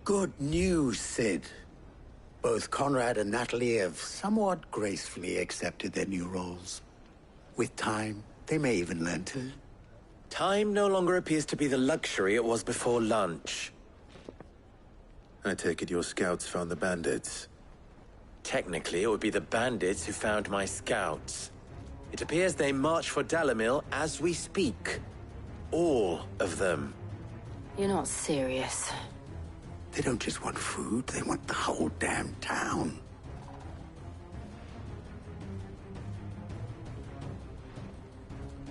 Good news, Sid. Both Conrad and Natalie have somewhat gracefully accepted their new roles. With time, they may even learn to. Time no longer appears to be the luxury it was before lunch. I take it your scouts found the bandits. Technically, it would be the bandits who found my scouts. It appears they march for Dalamil as we speak. All of them. You're not serious. They don't just want food, they want the whole damn town.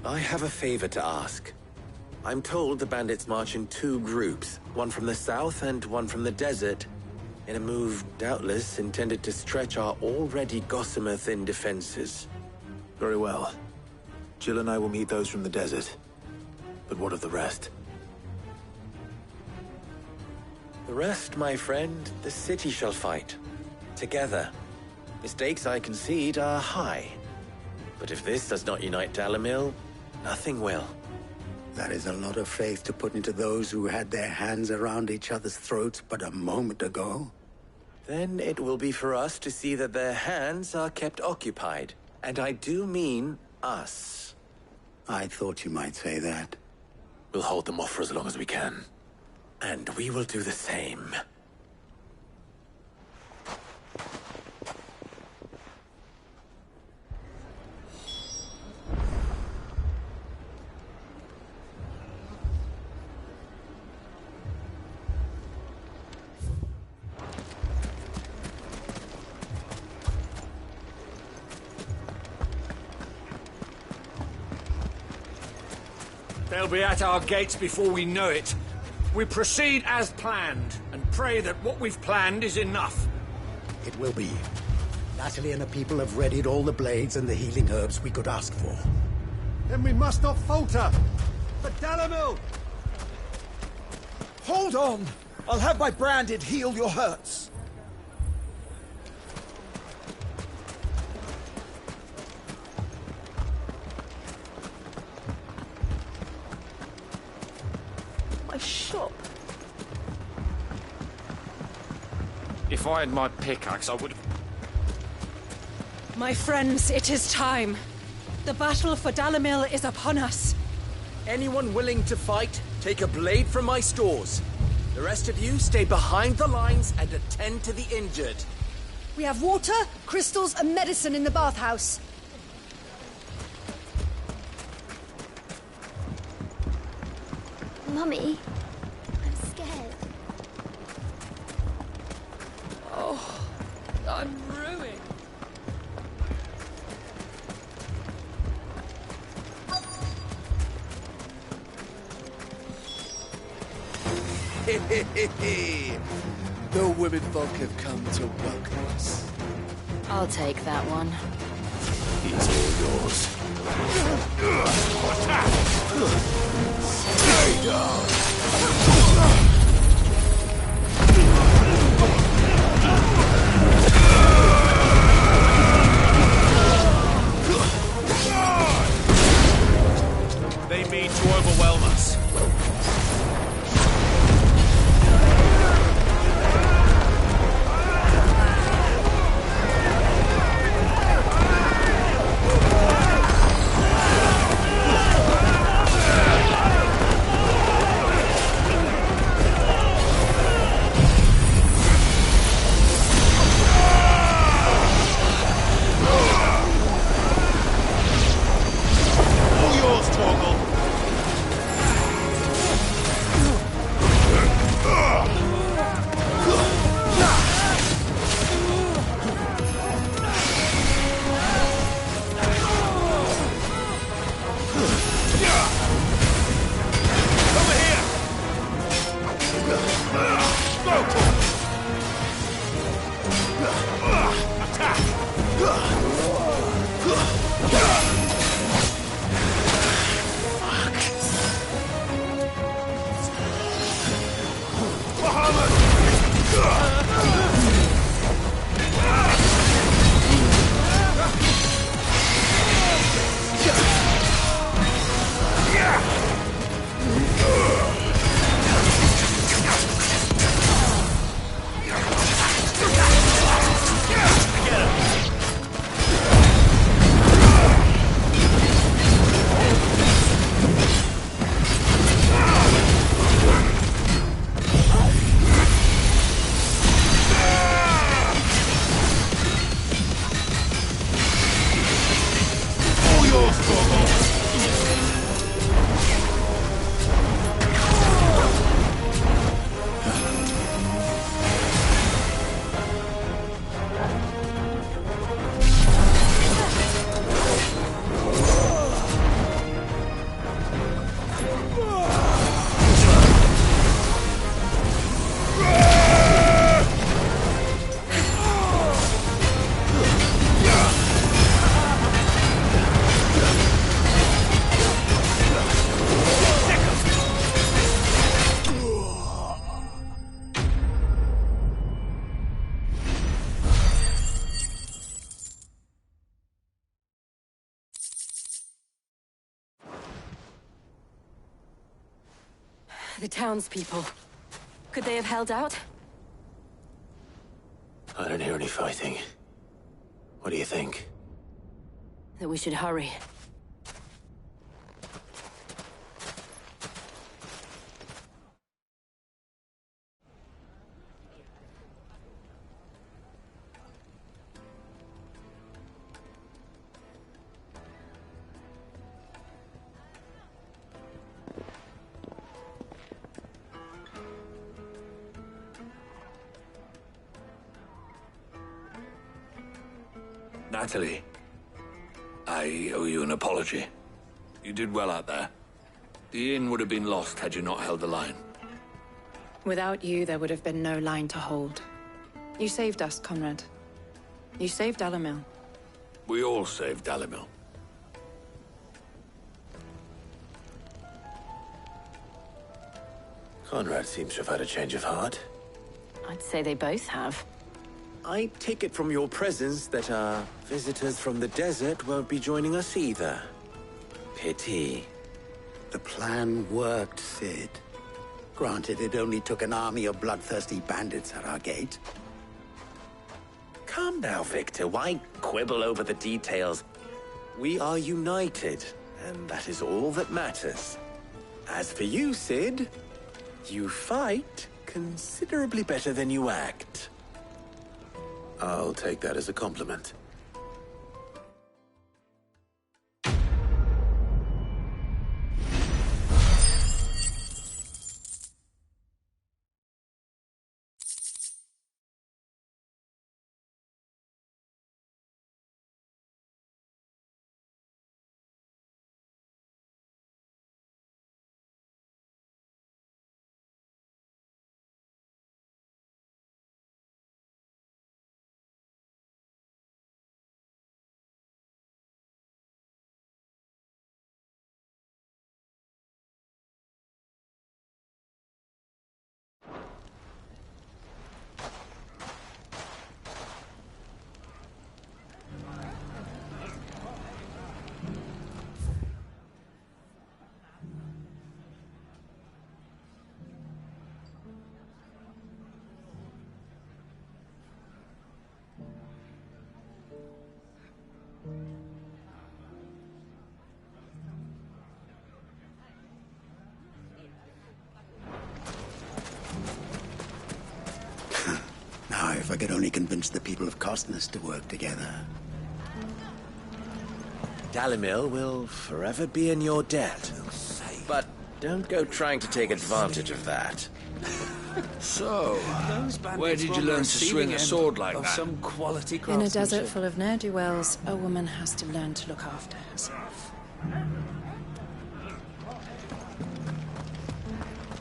I have a favor to ask. I'm told the bandits march in two groups, one from the south and one from the desert, in a move doubtless intended to stretch our already gossamer-thin defenses. Very well. Jill and I will meet those from the desert. But what of the rest? The rest, my friend, the city shall fight. Together. The stakes, I concede, are high. But if this does not unite Dalamil, nothing will. That is a lot of faith to put into those who had their hands around each other's throats but a moment ago. Then it will be for us to see that their hands are kept occupied. And I do mean us. I thought you might say that. We'll hold them off for as long as we can. And we will do the same. They'll be at our gates before we know it. We proceed as planned, and pray that what we've planned is enough. It will be. Natalie and the people have readied all the blades and the healing herbs we could ask for. Then we must not falter! For Dalamil! Hold on! I'll have my branded heal your hurts. My shop. If I had my pickaxe, I would have... My friends, it is time. The battle for Dalamil is upon us. Anyone willing to fight, take a blade from my stores. The rest of you stay behind the lines and attend to the injured. We have water, crystals, and medicine in the bathhouse. Mummy, I'm scared. Oh, I'm ruined. The women folk have come to welcome us. I'll take that one. He's all yours. Stay down! They mean to overwhelm us. The townspeople. Could they have held out? I don't hear any fighting. What do you think? That we should hurry. Natalie, I owe you an apology. You did well out there. The inn would have been lost had you not held the line. Without you, there would have been no line to hold. You saved us, Conrad. You saved Dalimil. We all saved Dalimil. Conrad seems to have had a change of heart. I'd say they both have. I take it from your presence that our visitors from the desert won't be joining us either. Pity. The plan worked, Sid. Granted, it only took an army of bloodthirsty bandits at our gate. Calm now, Victor. Why quibble over the details? We are united, and that is all that matters. As for you, Sid, you fight considerably better than you act. I'll take that as a compliment. Now, if I could only convince the people of Costness to work together. Dalimil will forever be in your debt. But don't go trying to take advantage of that. So, where did you learn to swing a sword like that? Some quality In a desert craftsmanship. full of ne'er-do-wells, a woman has to learn to look after herself.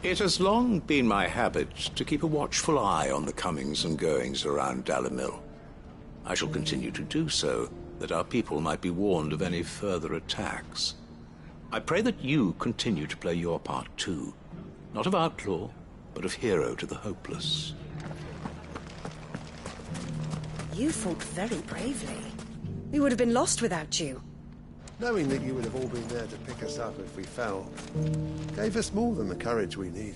It has long been my habit to keep a watchful eye on the comings and goings around Dalimil. I shall continue to do so, that our people might be warned of any further attacks. I pray that you continue to play your part too, not of outlaw, but of hero to the hopeless. You fought very bravely. We would have been lost without you. Knowing that you would have all been there to pick us up if we fell, gave us more than the courage we needed.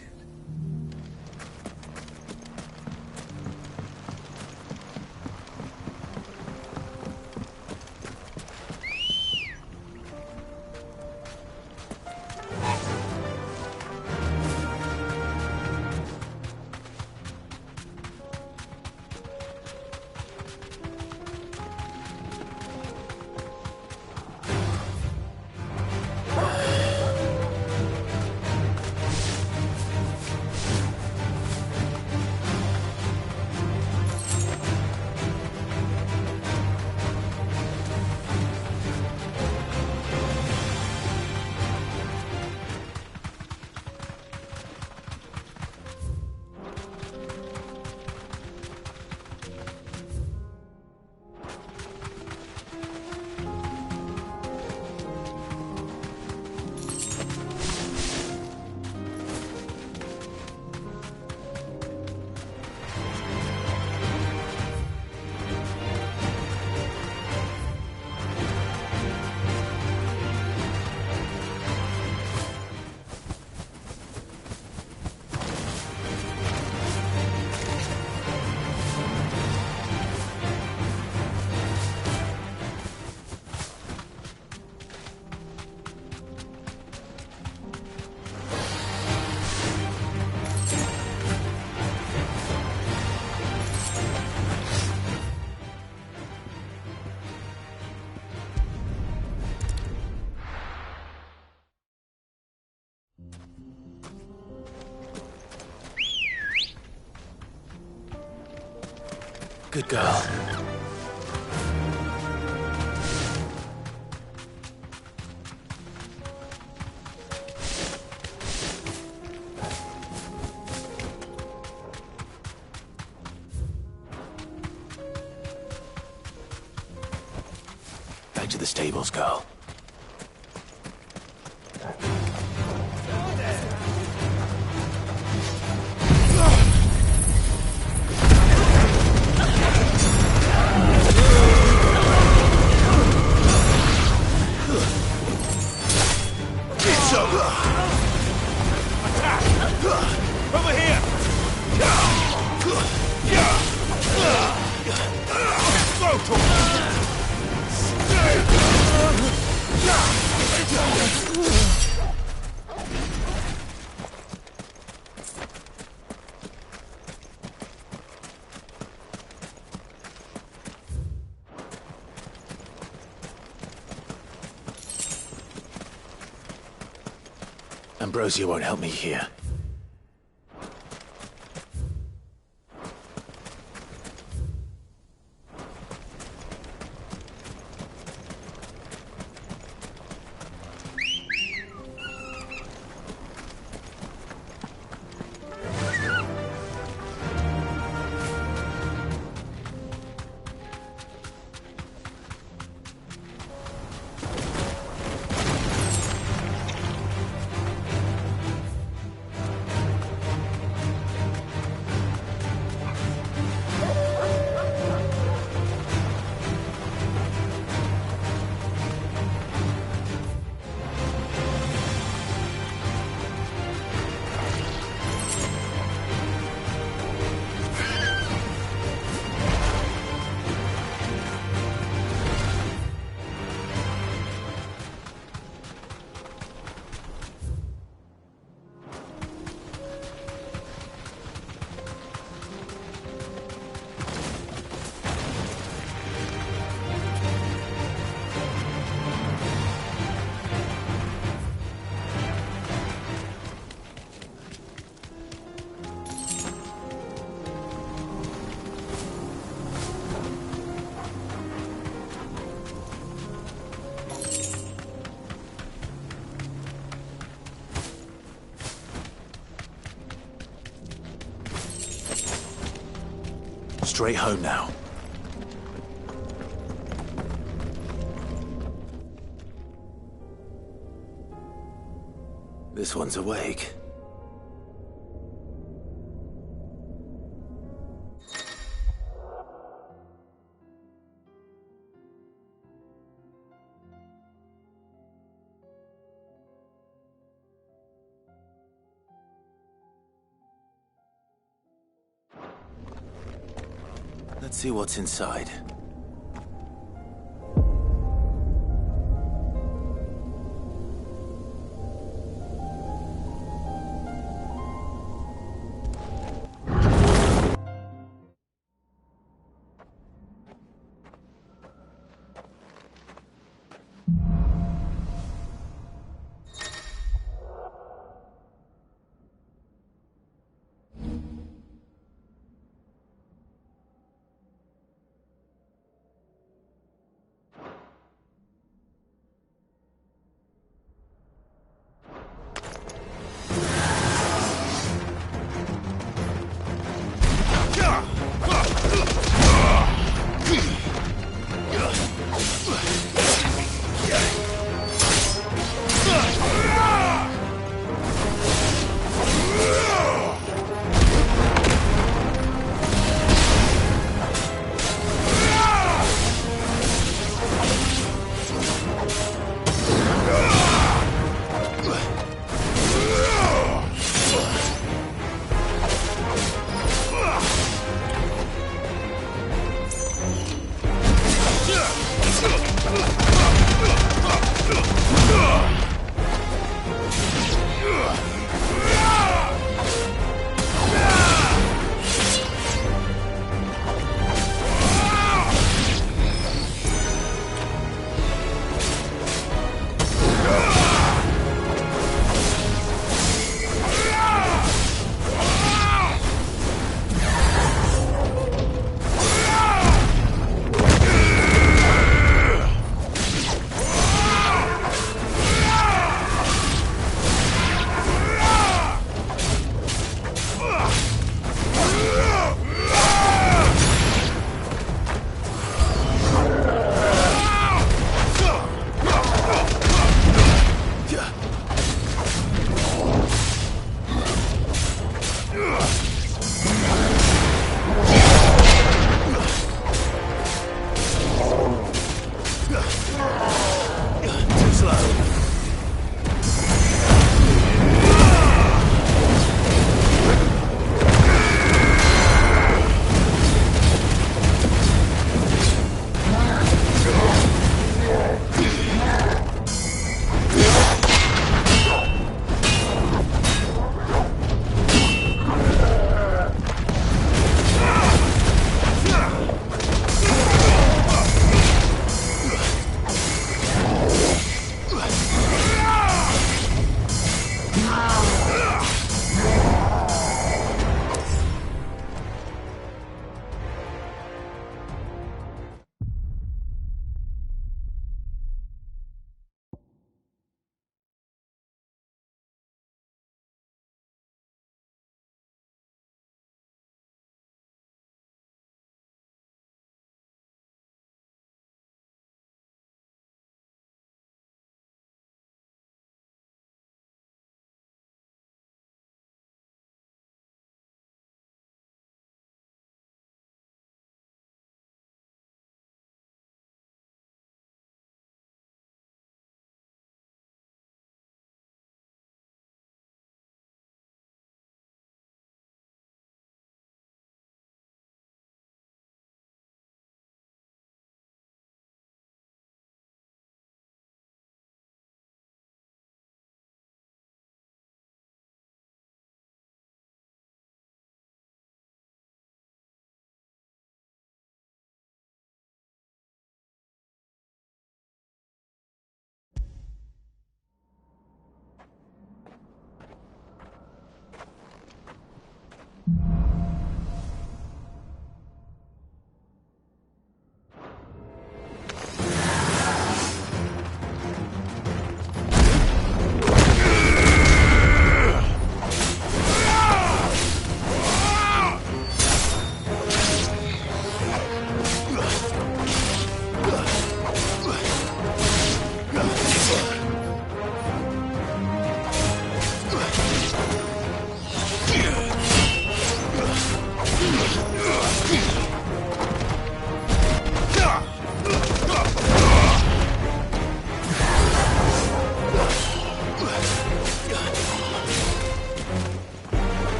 Good girl. Back to the stables, girl. Ambrosia won't help me here. Straight home now. This one's awake. Let's see what's inside.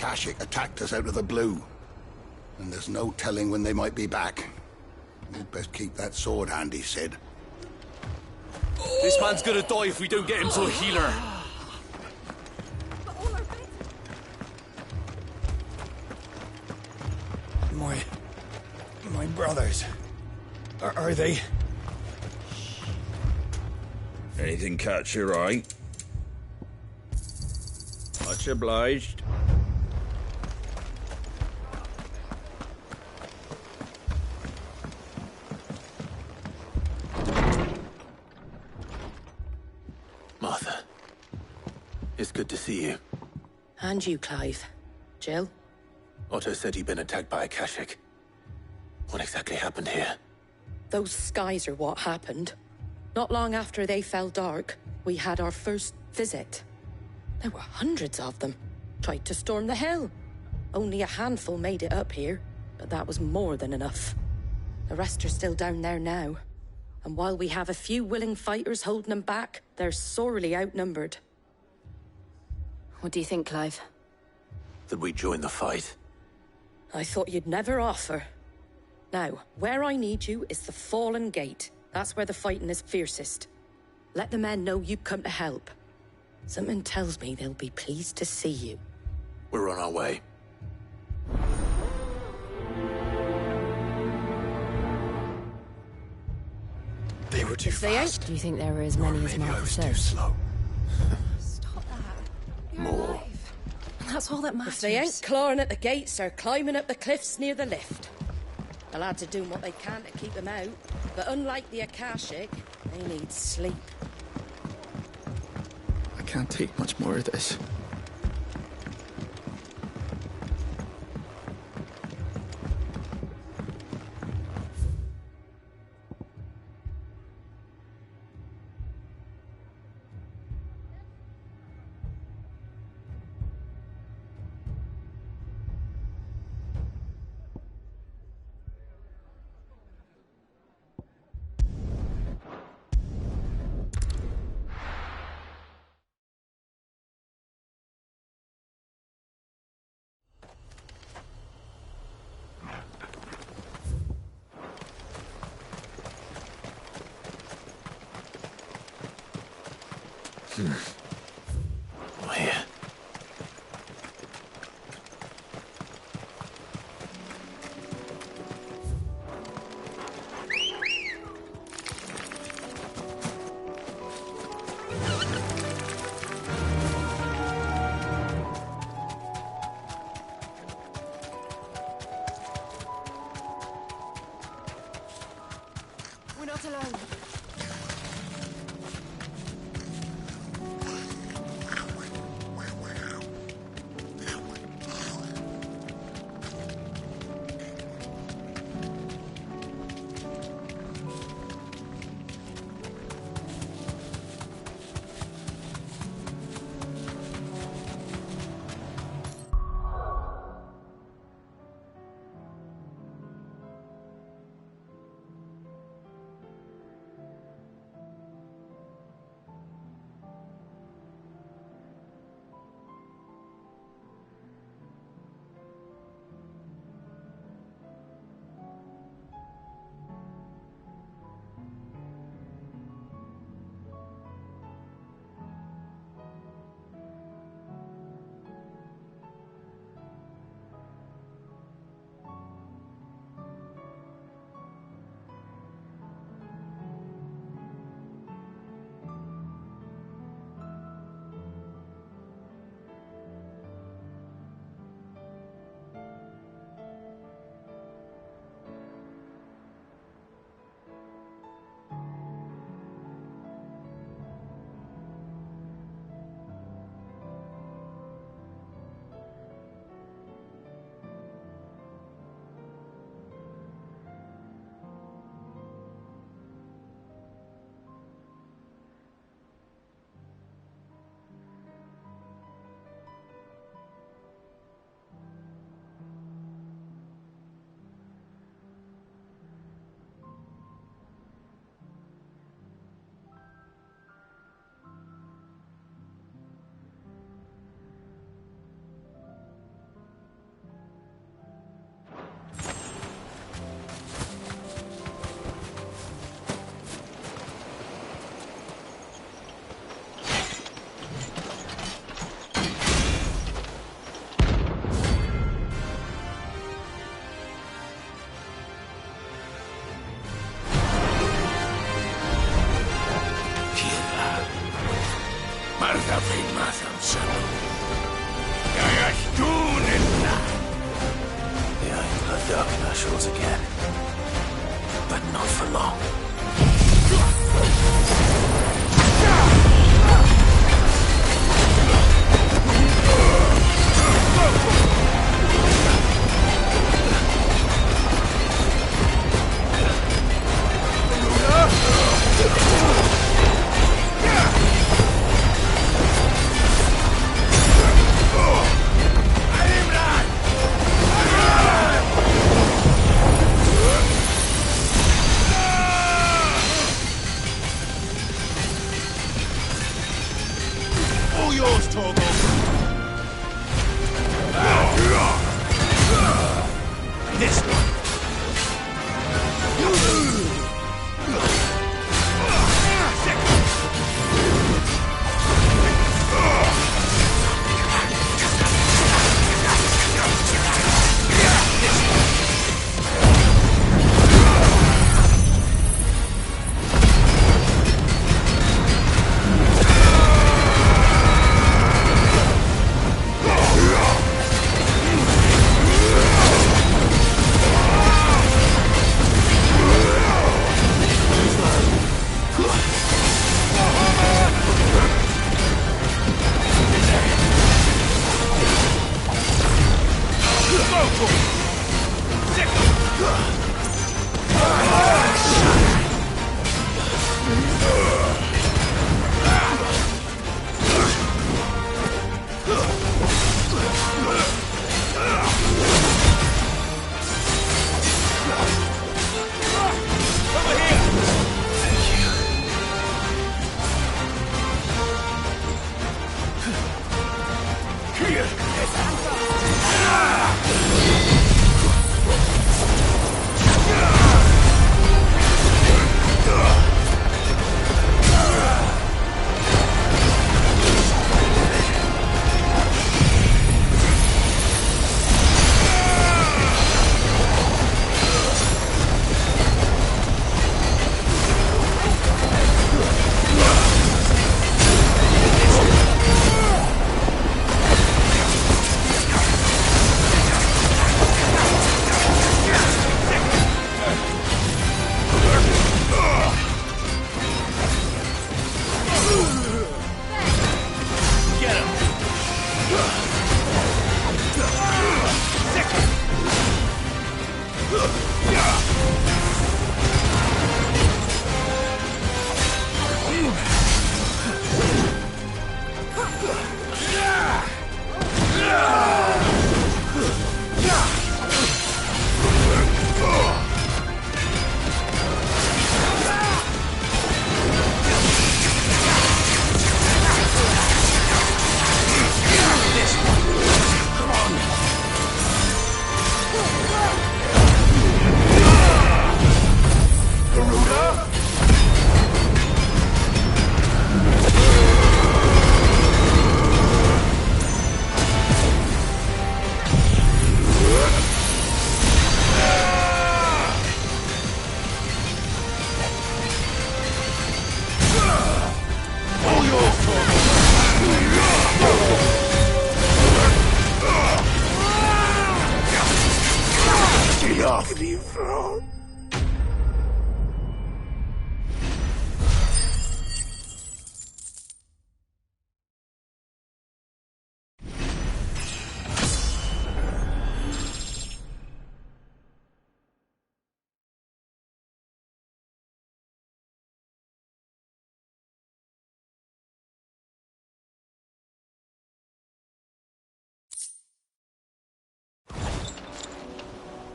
Akashic attacked us out of the blue. And there's no telling when they might be back. We'd best keep that sword handy, Sid. This man's gonna die if we don't get him to a healer. My brothers. Are they? Anything catch your eye? Much obliged. Martha, it's good to see you. And you, Clive. Jill? Otto said you'd been attacked by Akashic. What exactly happened here? Those skies are what happened. Not long after they fell dark, we had our first visit. There were hundreds of them. Tried to storm the hill. Only a handful made it up here, but that was more than enough. The rest are still down there now. And while we have a few willing fighters holding them back, they're sorely outnumbered. What do you think, Clive? That we join the fight? I thought you'd never offer. Now, where I need you is the Fallen Gate. That's where the fighting is fiercest. Let the men know you've come to help. Something tells me they'll be pleased to see you. We're on our way. They were too fast. Do you think there were as many as Martha said? Slow. Stop that. You're More. alive. That's all that matters. If they ain't clawing at the gates or climbing up the cliffs near the lift. The lads are doing what they can to keep them out, but unlike the Akashic, they need sleep. I can't take much more of this. Oh, here. We're not alone. commercials again. But not for long.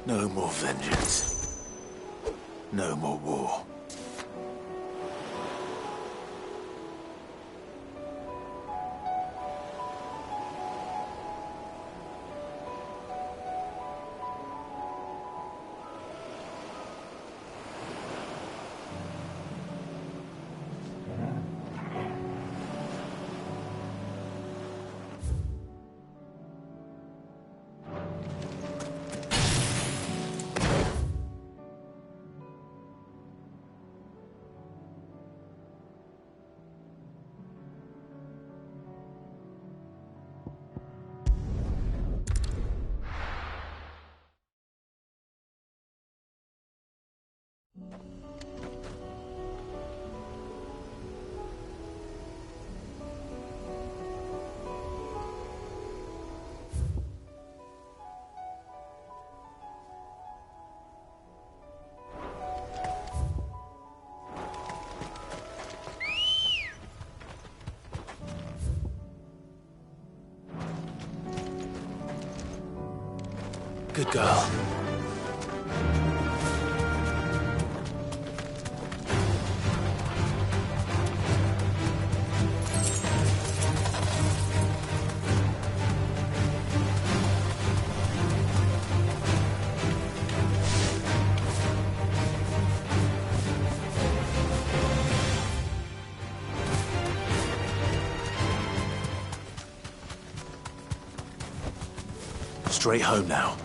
No more vengeance. No more war. Good girl. Straight home now.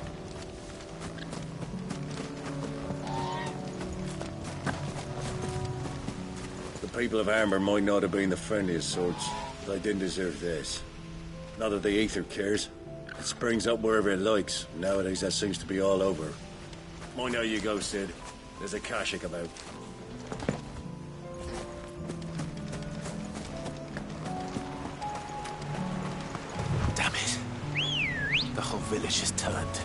The people of Amber might not have been the friendliest sorts, but they didn't deserve this. Not that the Aether cares. It springs up wherever it likes. Nowadays, that seems to be all over. Mind how you go, Sid. There's a Kashik about. Damn it. The whole village is turned.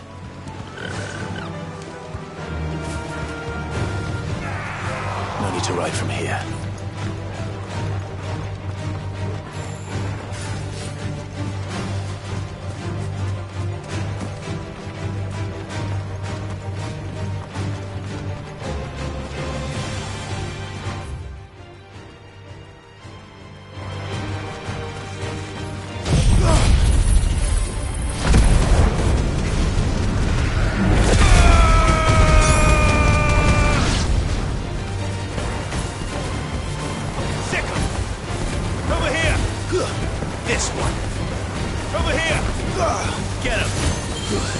No need to ride from here. This one. Over here! Get him! Get him!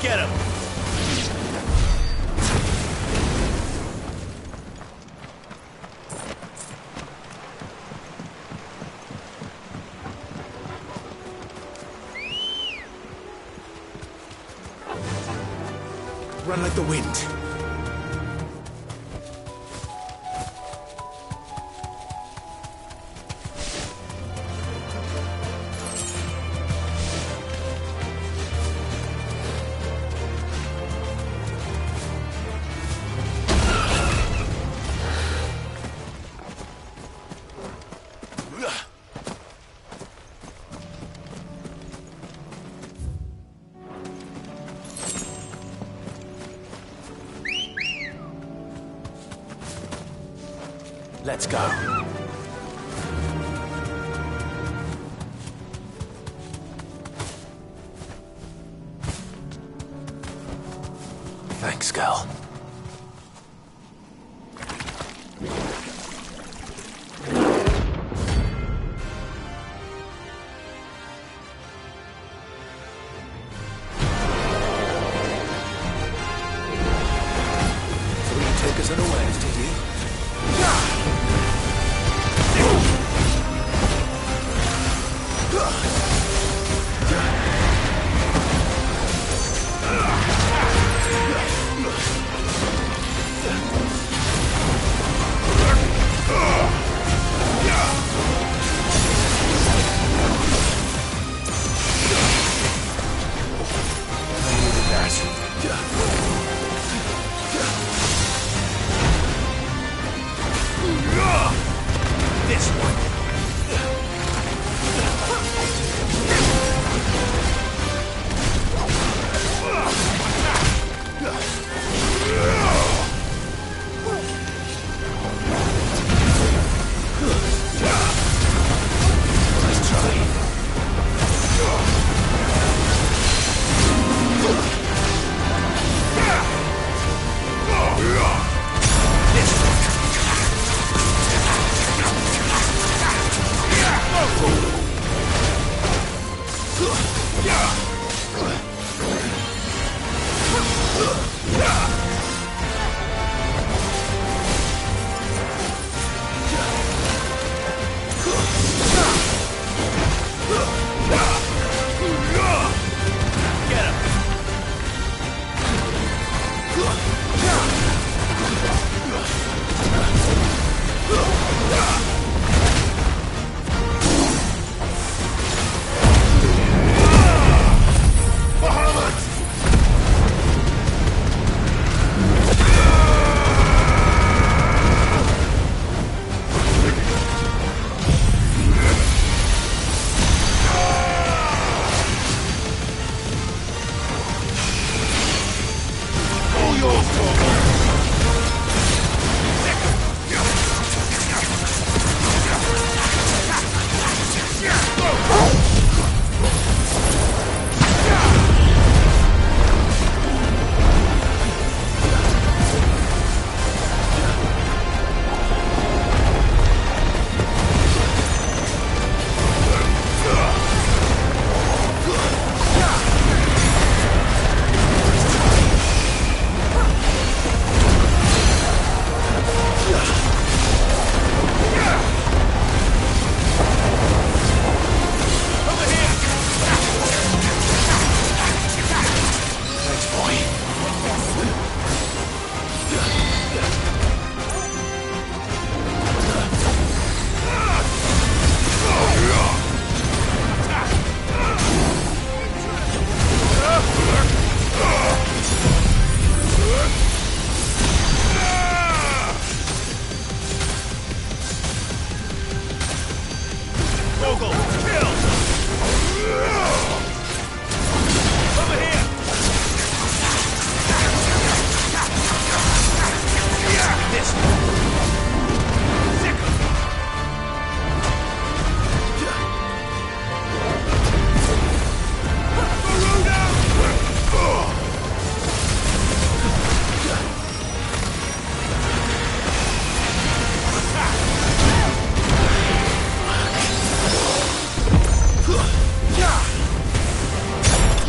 Get him! Run like the wind. Let's go. Thanks, girl. So you take us unawares, did you?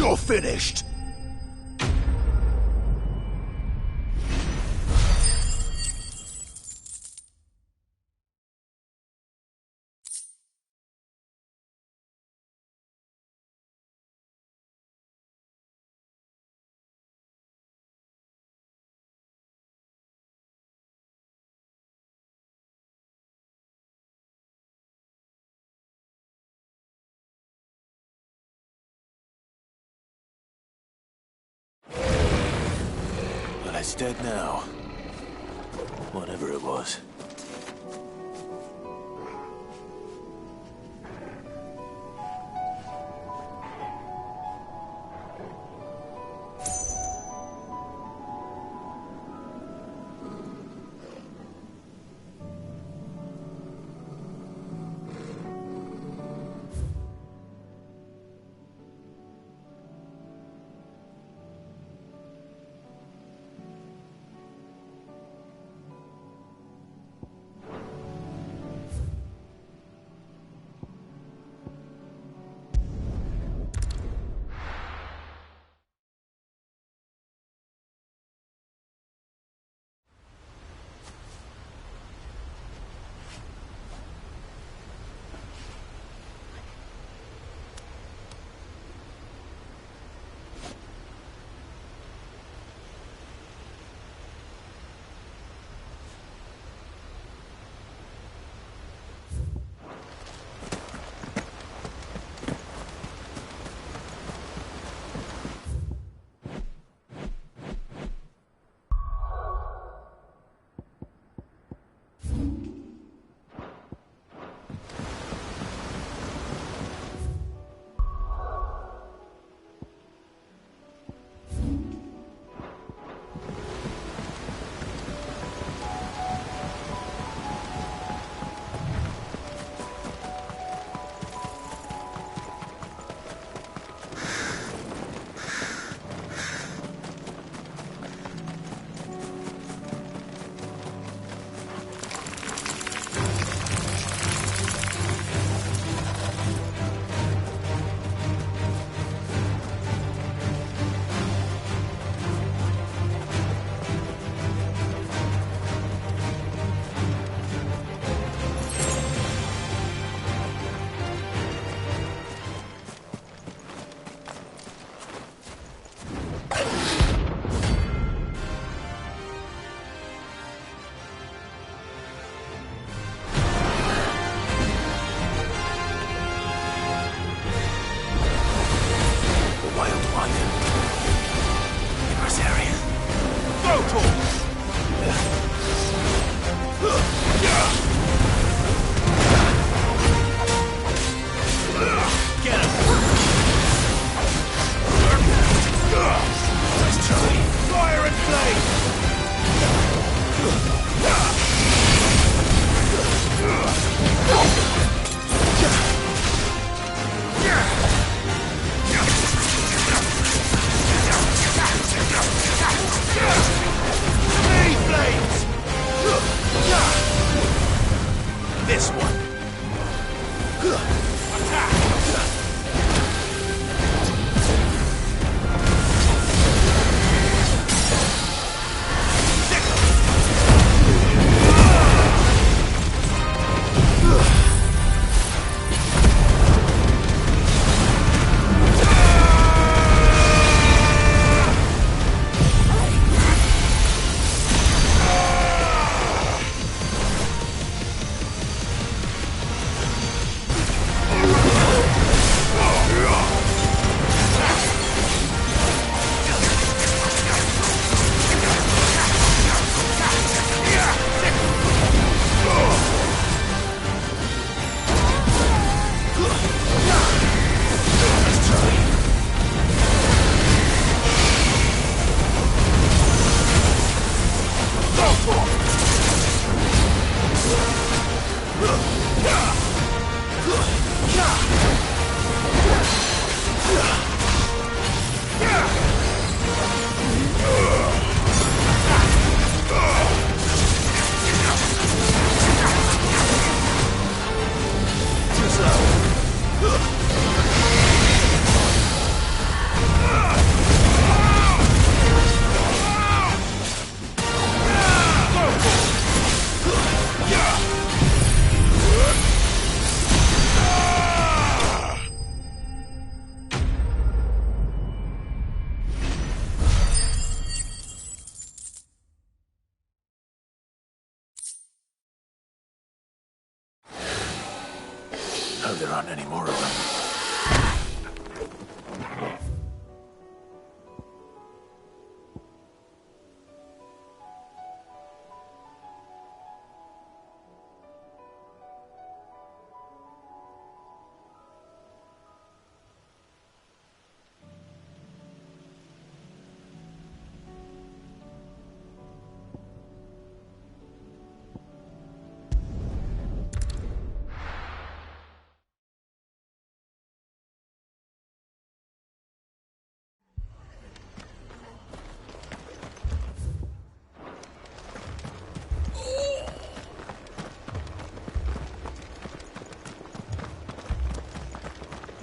You're finished! Well, it's dead now. Whatever it was. there aren't any more of them.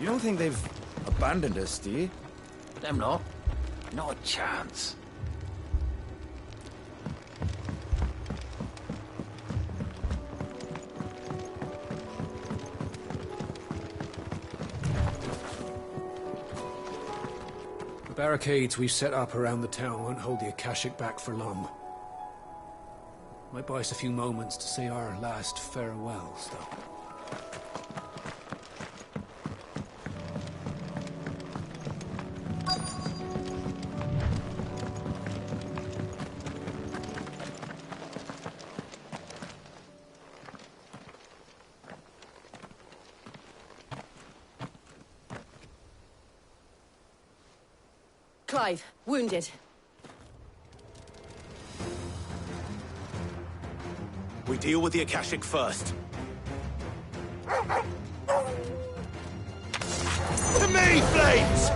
You don't think they've abandoned us, do you? Them not. Not a chance. The barricades we've set up around the town won't hold the Akashic back for long. Might buy us a few moments to say our last farewells, though. Clive, wounded. We deal with the Akashic first. To me, Flames!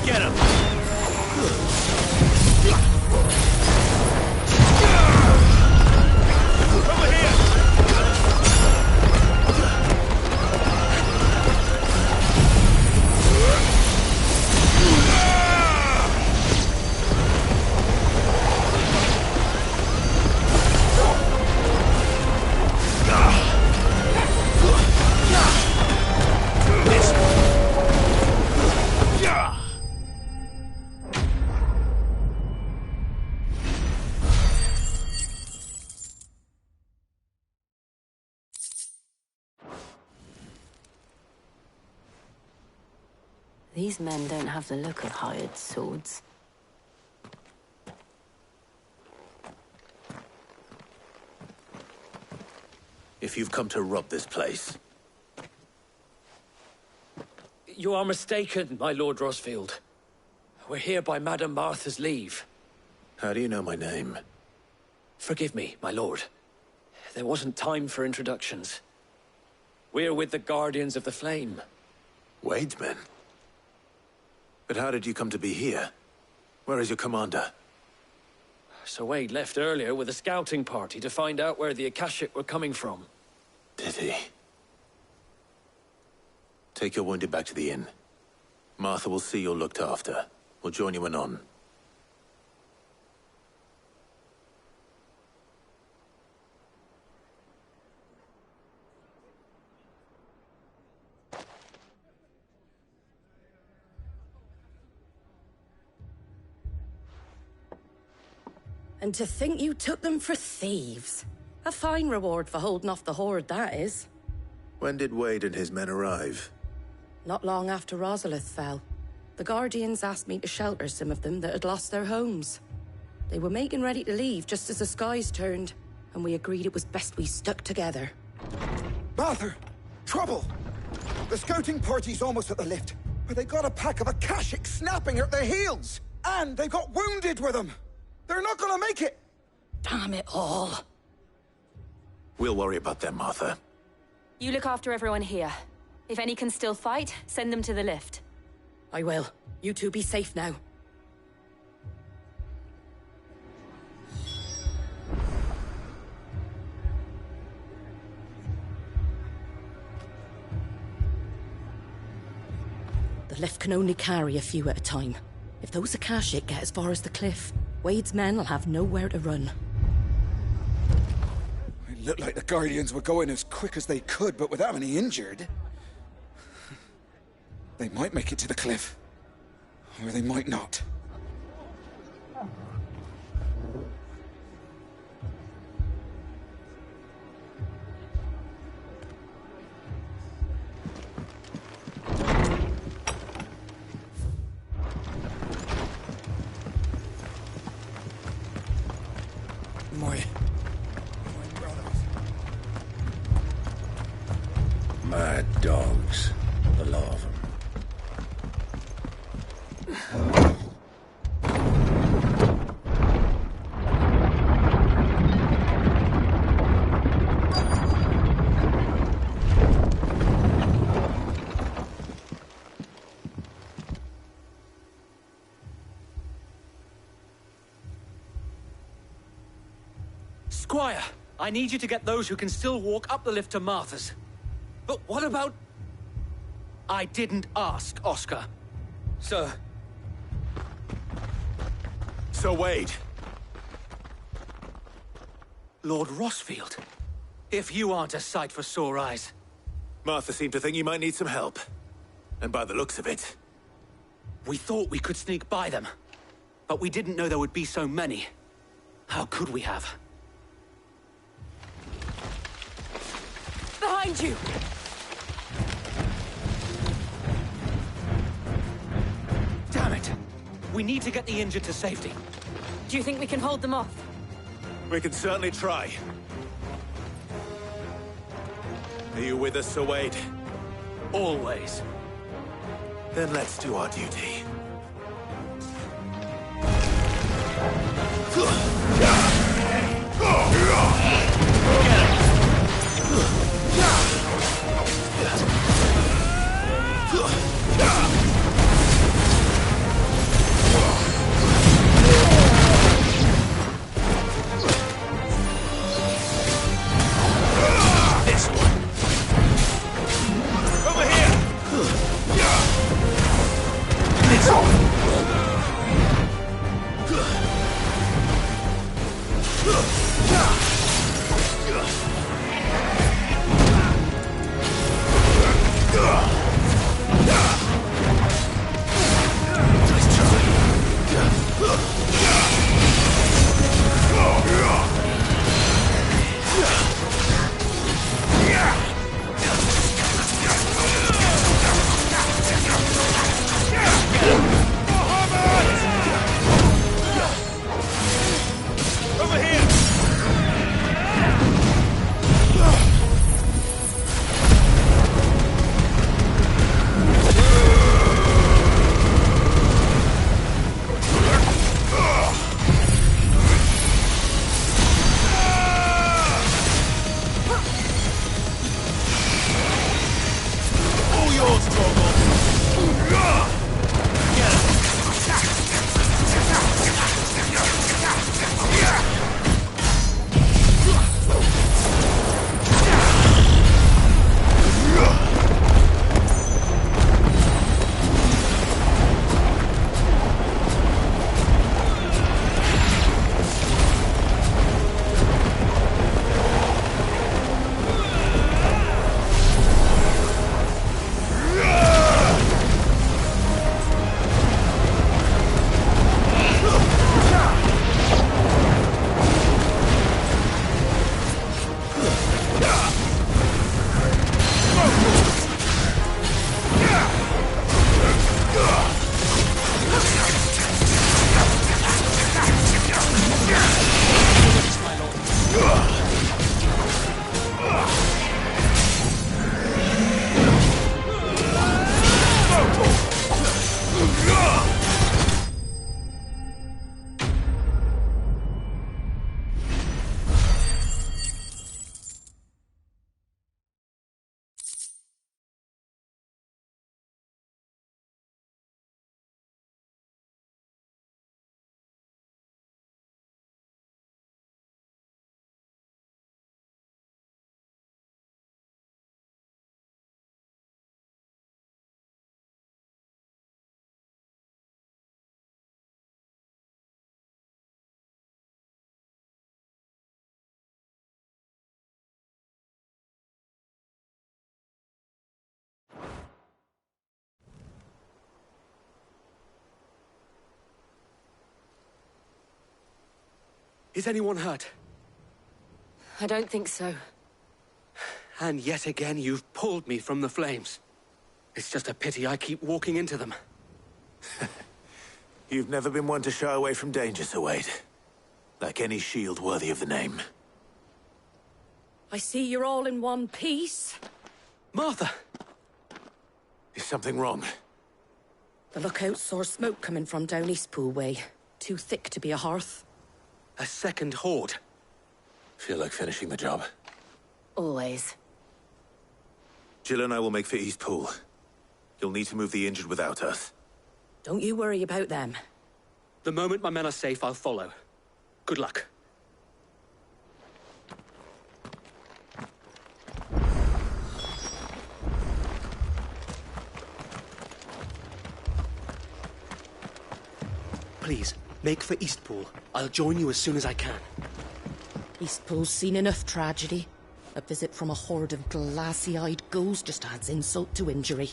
Get him! Over here! These men don't have the look of hired swords. If you've come to rob this place, You are mistaken, my Lord Rosfield. We're here by Madame Martha's leave. how do you know my name? Forgive me, my lord. There wasn't time for introductions. We're with the Guardians of the Flame. Wade's men? But how did you come to be here? Where is your commander? Sir Wade left earlier with a scouting party to find out where the Akashic were coming from. Did he? Take your wounded back to the inn. Martha will see you're looked after. We'll join you anon. And to think you took them for thieves. A fine reward for holding off the horde, that is. When did Wade and his men arrive? Not long after Rosalith fell. The Guardians asked me to shelter some of them that had lost their homes. They were making ready to leave just as the skies turned, and we agreed it was best we stuck together. Martha! Trouble! The scouting party's almost at the lift, but they got a pack of Akashic snapping at their heels! And they got wounded with them! They're not gonna make it! Damn it all. We'll worry about them, Martha. You look after everyone here. If any can still fight, send them to the lift. I will. You two be safe now. The lift can only carry a few at a time. If those Akashic get as far as the cliff, Wade's men will have nowhere to run. It looked like the Guardians were going as quick as they could, but without any injured. They might make it to the cliff. Or they might not. My brothers. Mad dogs. The law of them. Squire, I need you to get those who can still walk up the lift to Martha's. But what about... I didn't ask, Oscar. Sir. So Wade. Lord Rossfield. If you aren't a sight for sore eyes. Martha seemed to think you might need some help. And by the looks of it... We thought we could sneak by them. But we didn't know there would be so many. How could we have? Behind you! Damn it! We need to get the injured to safety. Do you think we can hold them off? We can certainly try. Are you with us, Sir Wade? Always. Then let's do our duty. This one. Over here! This Is anyone hurt? I don't think so. And yet again, you've pulled me from the flames. It's just a pity I keep walking into them. You've never been one to shy away from danger, Sir Wade. Like any shield worthy of the name. I see you're all in one piece. Martha! Is something wrong? The lookout saw smoke coming from down Eastpool way. Too thick to be a hearth. A second horde. Feel like finishing the job. Always. Jill and I will make for Eastpool. You'll need to move the injured without us. Don't you worry about them. The moment my men are safe, I'll follow. Good luck. Please, make for Eastpool. I'll join you as soon as I can. Eastpool's seen enough tragedy. A visit from a horde of glassy-eyed ghouls just adds insult to injury.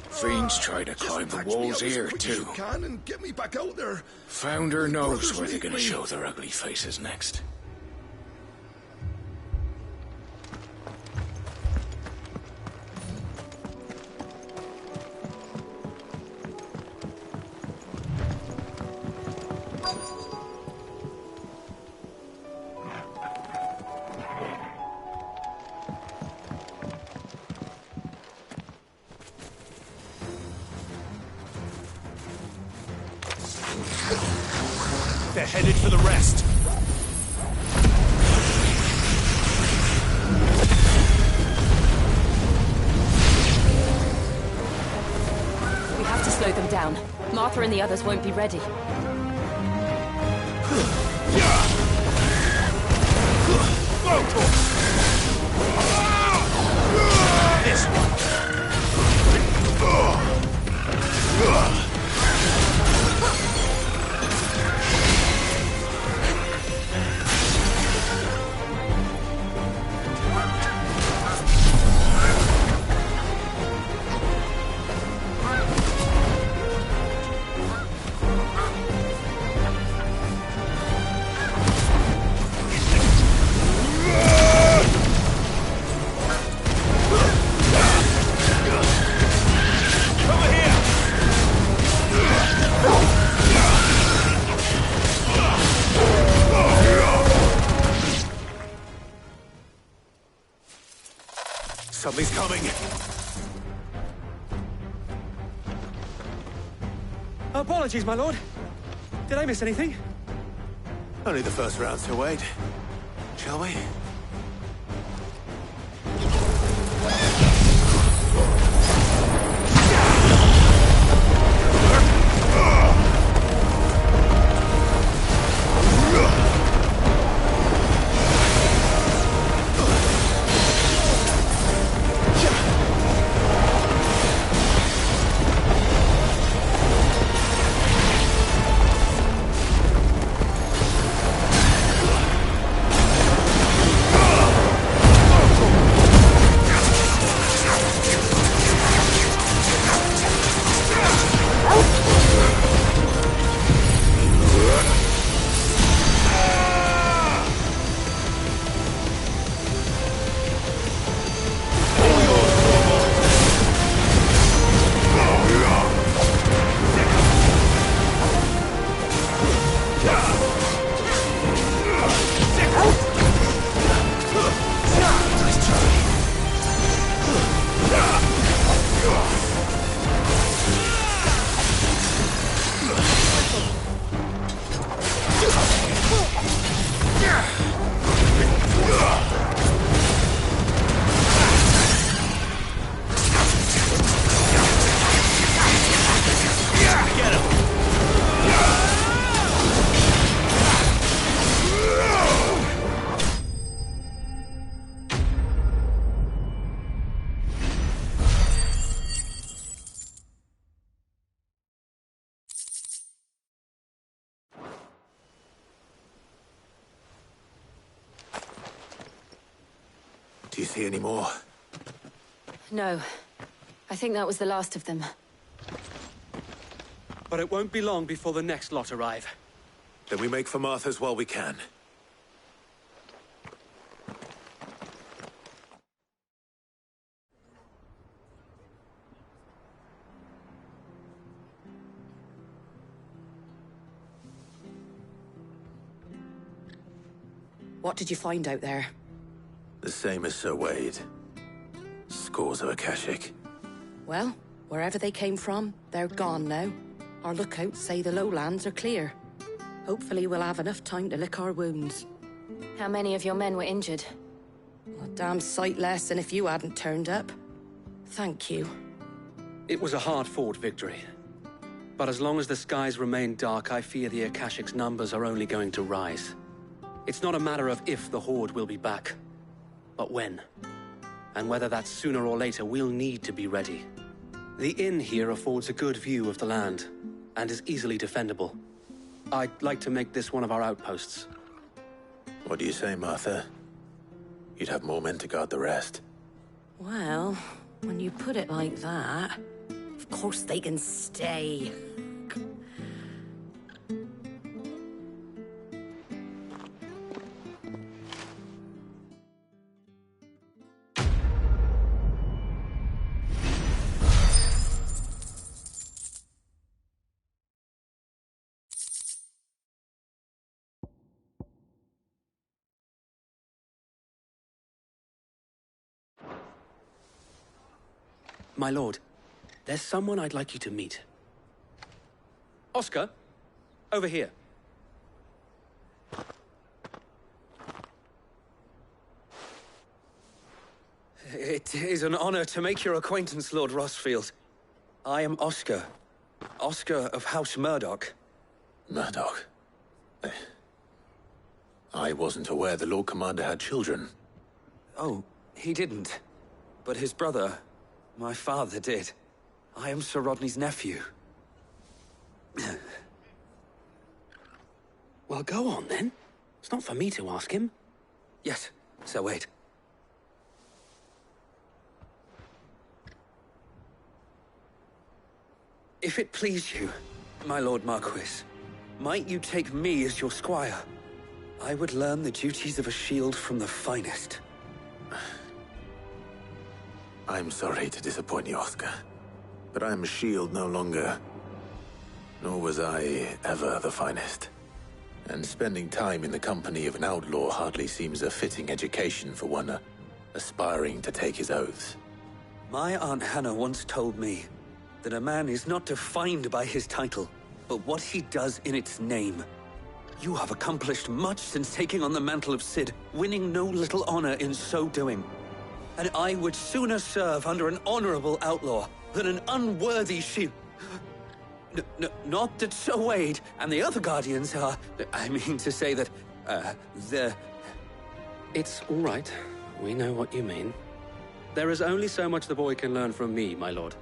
Fiends try to climb the walls here, too. Can and get me back out there. Founder knows where they're gonna show their ugly faces next. They're headed for the rest. We have to slow them down. Martha and the others won't be ready. This one. Something's coming. Apologies, my lord. Did I miss anything? Only the first round, Sir Wade. Shall we? you see any more? No. I think that was the last of them. But it won't be long before the next lot arrive. Then we make for Martha's while we can. What did you find out there? The same as Sir Wade. Scores of Akashic. Well, wherever they came from, they're gone now. Our lookouts say the lowlands are clear. Hopefully we'll have enough time to lick our wounds. How many of your men were injured? A damn sight less than if you hadn't turned up. Thank you. It was a hard-fought victory. But as long as the skies remain dark, I fear the Akashic's numbers are only going to rise. It's not a matter of if the Horde will be back, but when. And whether that's sooner or later, we'll need to be ready. The inn here affords a good view of the land, and is easily defendable. I'd like to make this one of our outposts. What do you say, Martha? You'd have more men to guard the rest. Well, when you put it like that, of course they can stay. My lord, there's someone I'd like you to meet. Oscar, over here. It is an honor to make your acquaintance, Lord Rossfield. I am Oscar. Oscar of House Murdoch. Murdoch? I wasn't aware the Lord Commander had children. Oh, he didn't. But his brother, my father, did. I am Sir Rodney's nephew. Well, go on, then. It's not for me to ask him. Yes, Sir Wade. If it please you, my Lord Marquis, might you take me as your squire? I would learn the duties of a shield from the finest. I'm sorry to disappoint you, Oscar, but I'm a shield no longer. Nor was I ever the finest. And spending time in the company of an outlaw hardly seems a fitting education for one aspiring to take his oaths. My Aunt Hannah once told me that a man is not defined by his title, but what he does in its name. You have accomplished much since taking on the mantle of Cid, winning no little honor in so doing. And I would sooner serve under an honorable outlaw than an unworthy shield. Not that Sir Wade and the other Guardians are... I mean to say that, they're... It's all right. We know what you mean. There is only so much the boy can learn from me, my lord.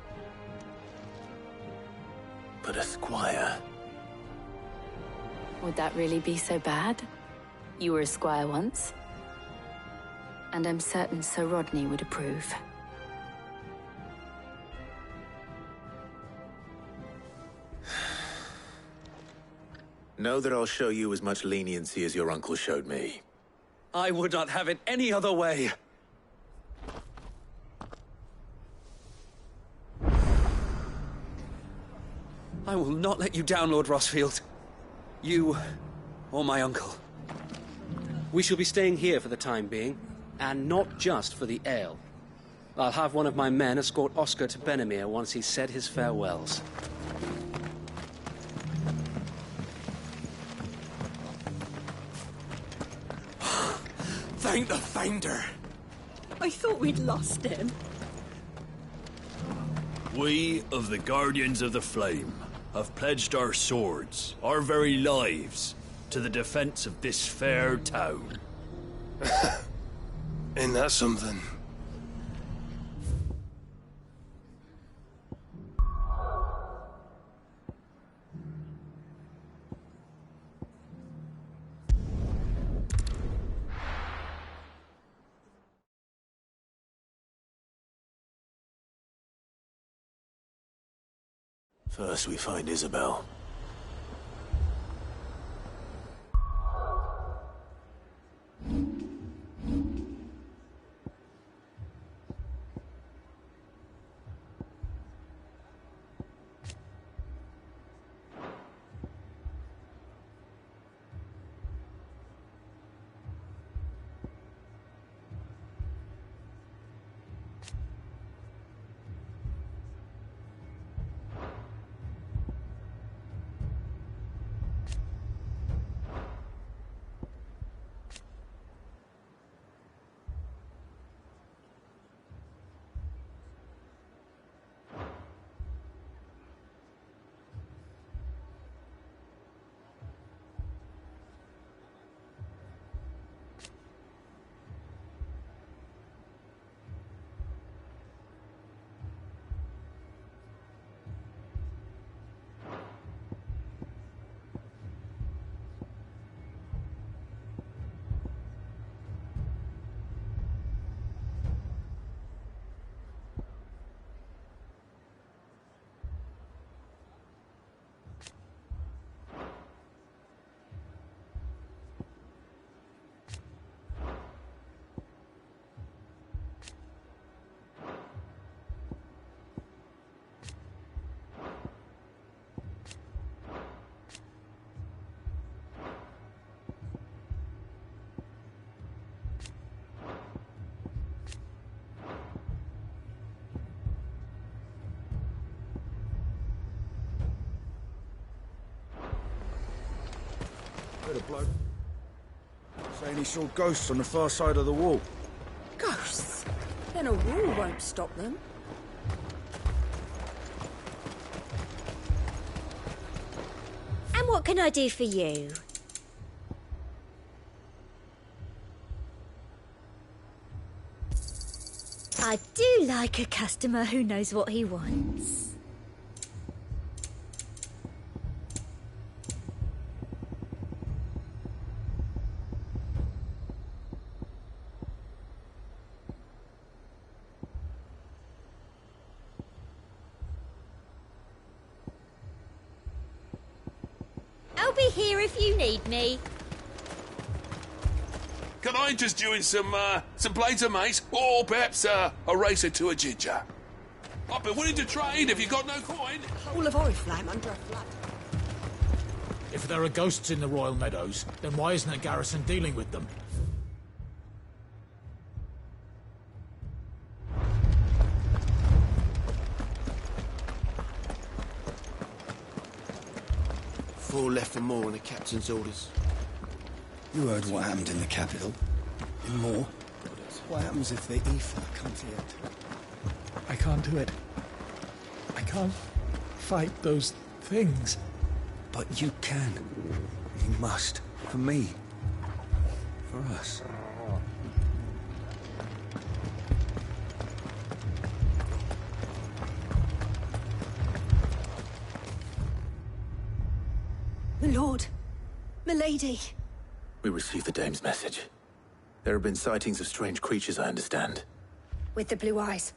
But a squire... Would that really be so bad? You were a squire once. And I'm certain Sir Rodney would approve. Know that I'll show you as much leniency as your uncle showed me. I would not have it any other way. I will not let you down, Lord Rossfield. You or my uncle. We shall be staying here for the time being, and not just for the ale. I'll have one of my men escort Oscar to Benimir once he's said his farewells. Thank the Finder. I thought we'd lost him. We of the Guardians of the Flame have pledged our swords, our very lives, to the defense of this fair town. Ain't that something? First we find Isabel. Heard a bloke saying he saw ghosts on the far side of the wall. Ghosts? Then a wall won't stop them. And what can I do for you? I do like a customer who knows what he wants. I'll be here if you need me. Can I interest you in some plates of mace? Or perhaps a racer to a ginger? I've been willing to trade if you got no coin. Whole of Oriflamme under a flat. If there are ghosts in the Royal Meadows, then why isn't the garrison dealing with them? Four left and more on the captain's orders. You heard what happened in the capital. In Moore. What happens if the Aoife comes here? I can't do it. I can't fight those things. But you can. You must. For me. For us. My lord. Milady. We received the dame's message. There have been sightings of strange creatures, I understand. With the blue eyes.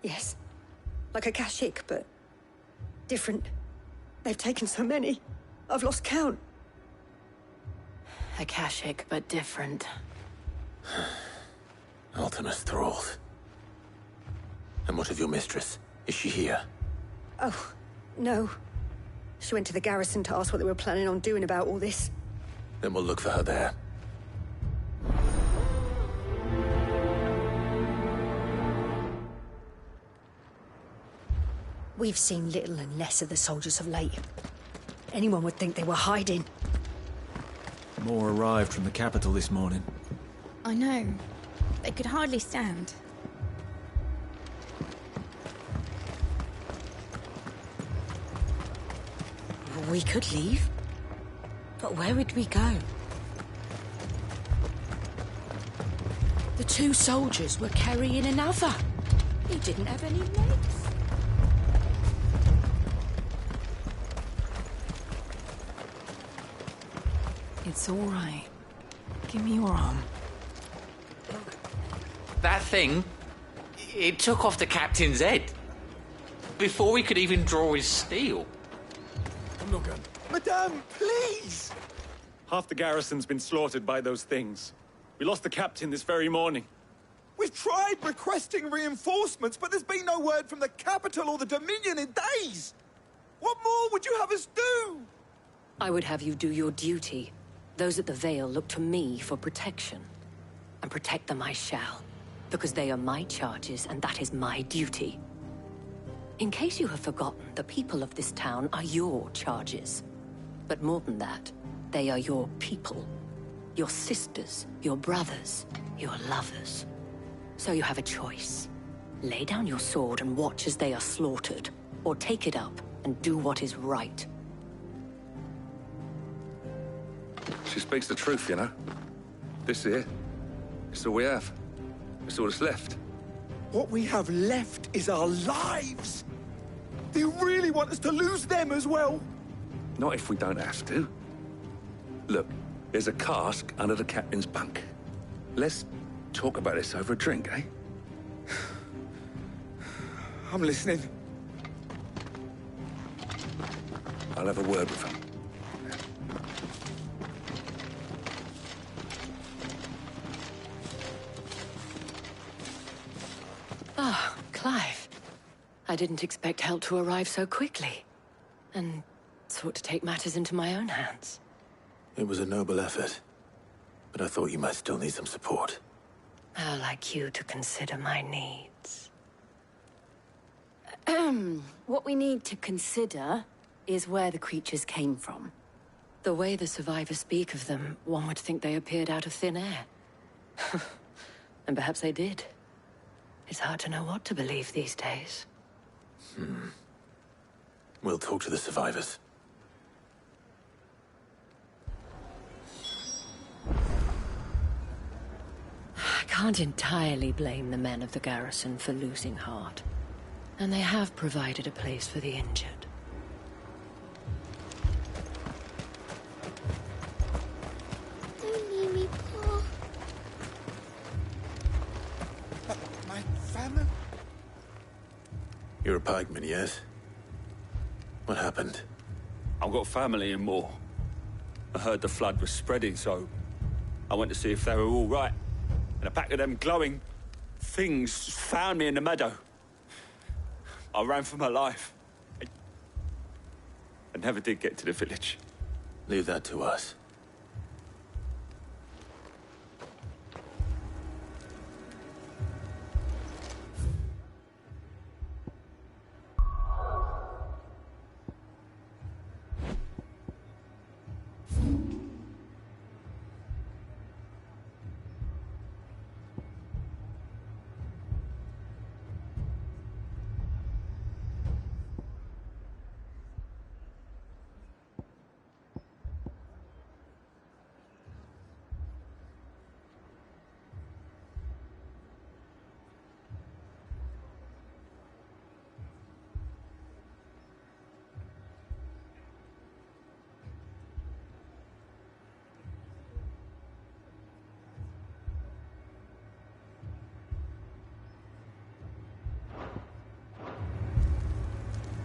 Yes. Like a Kashik, but different. They've taken so many. I've lost count. Akashic, but different. Ultimus thralls. And what of your mistress? Is she here? Oh, no. She went to the garrison to ask what they were planning on doing about all this. Then we'll look for her there. We've seen little and less of the soldiers of late. Anyone would think they were hiding. More arrived from the capital this morning. I know. They could hardly stand. We could leave. But where would we go? The two soldiers were carrying another. He didn't have any legs. It's all right. Give me your arm. That thing, it took off the captain's head. before he could even draw his steel. I'm not going. Madame, please! Half the garrison's been slaughtered by those things. We lost the captain this very morning. We've tried requesting reinforcements, but there's been no word from the capital or the Dominion in days! What more would you have us do? I would have you do your duty. Those at the Vale look to me for protection. And protect them I shall. Because they are my charges, and that is my duty. In case you have forgotten, the people of this town are your charges. But more than that, they are your people. Your sisters, your brothers, your lovers. So you have a choice. Lay down your sword and watch as they are slaughtered, or take it up and do what is right. She speaks the truth, you know. This here, it's all we have. It's all that's left. What we have left is our lives! Do you really want us to lose them as well? Not if we don't have to. Look, there's a cask under the captain's bunk. Let's talk about this over a drink, eh? I'm listening. I'll have a word with him. Ah, Clive. I didn't expect help to arrive so quickly. And sought to take matters into my own hands. It was a noble effort, but I thought you might still need some support. I'd like you to consider my needs. What we need to consider is where the creatures came from. The way the survivors speak of them, one would think they appeared out of thin air. And perhaps they did. It's hard to know what to believe these days. We'll talk to the survivors. I can't entirely blame the men of the garrison for losing heart. And they have provided a place for the injured. Don't leave me, Pa. My family? You're a pikeman, yes? What happened? I've got family in Moor. I heard the flood was spreading, so I went to see if they were all right. And a pack of them glowing things found me in the meadow. I ran for my life. I never did get to the village. Leave that to us.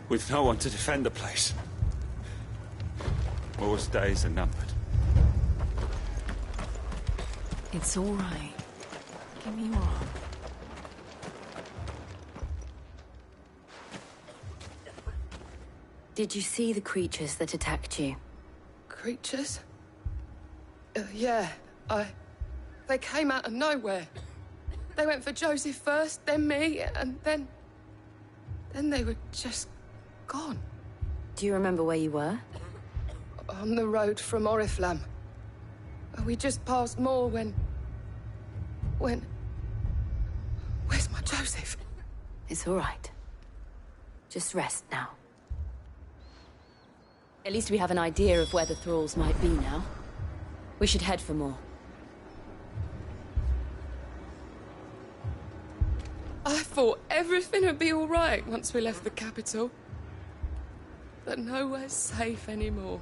With no one to defend the place. Moor's days are numbered. It's all right. Give me your arm. Did you see the creatures that attacked you? Creatures? Yeah, They came out of nowhere. They went for Joseph first, then me, and then they were just gone. Do you remember where you were? On the road from Oriflamme. We just passed Moor when... Where's my Joseph? It's all right. Just rest now. At least we have an idea of where the thralls might be now. We should head for Moor. I thought everything would be all right once we left the capital. But nowhere's safe anymore.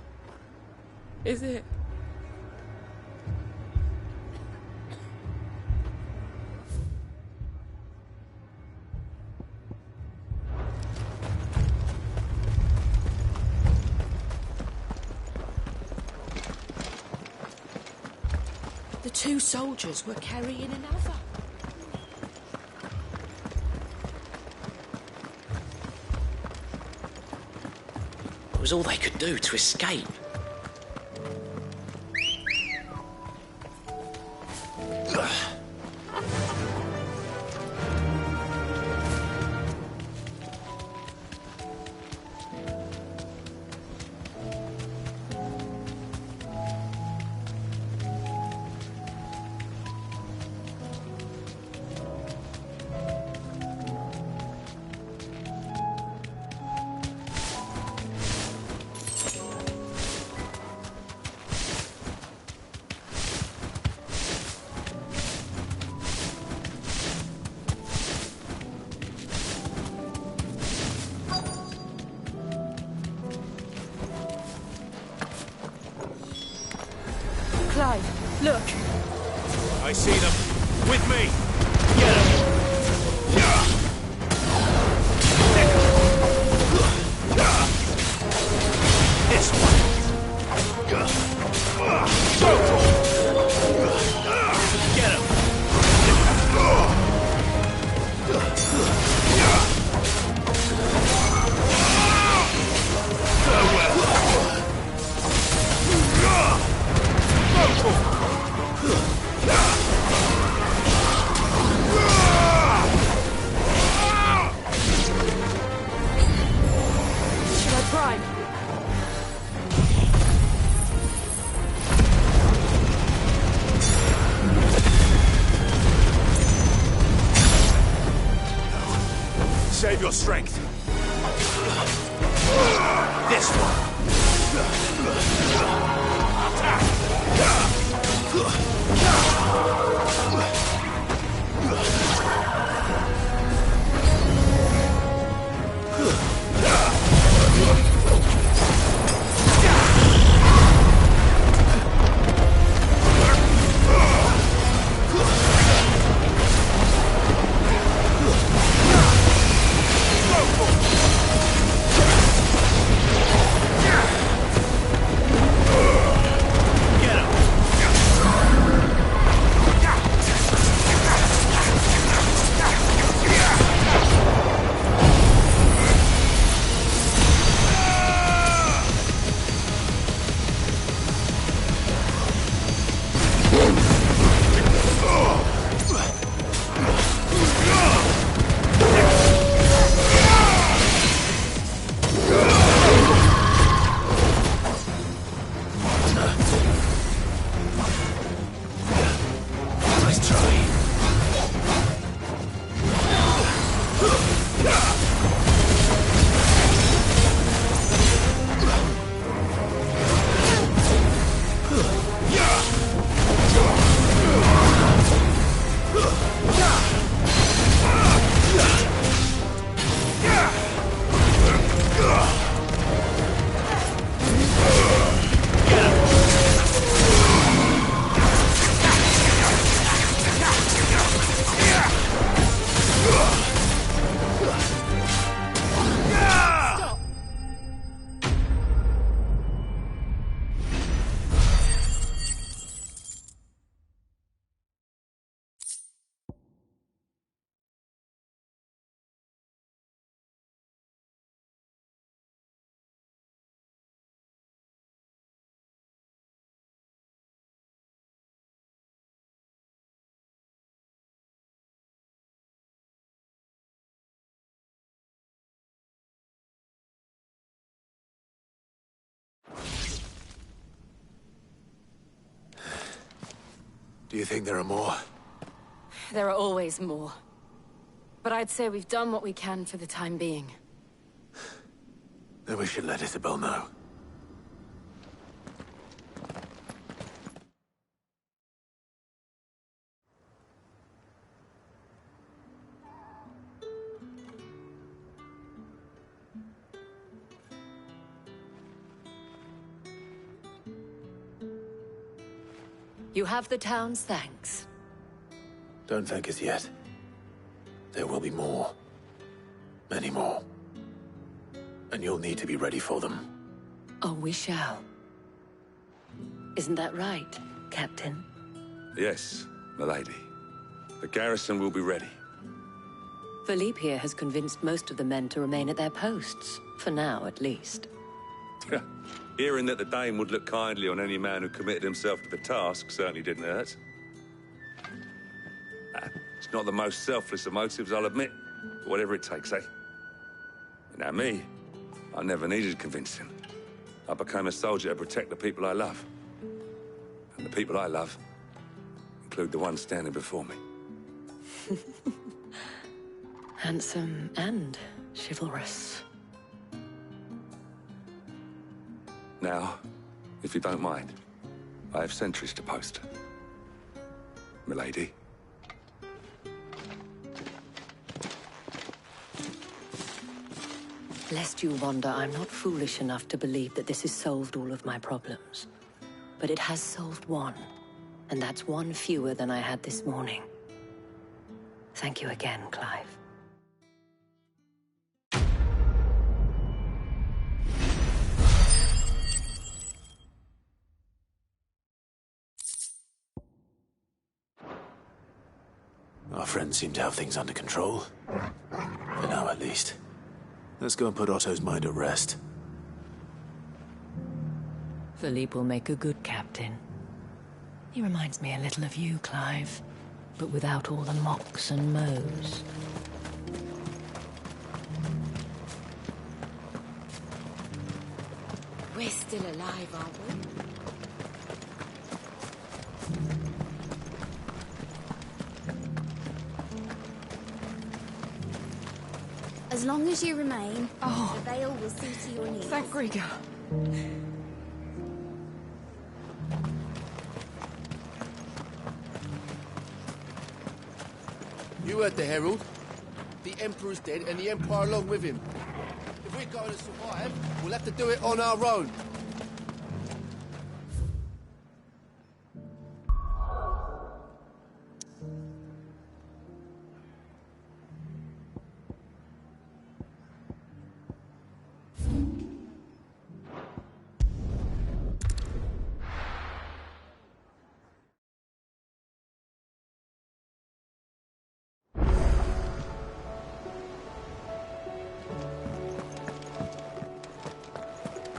Is it? two soldiers were carrying another. It was all they could do to escape. Clive, look. I see them. With me. Get them. This one. Get him. Should I prime? Save your strength. This one. Do you think there are more? There are always more. But I'd say we've done what we can for the time being. Then we should let Isabel know. You have the town's thanks. Don't thank us yet. There will be more. Many more. And you'll need to be ready for them. Oh, we shall. Isn't that right, Captain? Yes, milady. The garrison will be ready. Philippe here has convinced most of the men to remain at their posts. For now, at least. Hearing that the Dane would look kindly on any man who committed himself to the task certainly didn't hurt. It's not the most selfless of motives, I'll admit. But whatever it takes, eh? Now me, I never needed convincing. I became a soldier to protect the people I love. And the people I love include the ones standing before me. Handsome and chivalrous. Now, if you don't mind, I have sentries to post. Milady. Lest you wonder, I'm not foolish enough to believe that this has solved all of my problems. But it has solved one, and that's one fewer than I had this morning. Thank you again, Clive. Our friends seem to have things under control. For now, at least. Let's go and put Otto's mind at rest. Philippe will make a good captain. He reminds me a little of you, Clive, but without all the mocks and mows. We're still alive, aren't we? As long as you remain, the veil will see to your needs. Thank Grieger. You heard the Herald. The Emperor's dead and the Empire along with him. If we're going to survive, we'll have to do it on our own.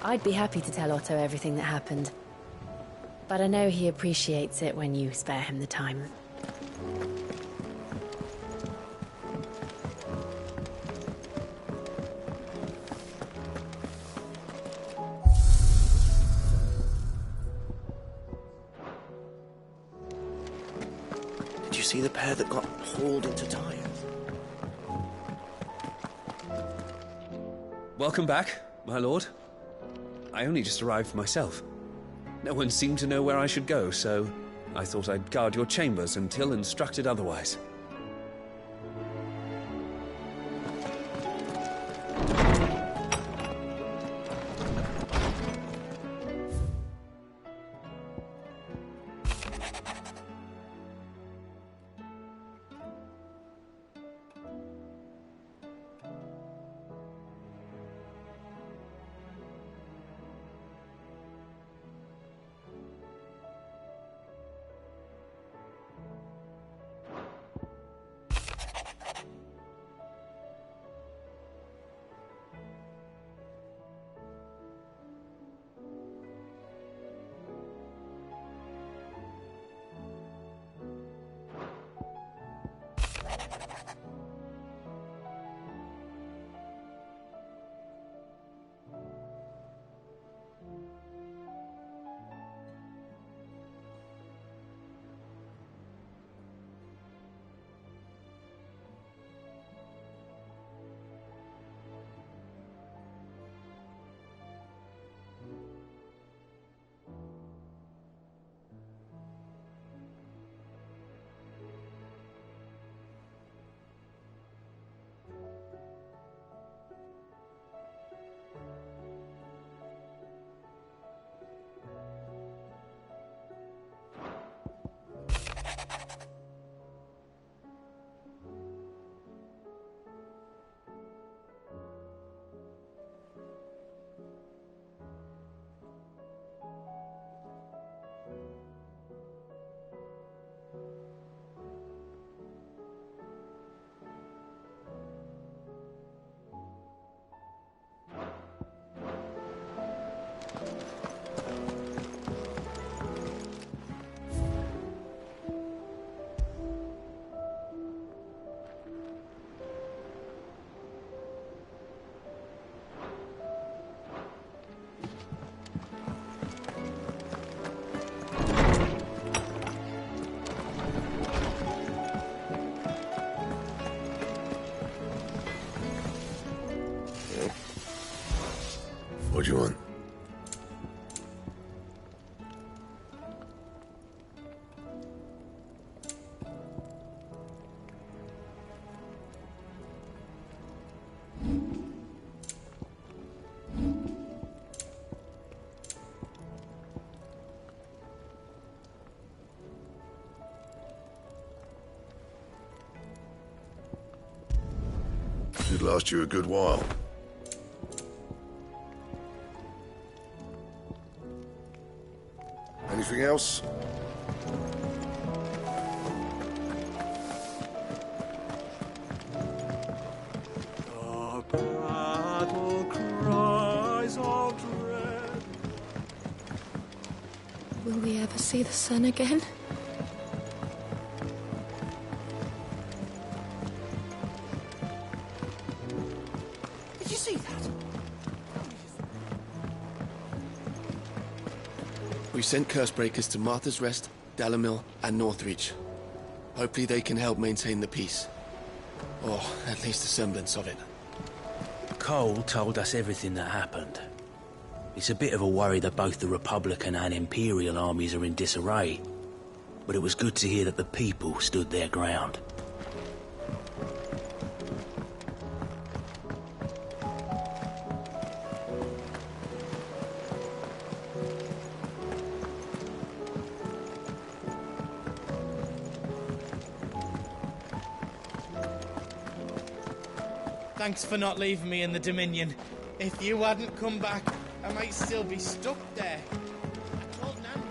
I'd be happy to tell Otto everything that happened. But I know he appreciates it when you spare him the time. Did you see the pair that got hauled into Tyre? Welcome back, my lord. I only just arrived myself. No one seemed to know where I should go, so I thought I'd guard your chambers until instructed otherwise. What do you want? Should last you a good while. Anything else? Our battle cries of dread. Will we ever see the sun again? Did you see that? We've sent Cursebreakers to Martha's Rest, Dalamil, and Northreach. Hopefully they can help maintain the peace. Or at least a semblance of it. Cole told us everything that happened. It's a bit of a worry that both the Republican and Imperial armies are in disarray. But it was good to hear that the people stood their ground. Thanks for not leaving me in the Dominion. If you hadn't come back, I might still be stuck there. I told Nan.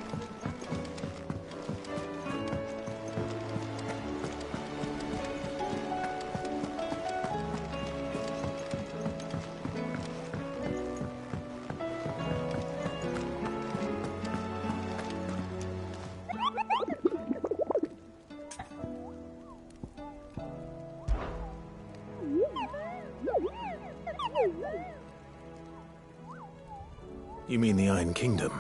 You mean the Iron Kingdom?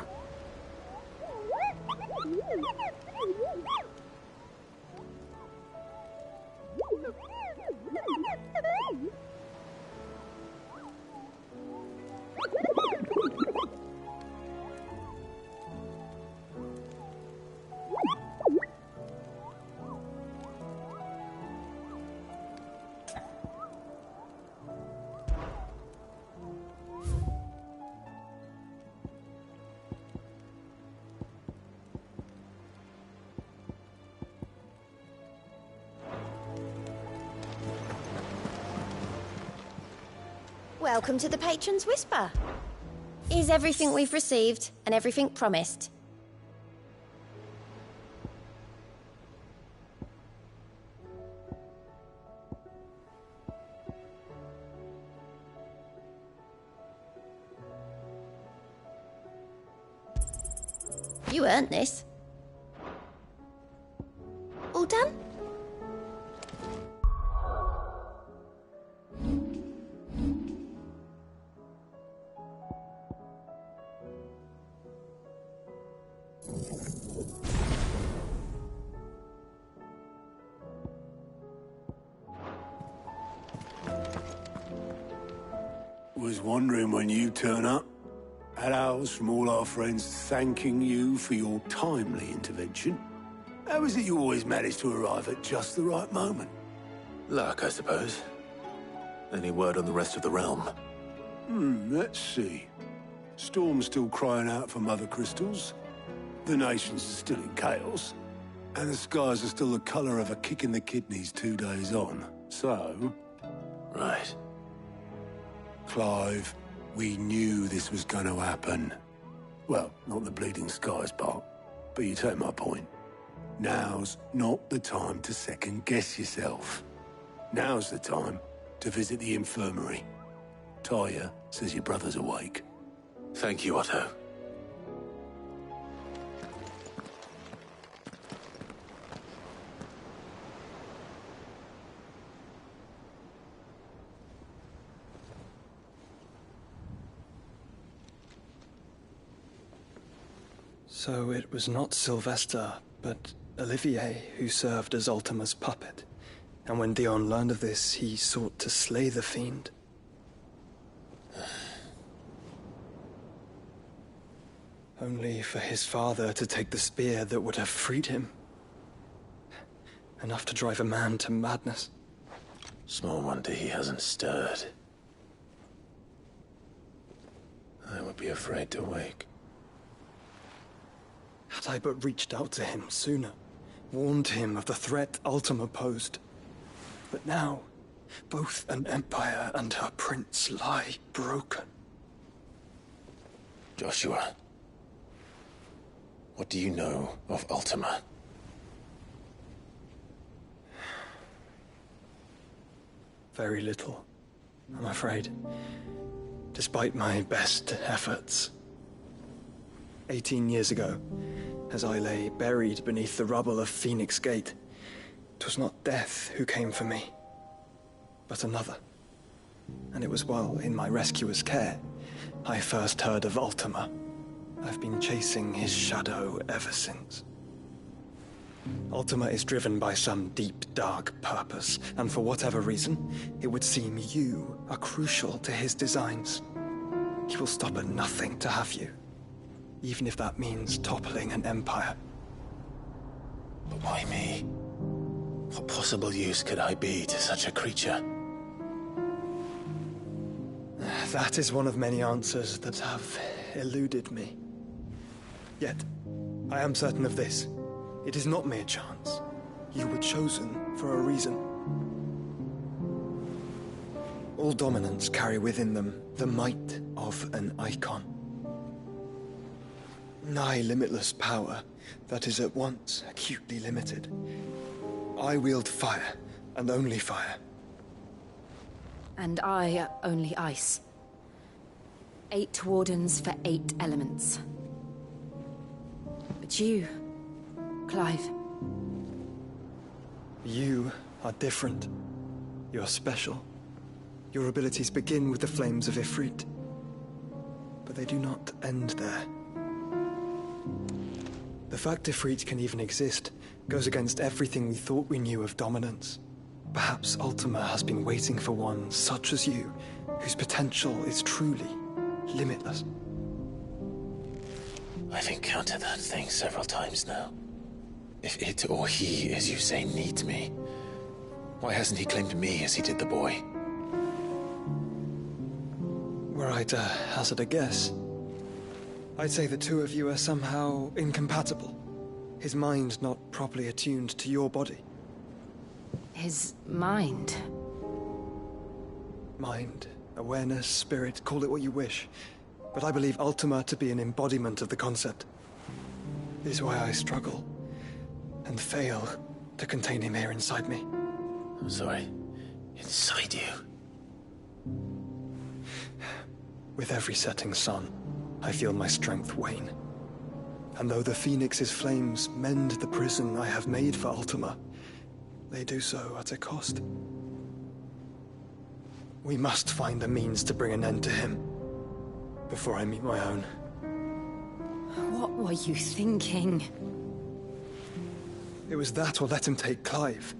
Welcome to the Patron's Whisper. Is everything we've received and everything promised? You earned this. All done? Was wondering when you turn up. Had ours from all our friends thanking you for your timely intervention. How is it you always manage to arrive at just the right moment? Luck, I suppose. Any word on the rest of the realm? Let's see. Storm's still crying out for mother crystals. The nations are still in chaos. And the skies are still the colour of a kick in the kidneys 2 days on. So... Right. Clive, we knew this was going to happen. Well, not the bleeding skies part, but you take my point. Now's not the time to second-guess yourself. Now's the time to visit the infirmary. Taya says your brother's awake. Thank you, Otto. So it was not Sylvester, but Olivier who served as Ultima's puppet. And when Dion learned of this, he sought to slay the fiend. only for his father to take the spear that would have freed him. Enough to drive a man to madness. Small wonder he hasn't stirred. I would be afraid to wake. Had I but reached out to him sooner, warned him of the threat Ultima posed. But now, both an empire and her prince lie broken. Joshua, what do you know of Ultima? Very little, I'm afraid. Despite my best efforts. 18 years ago, as I lay buried beneath the rubble of Phoenix Gate, 'twas not death who came for me, but another. And it was while in my rescuer's care I first heard of Ultima. I've been chasing his shadow ever since. Ultima is driven by some deep, dark purpose, and for whatever reason, it would seem you are crucial to his designs. He will stop at nothing to have you, even if that means toppling an empire. But why me? What possible use could I be to such a creature? That is one of many answers that have eluded me. Yet, I am certain of this. It is not mere chance. You were chosen for a reason. All dominants carry within them the might of an icon. Nigh limitless power that is at once acutely limited. I wield fire, and only fire. And I only ice. 8 wardens for 8 elements. But you, Clive. You are different. You're special. Your abilities begin with the flames of Ifrit. But they do not end there. The fact Ifrit can even exist goes against everything we thought we knew of dominance. Perhaps Ultima has been waiting for one such as you, whose potential is truly limitless. I've encountered that thing several times now. If it or he, as you say, needs me, why hasn't he claimed me as he did the boy? Were I to hazard a guess, I'd say the two of you are somehow incompatible. His mind not properly attuned to your body. His mind? Mind, awareness, spirit, call it what you wish. But I believe Ultima to be an embodiment of the concept. This is why I struggle and fail to contain him here inside me. I'm sorry. Inside you? With every setting sun, I feel my strength wane. And though the Phoenix's flames mend the prison I have made for Ultima, they do so at a cost. We must find a means to bring an end to him before I meet my own. What were you thinking? It was that or let him take Clive.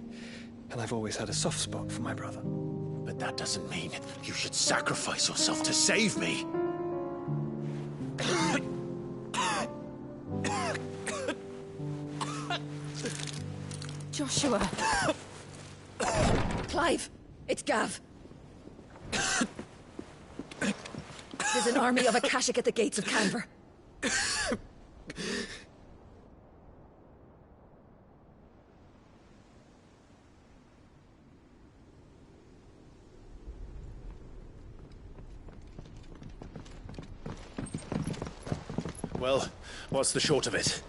And I've always had a soft spot for my brother. But that doesn't mean you should sacrifice yourself to save me. Joshua. Clive, it's Gav. There's an army of Akashic at the gates of Canver. Well, what's the short of it?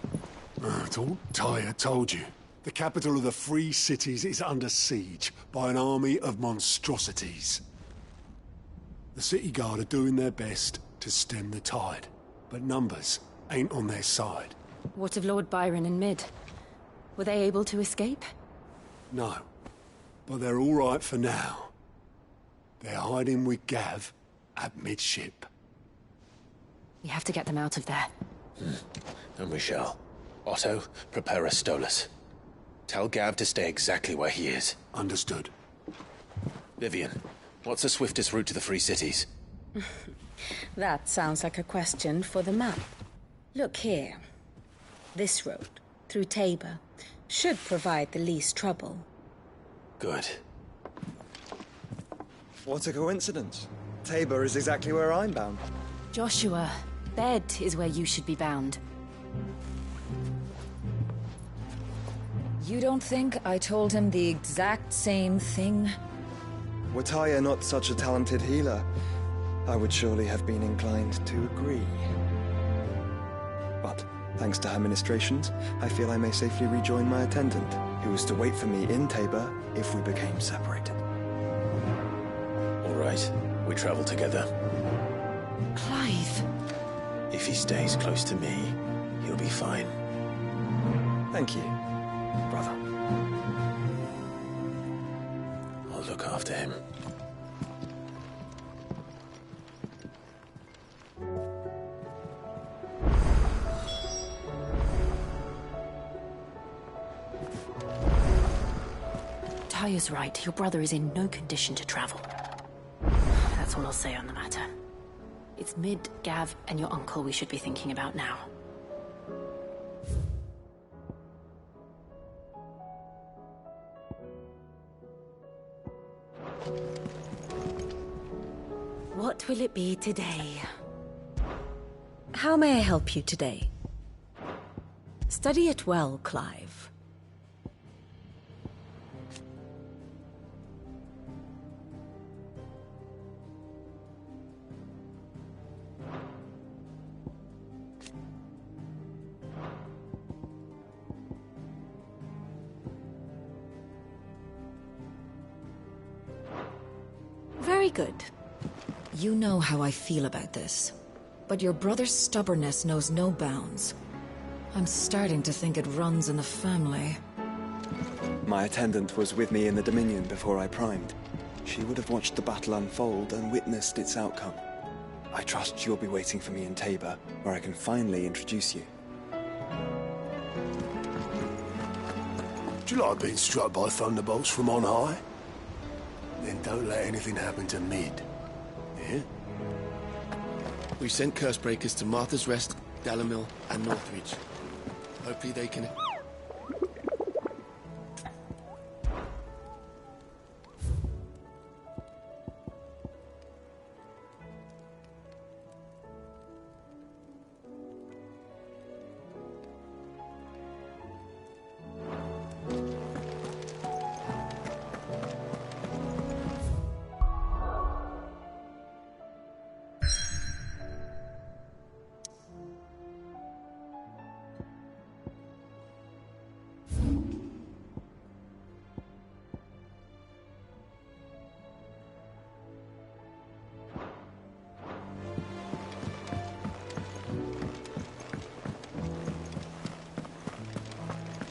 Don't Tyre told you. The capital of the Free Cities is under siege by an army of monstrosities. The City Guard are doing their best to stem the tide, but numbers ain't on their side. What of Lord Byron and Mid? Were they able to escape? No, but they're all right for now. They're hiding with Gav at midship. We have to get them out of there. And we shall. Otto, prepare a Stolas. Tell Gav to stay exactly where he is. Understood. Vivian, what's the swiftest route to the Free Cities? That sounds like a question for the map. Look here. This road, through Tabor, should provide the least trouble. Good. What a coincidence. Tabor is exactly where I'm bound. Joshua, bed is where you should be bound. You don't think I told him the exact same thing? Were Taya not such a talented healer, I would surely have been inclined to agree. But, thanks to her ministrations, I feel I may safely rejoin my attendant, who was to wait for me in Tabor if we became separated. All right, we travel together. Clive. If he stays close to me, he'll be fine. Thank you, brother. I'll look after him. Taya's right. Your brother is in no condition to travel. That's all I'll say on the matter. It's Mid, Gav, and your uncle we should be thinking about now. What will it be today? How may I help you today? Study it well, Clive. Very good. You know how I feel about this, but your brother's stubbornness knows no bounds. I'm starting to think it runs in the family. My attendant was with me in the Dominion before I primed. She would have watched the battle unfold and witnessed its outcome. I trust you'll be waiting for me in Tabor, where I can finally introduce you. Do you like being struck by thunderbolts from on high? Then don't let anything happen to Mid. Yeah? We've sent Cursebreakers to Martha's Rest, Dalamil, and Northreach. Hopefully they can...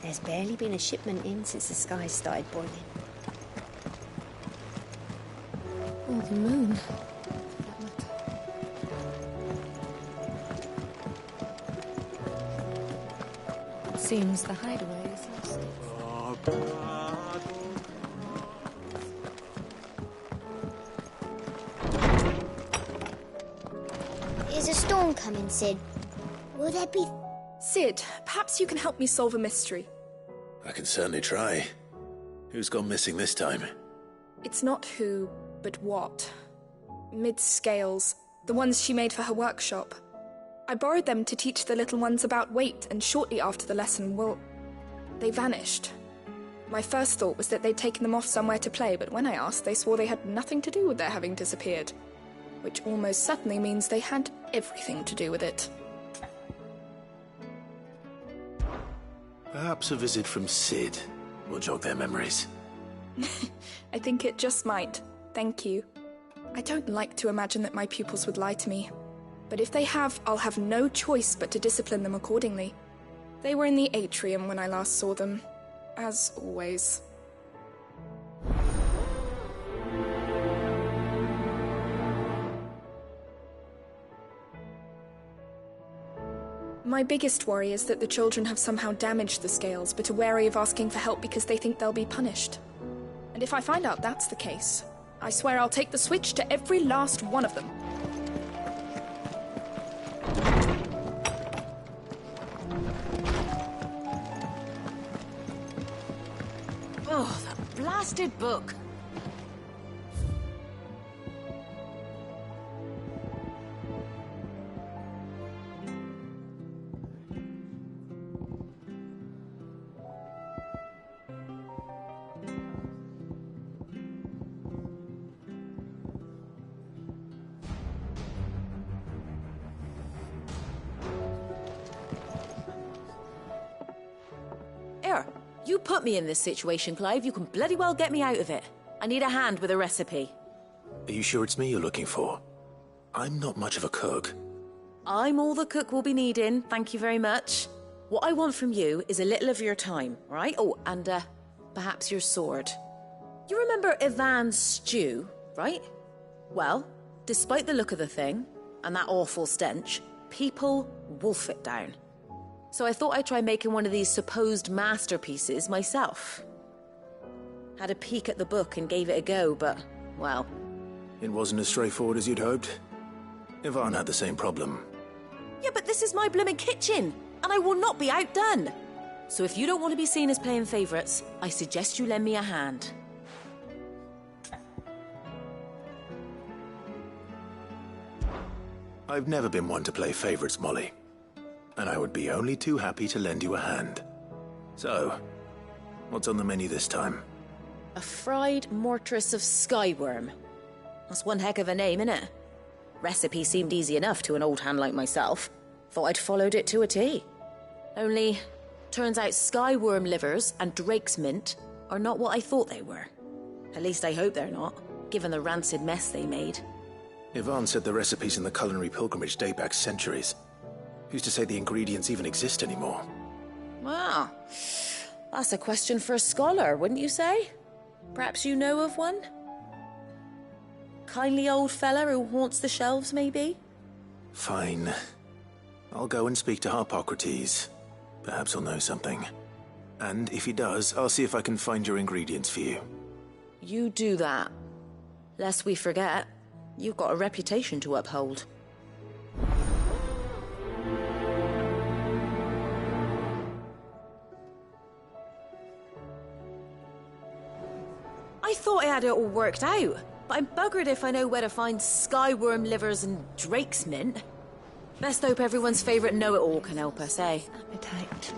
There's barely been a shipment in since the skies started boiling. Oh, the moon. Seems the hideaway is lost. Is a storm coming, Sid? Will there be... Sid, perhaps you can help me solve a mystery. I can certainly try. Who's gone missing this time? It's not who, but what. Mid's scales, the ones she made for her workshop. I borrowed them to teach the little ones about weight, and shortly after the lesson, well, they vanished. My first thought was that they'd taken them off somewhere to play, but when I asked, they swore they had nothing to do with their having disappeared. Which almost certainly means they had everything to do with it. Perhaps a visit from Sid will jog their memories. I think it just might. Thank you. I don't like to imagine that my pupils would lie to me. But if they have, I'll have no choice but to discipline them accordingly. They were in the atrium when I last saw them, as always. My biggest worry is that the children have somehow damaged the scales, but are wary of asking for help because they think they'll be punished. And if I find out that's the case, I swear I'll take the switch to every last one of them. blasted book. You put me in this situation, Clive. You can bloody well get me out of it. I need a hand with a recipe. Are you sure it's me you're looking for? I'm not much of a cook. I'm all the cook will be needing, thank you very much. What I want from you is a little of your time, right? Oh, and perhaps your sword. You remember Ivan's stew, right? Well, despite the look of the thing, and that awful stench, people wolf it down. So I thought I'd try making one of these supposed masterpieces myself. Had a peek at the book and gave it a go, but, well... It wasn't as straightforward as you'd hoped. Ivan had the same problem. Yeah, but this is my blooming kitchen, and I will not be outdone. So if you don't want to be seen as playing favourites, I suggest you lend me a hand. I've never been one to play favourites, Molly. And I would be only too happy to lend you a hand. So, what's on the menu this time? A fried mortress of skyworm. That's one heck of a name, innit? Recipe seemed easy enough to an old hand like myself. Thought I'd followed it to a T. Only, turns out skyworm livers and drake's mint are not what I thought they were. At least I hope they're not, given the rancid mess they made. Ivan said the recipes in the culinary pilgrimage date back centuries. Who's to say the ingredients even exist anymore? Well, that's a question for a scholar, wouldn't you say? Perhaps you know of one? Kindly old fella who haunts the shelves, maybe? Fine. I'll go and speak to Harpocrates. Perhaps he'll know something. And if he does, I'll see if I can find your ingredients for you. You do that. Lest we forget, you've got a reputation to uphold. I thought I had it all worked out, but I'm buggered if I know where to find skyworm livers and drake's mint. Best hope everyone's favourite know-it-all can help us, eh? Appetite.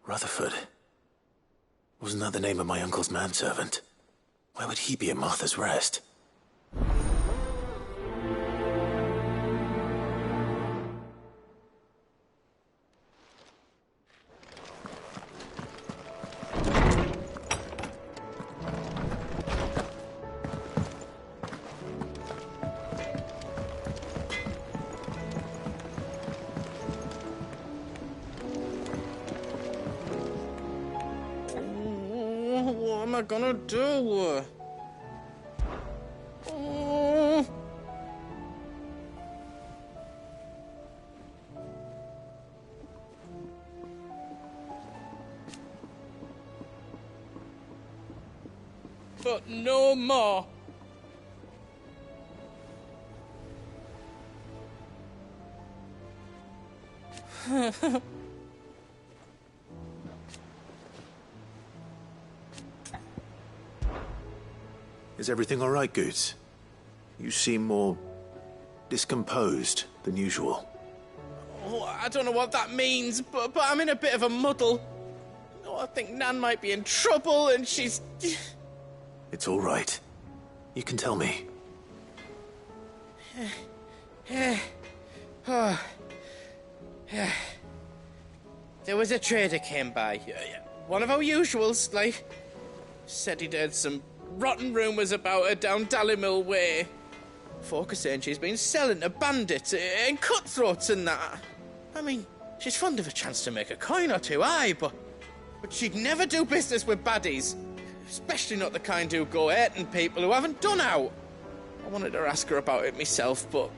Rutherford. Wasn't that the name of my uncle's manservant? Why would he be at Martha's Rest? What am I gonna do? But no more. Is everything all right, Goots? You seem more discomposed than usual. Oh, I don't know what that means, but I'm in a bit of a muddle. Oh, I think Nan might be in trouble, and she's... It's all right. You can tell me. There was a trader came by. One of our usuals, like. Said he'd heard some rotten rumours about her down Dallimil Way. Folk are saying she's been selling to bandits and cutthroats and that. I mean, she's fond of a chance to make a coin or two, aye, but she'd never do business with baddies. Especially not the kind who go hurting people who haven't done out. I wanted to ask her about it myself, but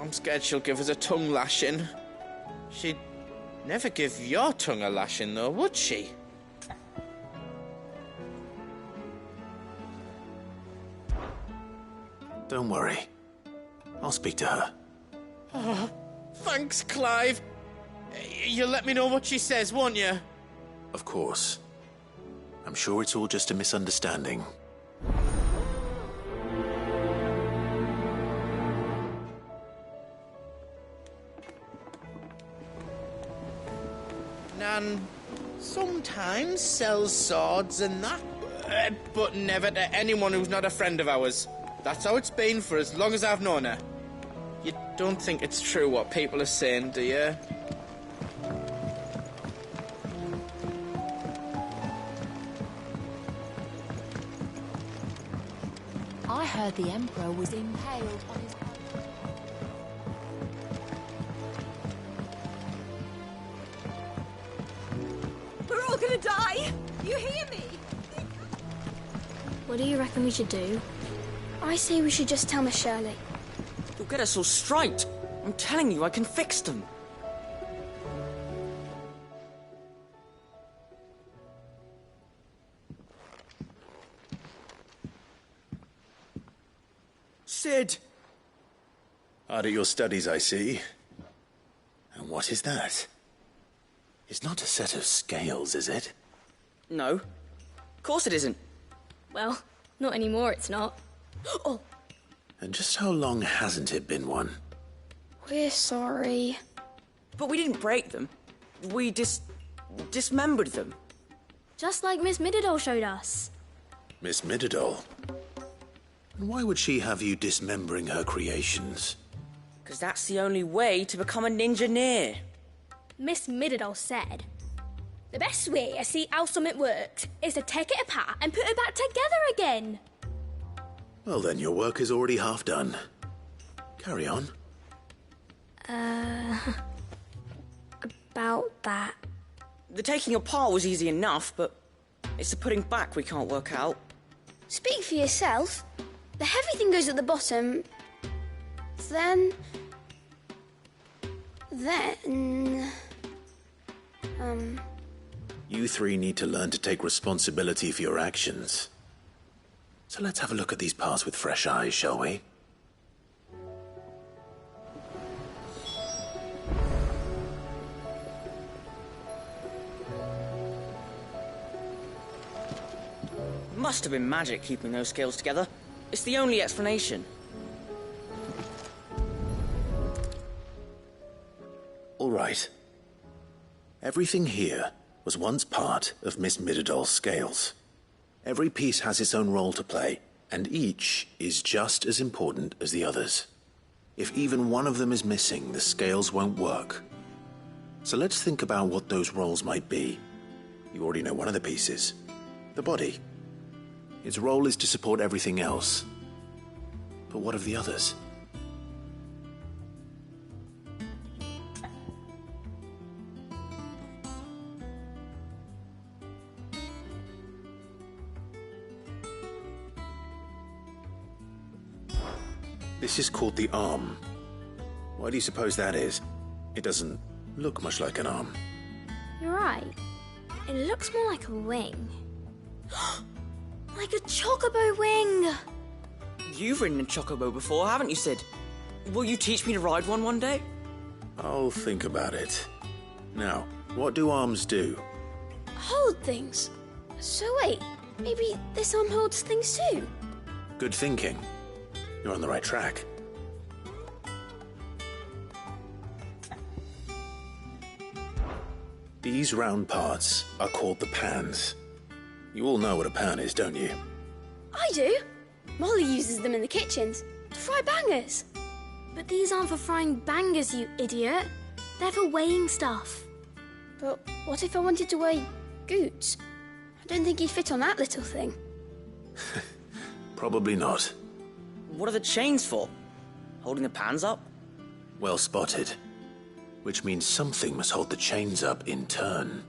I'm scared she'll give us a tongue lashing. She'd never give your tongue a lashing, though, would she? Don't worry. I'll speak to her. Oh, thanks, Clive. You'll let me know what she says, won't you? Of course. I'm sure it's all just a misunderstanding. Nan sometimes sells swords and that, but never to anyone who's not a friend of ours. That's how it's been for as long as I've known her. You don't think it's true what people are saying, do you? I heard the Emperor was impaled on his... We're all gonna die! You hear me? What do you reckon we should do? I say we should just tell Miss Shirley. You'll get us all straight. I'm telling you, I can fix them. Sid! Hard at your studies, I see. And what is that? It's not a set of scales, is it? No. Of course it isn't. Well, not anymore, it's not. Oh! And just how long hasn't it been one? We're sorry. But we didn't break them. We dismembered them. Just like Miss Mididol showed us. Miss Mididol? And why would she have you dismembering her creations? Because that's the only way to become a ninja-near. Miss Mididol said, the best way to see how something works is to take it apart and put it back together again. Well then, your work is already half done. Carry on. About that. The taking apart was easy enough, but it's the putting back we can't work out. Speak for yourself. The heavy thing goes at the bottom. Then... You three need to learn to take responsibility for your actions. So let's have a look at these parts with fresh eyes, shall we? Must have been magic keeping those scales together. It's the only explanation. All right. Everything here was once part of Miss Mididol's scales. Every piece has its own role to play, and each is just as important as the others. If even one of them is missing, the scales won't work. So let's think about what those roles might be. You already know one of the pieces. The body. Its role is to support everything else. But what of the others? This is called the arm. Why do you suppose that is? It doesn't look much like an arm. You're right. It looks more like a wing. Like a chocobo wing! You've ridden a chocobo before, haven't you, Sid? Will you teach me to ride one day? I'll think about it. Now, what do arms do? Hold things. So wait, maybe this arm holds things too? Good thinking. You're on the right track. These round parts are called the pans. You all know what a pan is, don't you? I do. Molly uses them in the kitchens to fry bangers. But these aren't for frying bangers, you idiot. They're for weighing stuff. But what if I wanted to weigh Goots? I don't think he'd fit on that little thing. Probably not. What are the chains for? Holding the pans up? Well spotted. Which means something must hold the chains up in turn.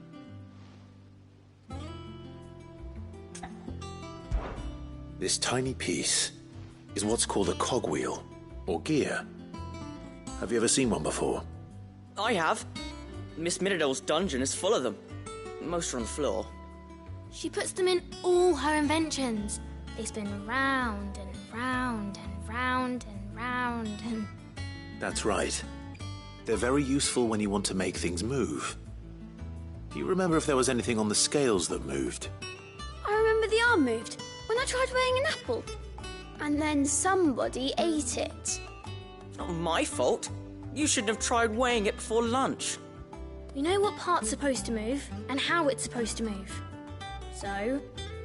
This tiny piece is what's called a cogwheel, or gear. Have you ever seen one before? I have. Miss Miradol's dungeon is full of them. Most are on the floor. She puts them in all her inventions. They spin round and round and round and round and... That's right. They're very useful when you want to make things move. Do you remember if there was anything on the scales that moved? I remember the arm moved when I tried weighing an apple. And then somebody ate it. It's not my fault. You shouldn't have tried weighing it before lunch. We know what part's supposed to move and how it's supposed to move. So,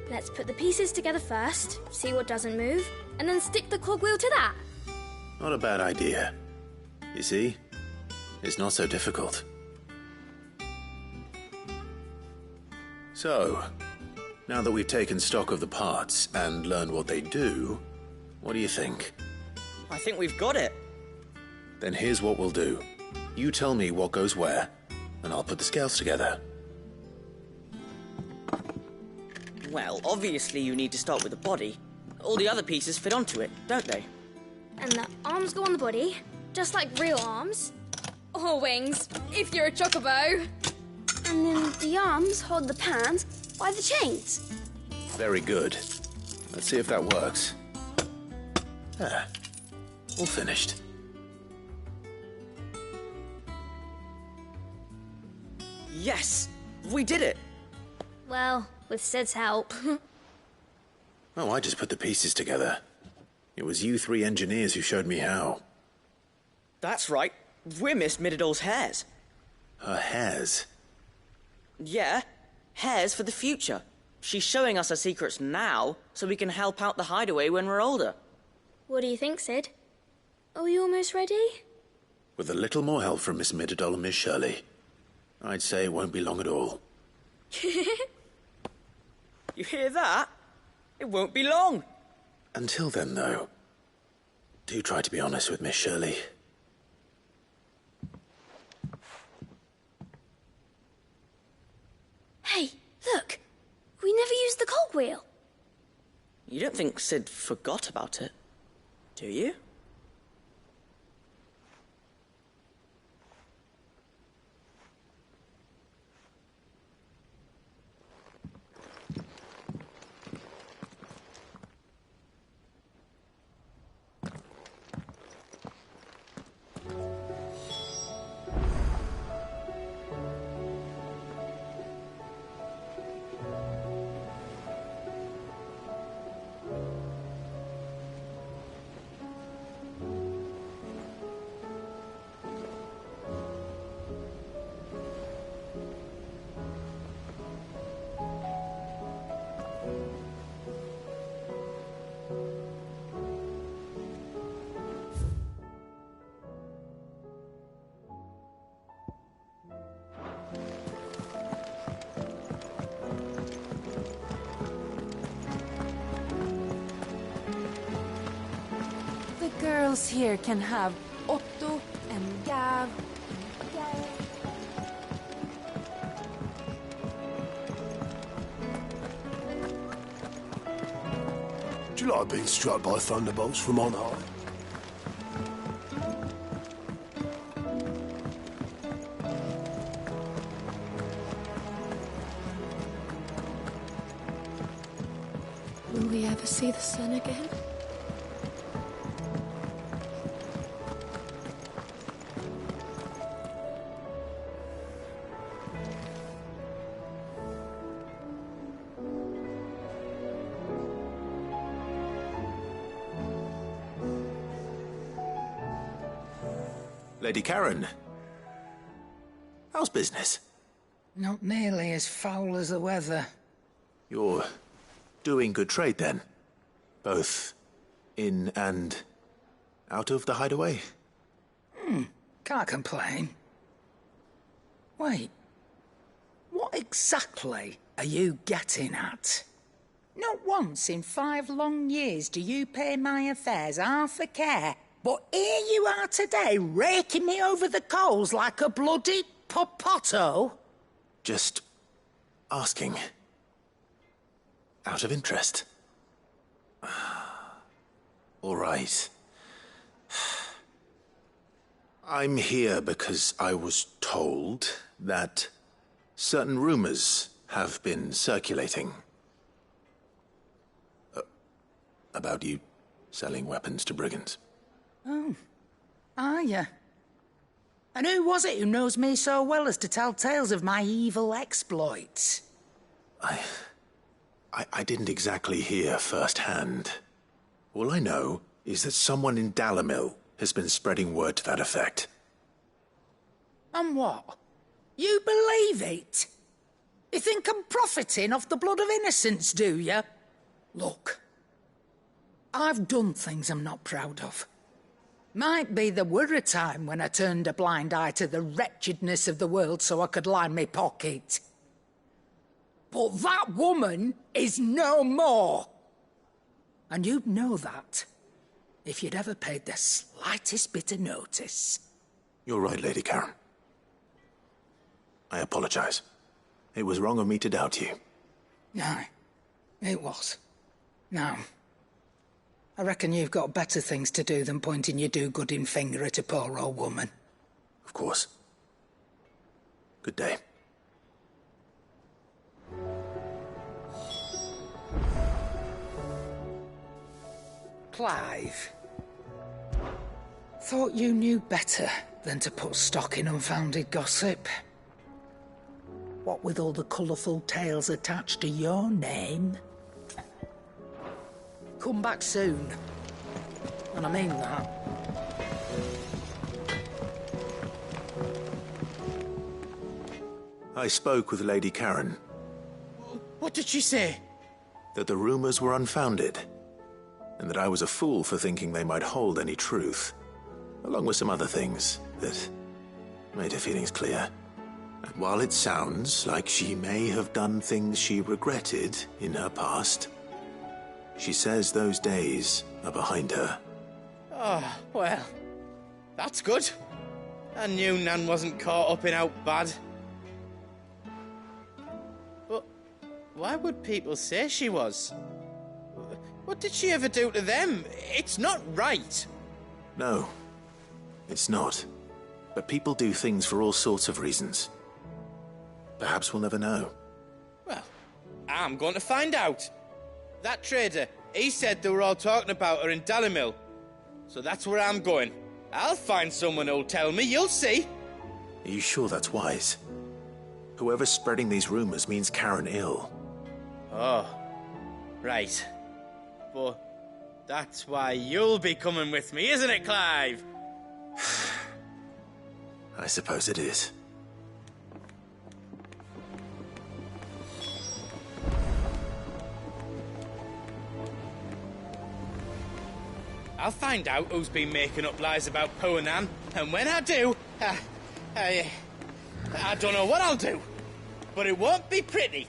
let's put the pieces together first, see what doesn't move, and then stick the cogwheel to that. Not a bad idea. You see? It's not so difficult. So, now that we've taken stock of the parts and learned what they do, what do you think? I think we've got it. Then here's what we'll do. You tell me what goes where, and I'll put the scales together. Well, obviously you need to start with the body. All the other pieces fit onto it, don't they? And the arms go on the body, just like real arms. Or wings, if you're a chocobo. And then the arms hold the pans by the chains. Very good. Let's see if that works. Ah, all finished. Yes! We did it! Well, with Sid's help. Oh, I just put the pieces together. It was you three engineers who showed me how. That's right. We're Miss Miradol's hairs. Her hairs? Yeah, hairs for the future. She's showing us her secrets now, so we can help out the hideaway when we're older. What do you think, Sid? Are we almost ready? With a little more help from Miss Miradol and Miss Shirley, I'd say it won't be long at all. You hear that? It won't be long. Until then, though, do try to be honest with Miss Shirley. Hey, look! We never used the cogwheel. You don't think Sid forgot about it, do you? The girls here can have Otto and Gav. Do you like being struck by thunderbolts from on high? Will we ever see the sun again? Lady Karen, how's business? Not nearly as foul as the weather. You're doing good trade, then? Both in and out of the hideaway? Can't complain. Wait. What exactly are you getting at? Not once in 5 long years do you pay my affairs half a care, but here you are today, raking me over the coals like a bloody popoto? Just asking. Out of interest. All right. I'm here because I was told that certain rumors have been circulating. About you selling weapons to brigands. Oh, are you? And who was it who knows me so well as to tell tales of my evil exploits? I didn't exactly hear firsthand. All I know is that someone in Dalimil has been spreading word to that effect. And what? You believe it? You think I'm profiting off the blood of innocents, do you? Look, I've done things I'm not proud of. Might be there were a time when I turned a blind eye to the wretchedness of the world so I could line my pocket. But that woman is no more. And you'd know that if you'd ever paid the slightest bit of notice. You're right, Lady Karen. I apologize. It was wrong of me to doubt you. No, it was. Now, I reckon you've got better things to do than pointing your do-gooding finger at a poor old woman. Of course. Good day. Clive. Thought you knew better than to put stock in unfounded gossip. What with all the colourful tales attached to your name. Come back soon. And I mean that. I spoke with Lady Karen. What did she say? That the rumors were unfounded, and that I was a fool for thinking they might hold any truth, along with some other things that made her feelings clear. And while it sounds like she may have done things she regretted in her past, she says those days are behind her. Oh, well, that's good. I knew Nan wasn't caught up in out bad. But why would people say she was? What did she ever do to them? It's not right. No, it's not. But people do things for all sorts of reasons. Perhaps we'll never know. Well, I'm going to find out. That trader, he said they were all talking about her in Dalimil. So that's where I'm going. I'll find someone who'll tell me, you'll see. Are you sure that's wise? Whoever's spreading these rumors means Karen ill. Oh, right. But that's why you'll be coming with me, isn't it, Clive? I suppose it is. I'll find out who's been making up lies about poor Nan, and when I do, I don't know what I'll do, but it won't be pretty.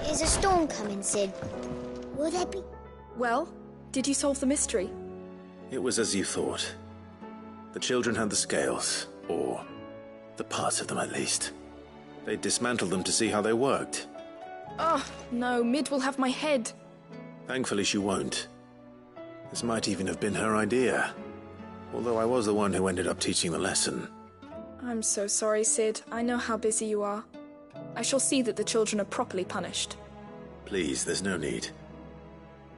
Is a storm coming, Sid? Will there be... Well, did you solve the mystery? It was as you thought. The children had the scales, or the parts of them at least. They dismantled them to see how they worked. Oh, no, Mid will have my head. Thankfully she won't. This might even have been her idea. Although I was the one who ended up teaching the lesson. I'm so sorry, Sid. I know how busy you are. I shall see that the children are properly punished. Please, there's no need.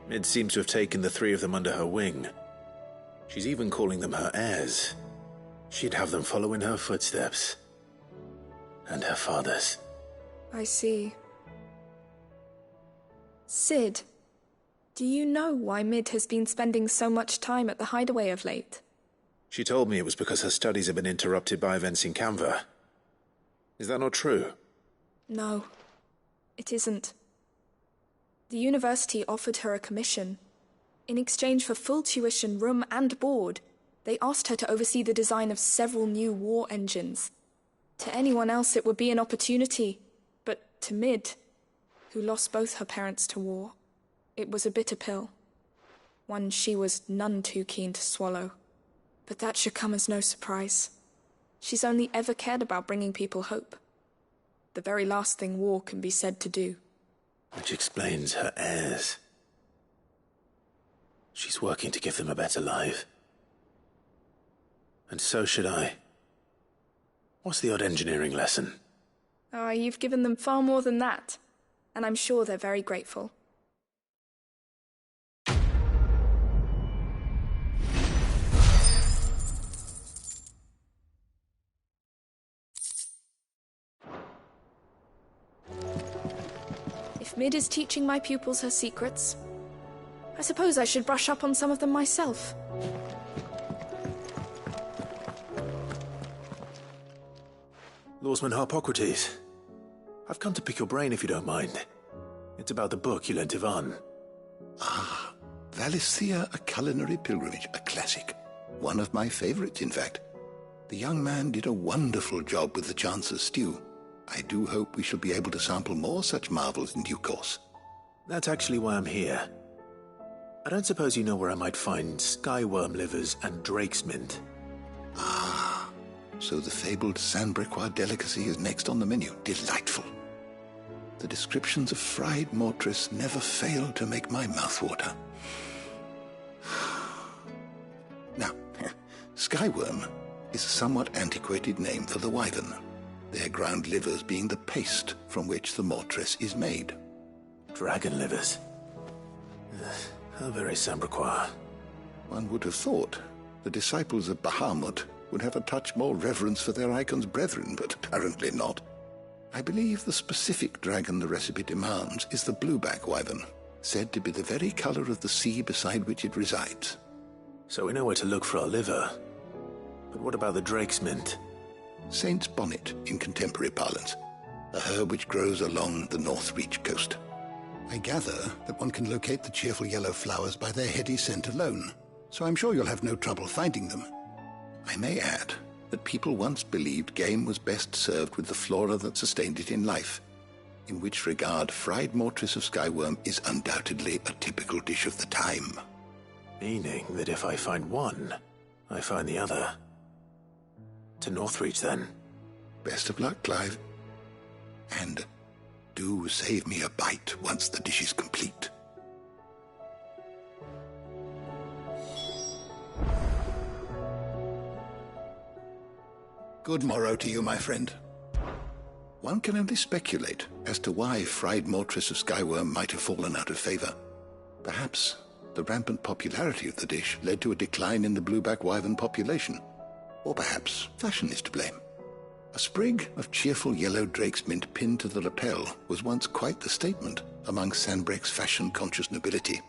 Mid seems to have taken the 3 of them under her wing. She's even calling them her heirs. She'd have them follow in her footsteps. And her father's. I see. Sid, do you know why Mid has been spending so much time at the Hideaway of late? She told me it was because her studies have been interrupted by events in Canva. Is that not true? No, it isn't. The university offered her a commission. In exchange for full tuition, room and board, they asked her to oversee the design of several new war engines. To anyone else it would be an opportunity, but to Mid, who lost both her parents to war, it was a bitter pill. One she was none too keen to swallow. But that should come as no surprise. She's only ever cared about bringing people hope. The very last thing war can be said to do. Which explains her heirs. She's working to give them a better life. And so should I. What's the odd engineering lesson? Ah, you've given them far more than that. And I'm sure they're very grateful. If Mid is teaching my pupils her secrets, I suppose I should brush up on some of them myself. Lawsman Harpocrates. I've come to pick your brain if you don't mind. It's about the book you lent Ivan. Ah, Valisthea, A Culinary Pilgrimage, a classic. One of my favorites, in fact. The young man did a wonderful job with the Chance's stew. I do hope we shall be able to sample more such marvels in due course. That's actually why I'm here. I don't suppose you know where I might find skyworm livers and drake's mint. Ah, so the fabled Sanbrequois delicacy is next on the menu. Delightful. The descriptions of fried mortress never fail to make my mouth water. Now, skyworm is a somewhat antiquated name for the wyvern, their ground livers being the paste from which the mortress is made. Dragon livers. How very Sanbrequois. One would have thought the disciples of Bahamut would have a touch more reverence for their icon's brethren, but apparently not. I believe the specific dragon the recipe demands is the blueback wyvern, said to be the very color of the sea beside which it resides. So we know where to look for our liver. But what about the drake's mint? Saint's bonnet in contemporary parlance, a herb which grows along the North Reach coast. I gather that one can locate the cheerful yellow flowers by their heady scent alone, so I'm sure you'll have no trouble finding them. I may add that people once believed game was best served with the flora that sustained it in life, in which regard fried mortress of skyworm is undoubtedly a typical dish of the time. Meaning that if I find one, I find the other. To Northreach, then. Best of luck, Clive. And do save me a bite once the dish is complete. Good morrow to you, my friend. One can only speculate as to why fried mortress of skyworm might have fallen out of favor. Perhaps the rampant popularity of the dish led to a decline in the blueback wyvern population. Or perhaps fashion is to blame. A sprig of cheerful yellow drake's mint pinned to the lapel was once quite the statement among Sanbreque's fashion-conscious nobility.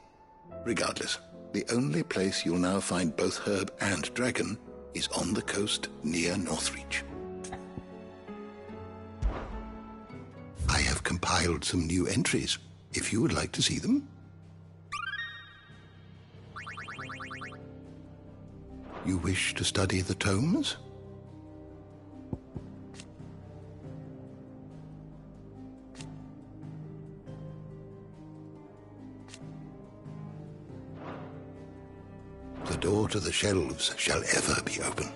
Regardless, the only place you'll now find both herb and dragon is on the coast near Northreach. I have compiled some new entries, if you would like to see them. You wish to study the tomes? The door to the shelves shall ever be open.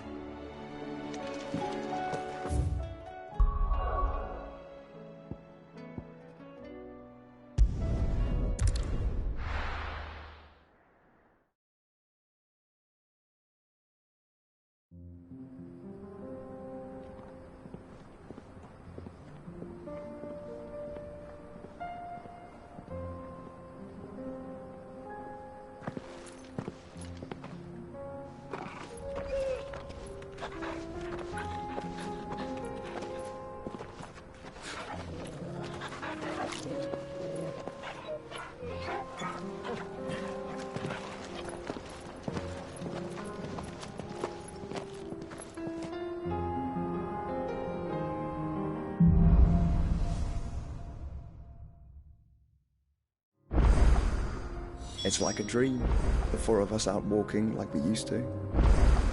It's like a dream. The four of us out walking like we used to.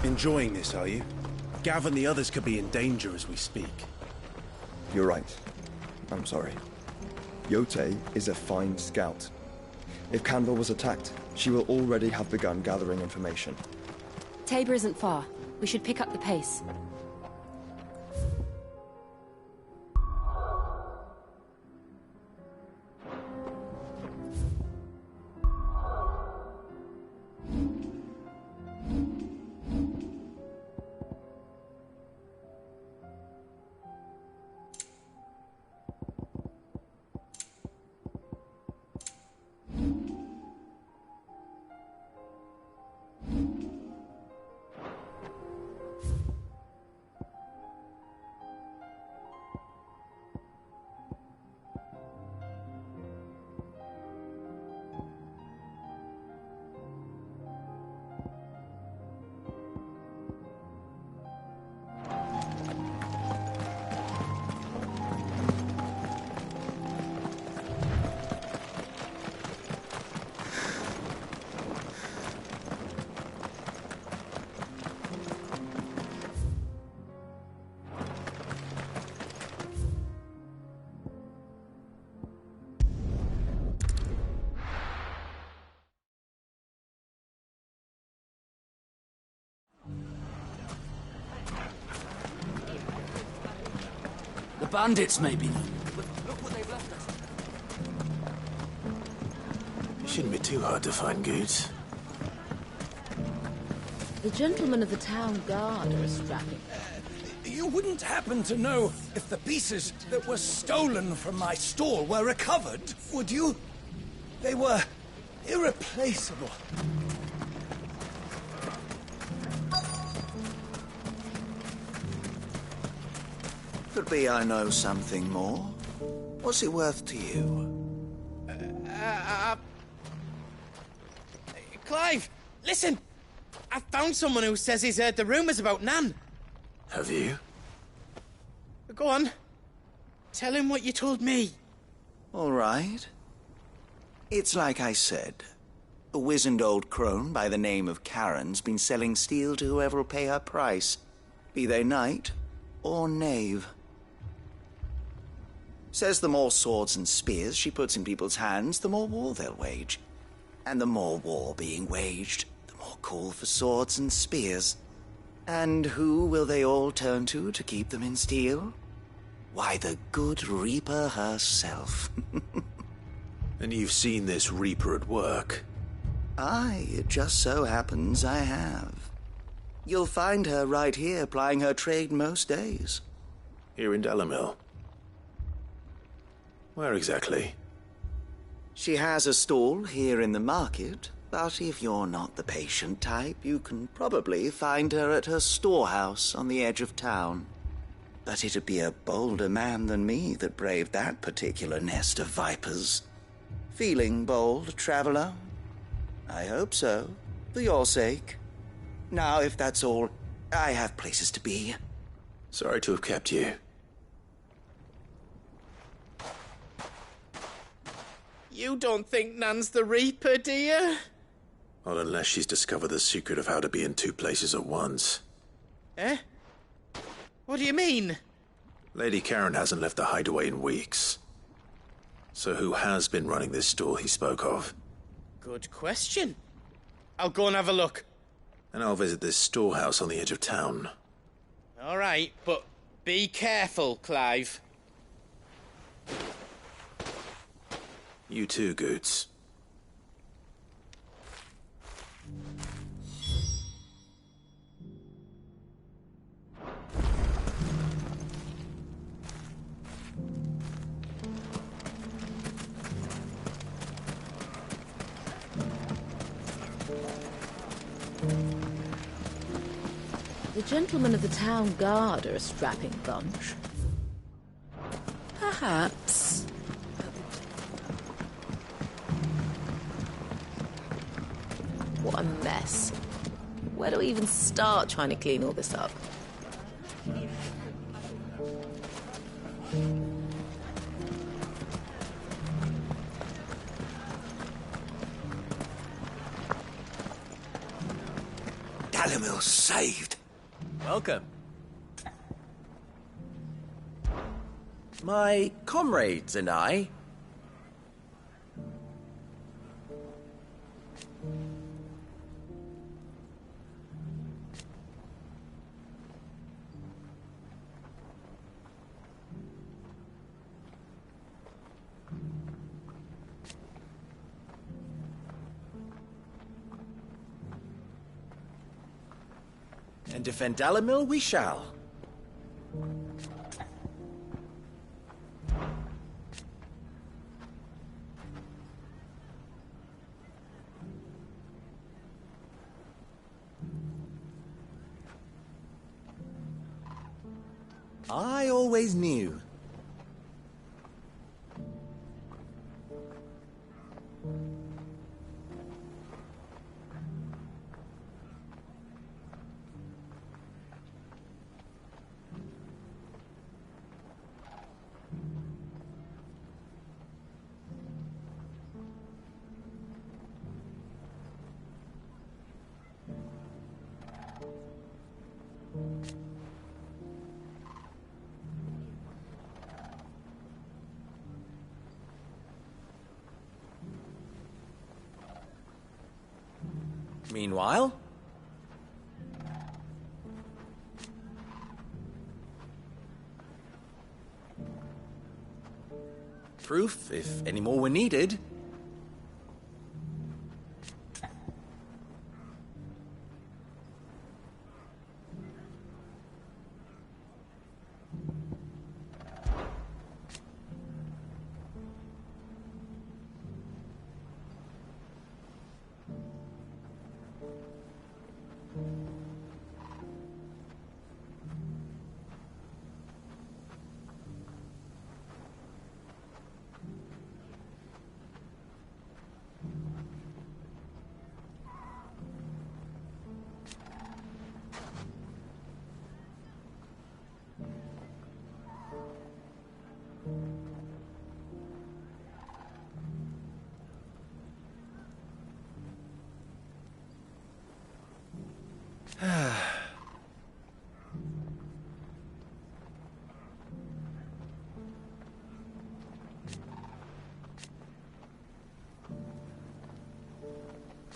Enjoying this, are you? Gav and the others could be in danger as we speak. You're right. I'm sorry. Yote is a fine scout. If Canville was attacked, she will already have begun gathering information. Tabor isn't far. We should pick up the pace. The bandits, maybe. Shouldn't be too hard to find goods. The gentlemen of the town guard are strapping. You wouldn't happen to know if the pieces that were stolen from my stall were recovered, would you? They were irreplaceable. Could be I know something more. What's it worth to you? Clive, listen! I found someone who says he's heard the rumours about Nan. Have you? Go on. Tell him what you told me. All right. It's like I said. A wizened old crone by the name of Karen's been selling steel to whoever'll pay her price, be they knight or knave. Says the more swords and spears she puts in people's hands, the more war they'll wage. And the more war being waged, the more call for swords and spears. And who will they all turn to keep them in steel? Why, the good Reaper herself. And you've seen this Reaper at work? Aye, it just so happens I have. You'll find her right here plying her trade most days. Here in Dalimil? Where exactly? She has a stall here in the market, but if you're not the patient type, you can probably find her at her storehouse on the edge of town. But it'd be a bolder man than me that braved that particular nest of vipers. Feeling bold, traveler? I hope so, for your sake. Now, if that's all, I have places to be. Sorry to have kept you. You don't think Nan's the Reaper, do you? Not unless she's discovered the secret of how to be in two places at once. Eh? What do you mean? Lady Karen hasn't left the hideaway in weeks. So who has been running this stall he spoke of? Good question. I'll go and have a look. And I'll visit this storehouse on the edge of town. All right, but be careful, Clive. You too, Goots. The gentlemen of the town guard are a strapping bunch. Perhaps. What a mess. Where do we even start trying to clean all this up? Dalimil saved. Welcome. My comrades and I... And defend Dalimil we shall. I always knew. Meanwhile... proof, if any more were needed.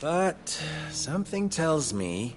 But something tells me...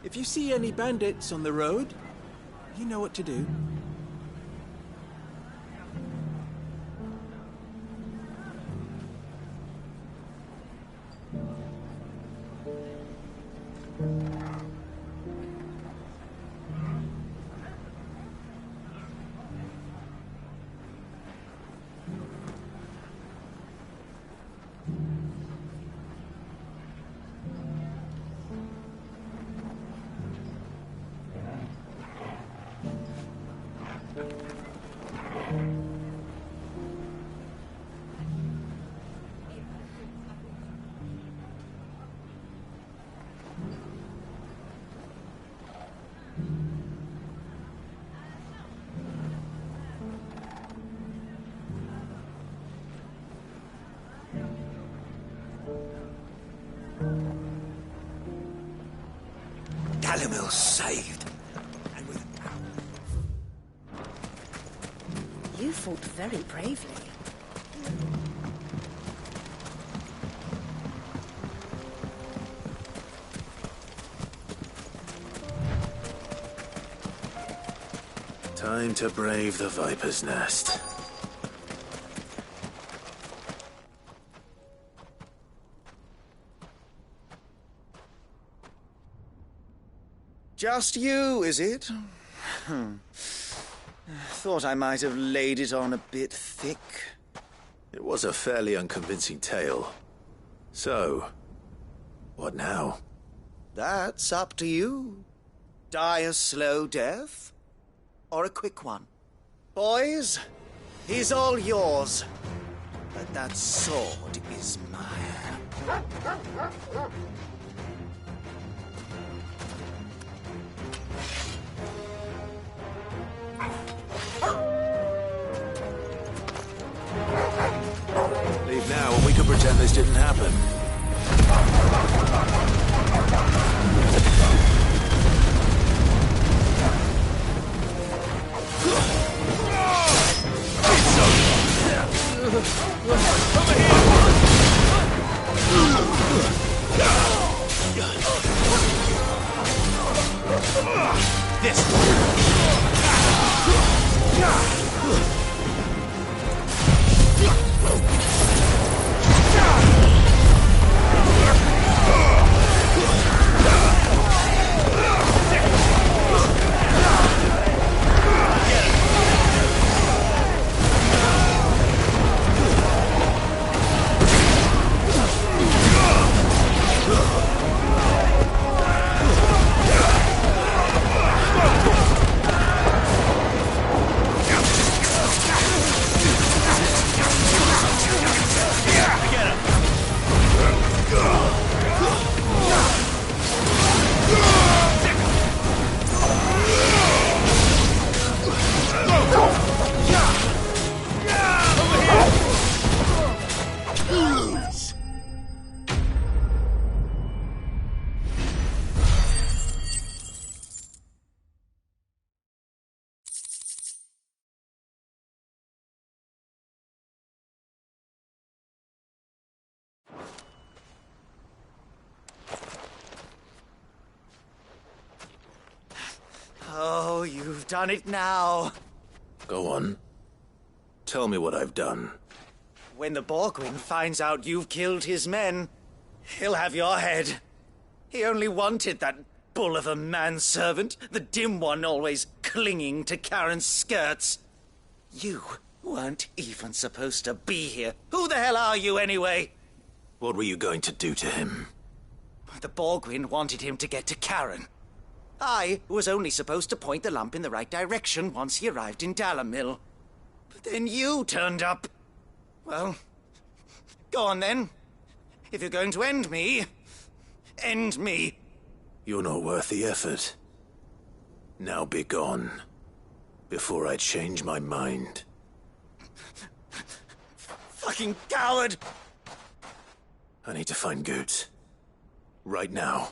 If you see any bandits on the road, you know what to do. Dalimil saved. fought very bravely. Time to brave the Viper's Nest. Just you, is it? Thought I might have laid it on a bit thick. It was a fairly unconvincing tale. So, what now? That's up to you. Die a slow death, or a quick one. Boys, he's all yours. But that sword is mine. Leave now and we can pretend this didn't happen. Oh, you've done it now. Go on. Tell me what I've done. When the Borgwyn finds out you've killed his men, he'll have your head. He only wanted that bull of a manservant, the dim one always clinging to Karen's skirts. You weren't even supposed to be here. Who the hell are you, anyway? What were you going to do to him? The Borgwyn wanted him to get to Karen. I was only supposed to point the lamp in the right direction once he arrived in Dalamil. But then you turned up. Well, go on then. If you're going to end me, end me. You're not worth the effort. Now be gone, before I change my mind. Fucking coward! I need to find Goots. Right now.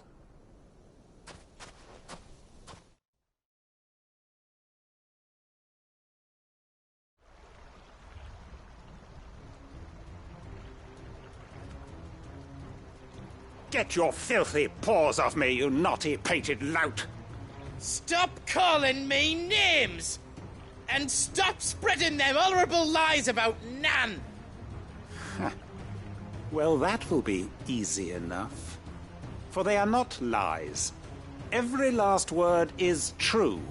Get your filthy paws off me, you naughty-pated lout! Stop calling me names! And stop spreading them horrible lies about Nan! Well, that will be easy enough. For they are not lies. Every last word is true.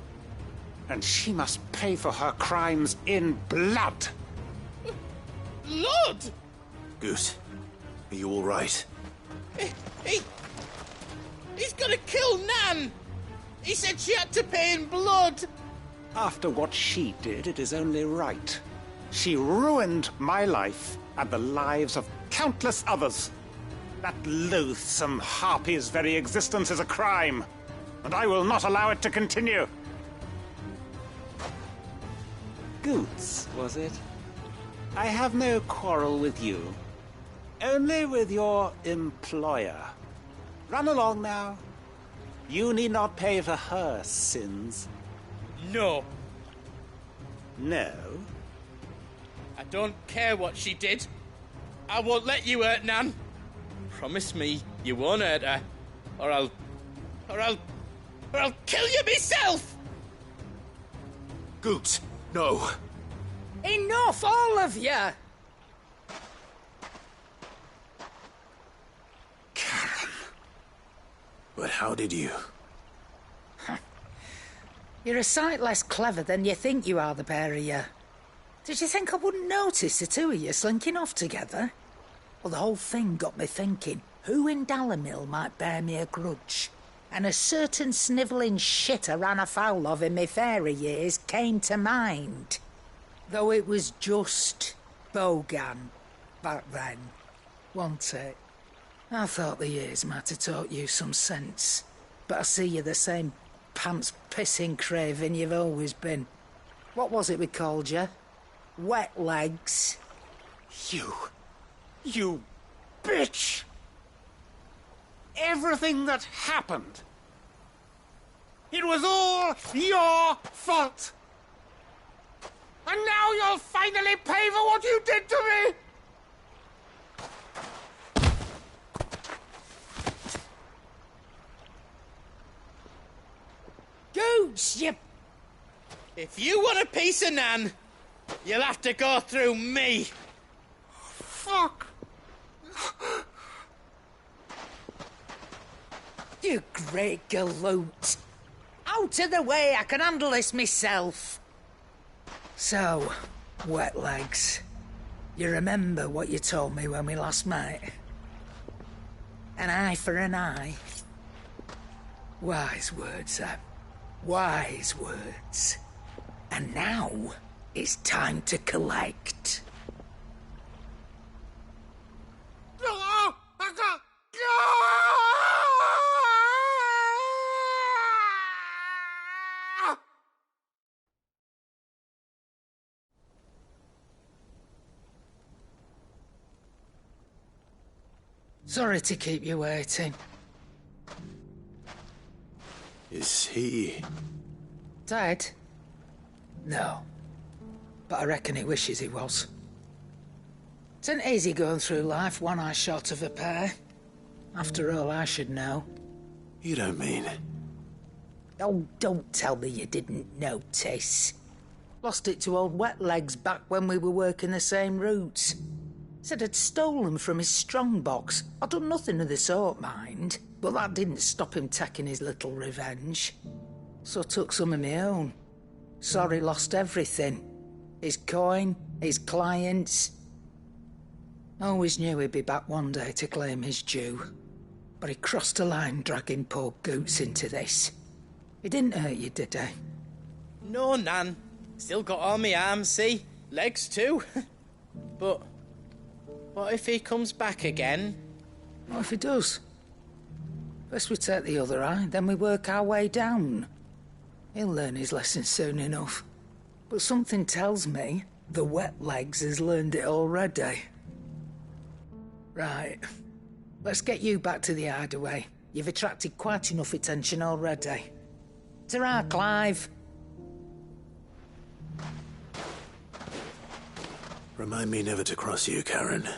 And she must pay for her crimes in blood. Blood? Goose, are you all right? He's gonna kill Nan! He said she had to pay in blood! After what she did, it is only right. She ruined my life and the lives of countless others. That loathsome harpy's very existence is a crime, and I will not allow it to continue. Goots, was it? I have no quarrel with you. Only with your employer. Run along now. You need not pay for her sins. No. No? I don't care what she did. I won't let you hurt Nan. Promise me you won't hurt her, or I'll kill you myself! Goot, no. Enough, all of you! But how did you? You're a sight less clever than you think you are, the pair of you. Did you think I wouldn't notice the two of you slinking off together? Well, the whole thing got me thinking, who in Dalimil might bear me a grudge? And a certain snivelling shit I ran afoul of in my fairy years came to mind. Though it was just Bogan back then, wasn't it? I thought the years might have taught you some sense, but I see you're the same pants-pissing craven you've always been. What was it we called you? Wet legs? You bitch! Everything that happened, it was all your fault! And now you'll finally pay for what you did to me! Gooch, you... If you want a piece of Nan, you'll have to go through me. Fuck! You great galoot. Out of the way, I can handle this myself. So, wet legs, you remember what you told me when we last met? An eye for an eye. Wise words, Sam. Wise words. And now, it's time to collect. Sorry to keep you waiting. Is he... Dead? No. But I reckon he wishes he was. It isn't easy going through life one eye short of a pair. After all, I should know. You don't mean... Oh, don't tell me you didn't notice. Lost it to old Wet Legs back when we were working the same routes. Said I'd stolen from his strongbox. I'd done nothing of the sort, mind. But that didn't stop him taking his little revenge. So I took some of my own. Sorry, lost everything. His coin, his clients. Always knew he'd be back one day to claim his due. But he crossed a line dragging poor Goots into this. He didn't hurt you, did he? No, Nan. Still got all my arms, see? Legs too. But what if he comes back again? What if he does? First we take the other eye, then we work our way down. He'll learn his lesson soon enough. But something tells me the Wet Legs has learned it already. Right. Let's get you back to the hideaway. You've attracted quite enough attention already. Ta-ra, Clive. Remind me never to cross you, Karen.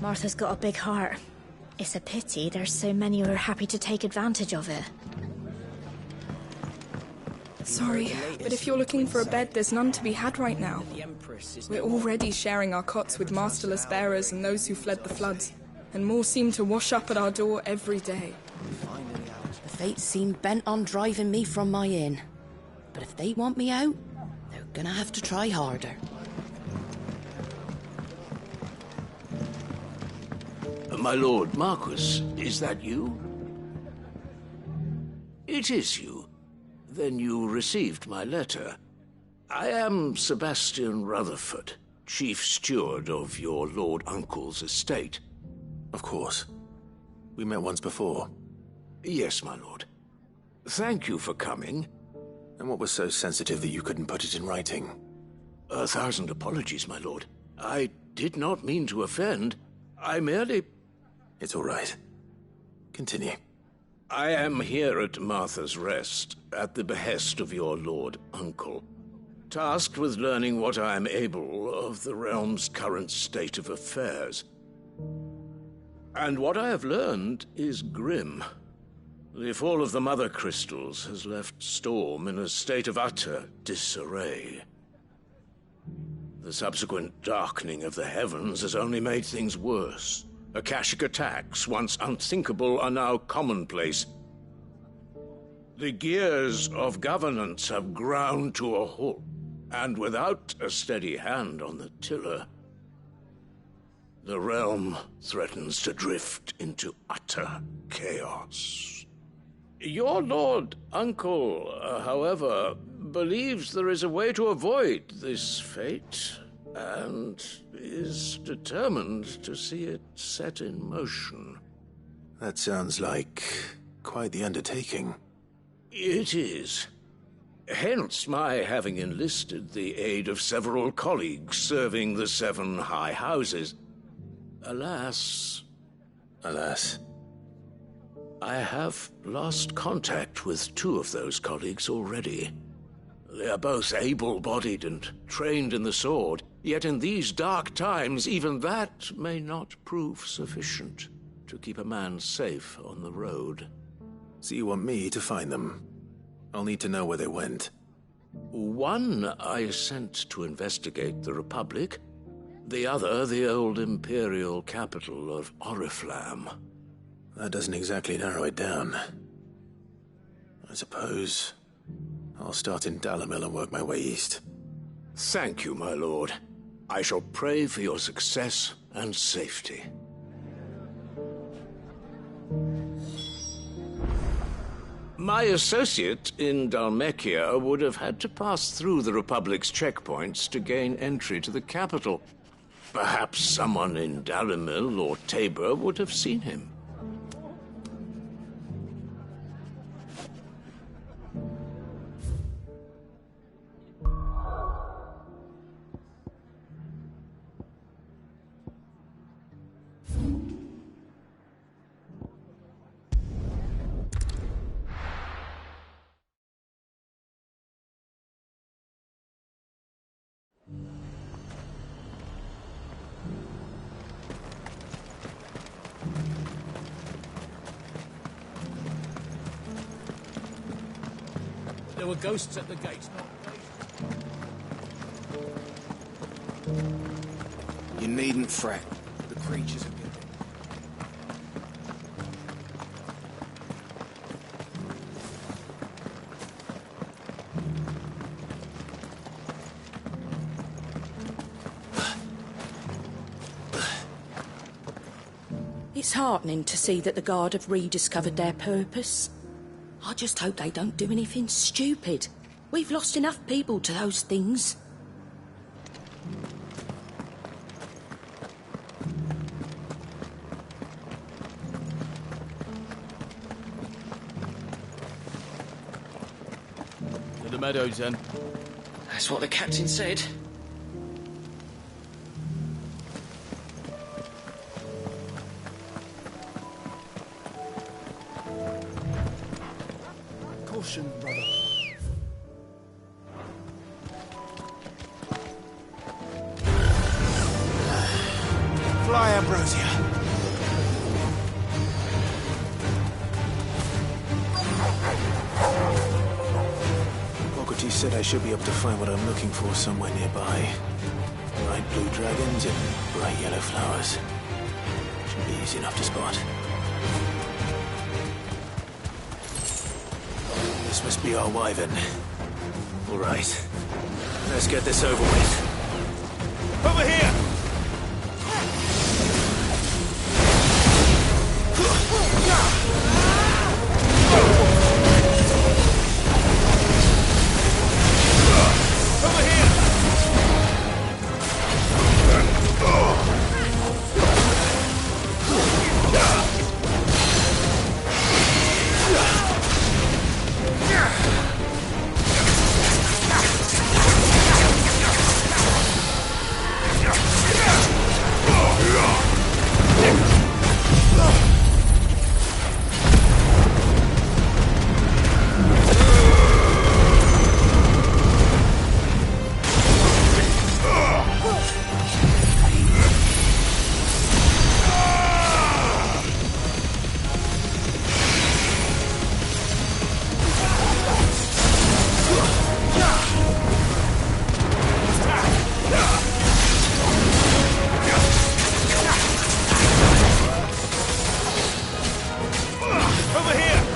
Martha's got a big heart. It's a pity there's so many who are happy to take advantage of it. Sorry, but if you're looking for a bed, there's none to be had right now. We're already sharing our cots with masterless bearers and those who fled the floods, and more seem to wash up at our door every day. The fates seem bent on driving me from my inn. But if they want me out, they're gonna have to try harder. My lord Marquis, is that you? It is you. Then you received my letter. I am Sebastian Rutherford, chief steward of your lord uncle's estate. Of course. We met once before. Yes, my lord. Thank you for coming. And what was so sensitive that you couldn't put it in writing? 1,000 apologies, my lord. I did not mean to offend. I merely... It's all right. Continue. I am here at Martha's Rest, at the behest of your lord uncle, tasked with learning what I am able of the realm's current state of affairs. And what I have learned is grim. The fall of the Mother Crystals has left Storm in a state of utter disarray. The subsequent darkening of the heavens has only made things worse. Akashic attacks, once unthinkable, are now commonplace. The gears of governance have ground to a halt, and without a steady hand on the tiller, the realm threatens to drift into utter chaos. Your lord uncle, however, believes there is a way to avoid this fate, and is determined to see it set in motion. That sounds like quite the undertaking. It is. Hence my having enlisted the aid of several colleagues serving the 7 high houses. Alas, I have lost contact with 2 of those colleagues already. They are both able-bodied and trained in the sword, yet in these dark times even that may not prove sufficient to keep a man safe on the road. So you want me to find them? I'll need to know where they went. One I sent to investigate the Republic, the other the old Imperial capital of Oriflamme. That doesn't exactly narrow it down. I suppose I'll start in Dalimil and work my way east. Thank you, my lord. I shall pray for your success and safety. My associate in Dhalmekia would have had to pass through the Republic's checkpoints to gain entry to the capital. Perhaps someone in Dalimil or Tabor would have seen him. There were ghosts at the gates, not You needn't fret. The creatures are good. It's heartening to see that the Guard have rediscovered their purpose. I just hope they don't do anything stupid. We've lost enough people to those things. To the meadows, then. That's what the captain said. Caution, brother. Fly, Ambrosia. She said I should be able to find what I'm looking for somewhere nearby. Bright blue dragons and bright yellow flowers. Should be easy enough to spot. This must be our wyvern. All right. Let's get this over with. Over here! Over here!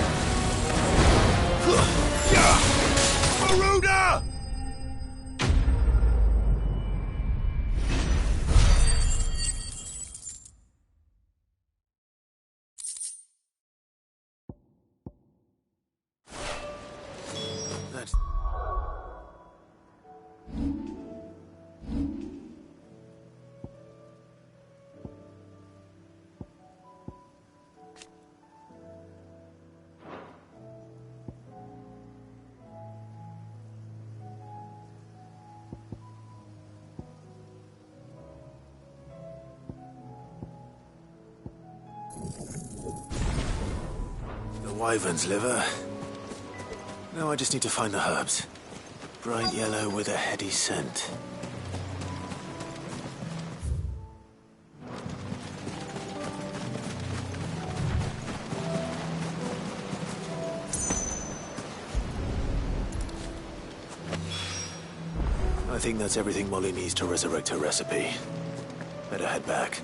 Wyvern's liver. Now I just need to find the herbs. Bright yellow with a heady scent. I think that's everything Molly needs to resurrect her recipe. Better head back.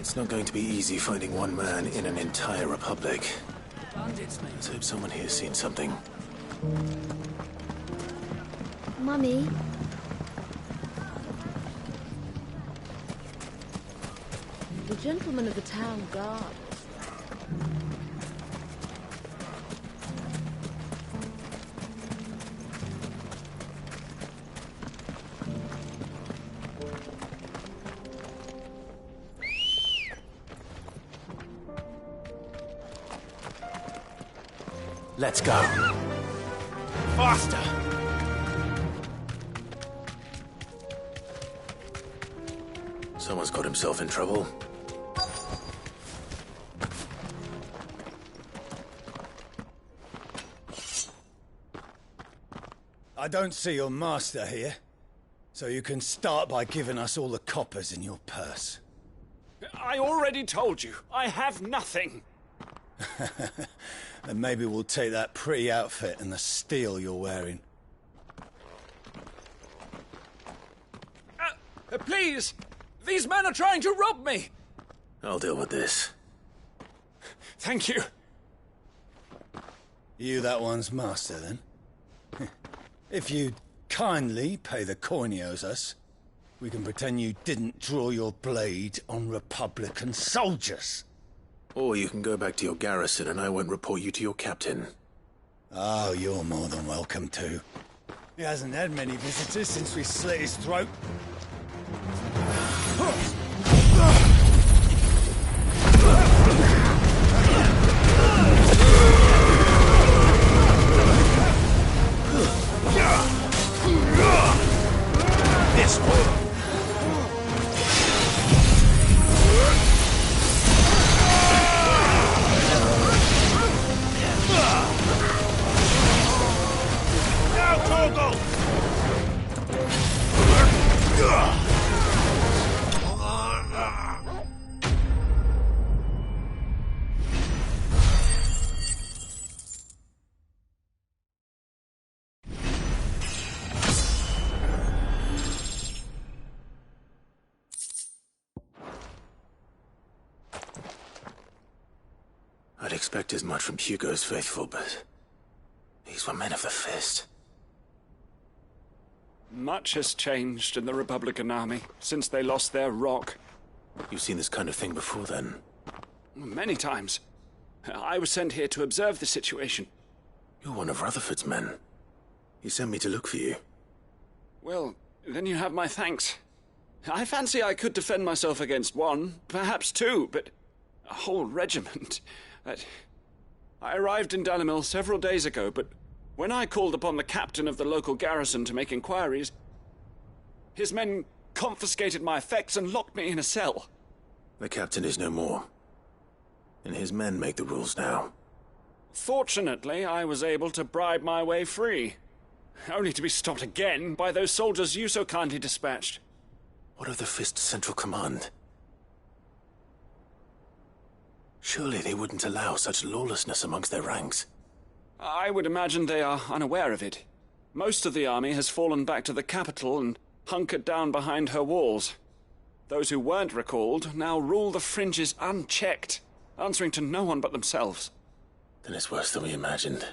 It's not going to be easy finding one man in an entire republic. Let's hope someone here's seen something. Mummy. The gentleman of the town guard. Let's go. Faster! Someone's got himself in trouble. I don't see your master here, so you can start by giving us all the coppers in your purse. I already told you, I have nothing. Then maybe we'll take that pretty outfit and the steel you're wearing. Please! These men are trying to rob me! I'll deal with this. Thank you. You that one's master, then? If you'd kindly pay the coin he owes us, we can pretend you didn't draw your blade on Republican soldiers. Or you can go back to your garrison and I won't report you to your captain. Oh, you're more than welcome to. He hasn't had many visitors since we slit his throat. This way. I'd expect as much from Hugo's faithful, but these were men of the fist. Much has changed in the Republican army since they lost their rock. You've seen this kind of thing before, then? Many times. I was sent here to observe the situation. You're one of Rutherford's men. He sent me to look for you. Well, then you have my thanks. I fancy I could defend myself against one, perhaps two, but a whole regiment. I arrived in Dalimil several days ago, but when I called upon the captain of the local garrison to make inquiries, his men confiscated my effects and locked me in a cell. The captain is no more, and his men make the rules now. Fortunately, I was able to bribe my way free, only to be stopped again by those soldiers you so kindly dispatched. What of the Fist's central command? Surely they wouldn't allow such lawlessness amongst their ranks. I would imagine they are unaware of it. Most of the army has fallen back to the capital and hunkered down behind her walls. Those who weren't recalled now rule the fringes unchecked, answering to no one but themselves. Then it's worse than we imagined.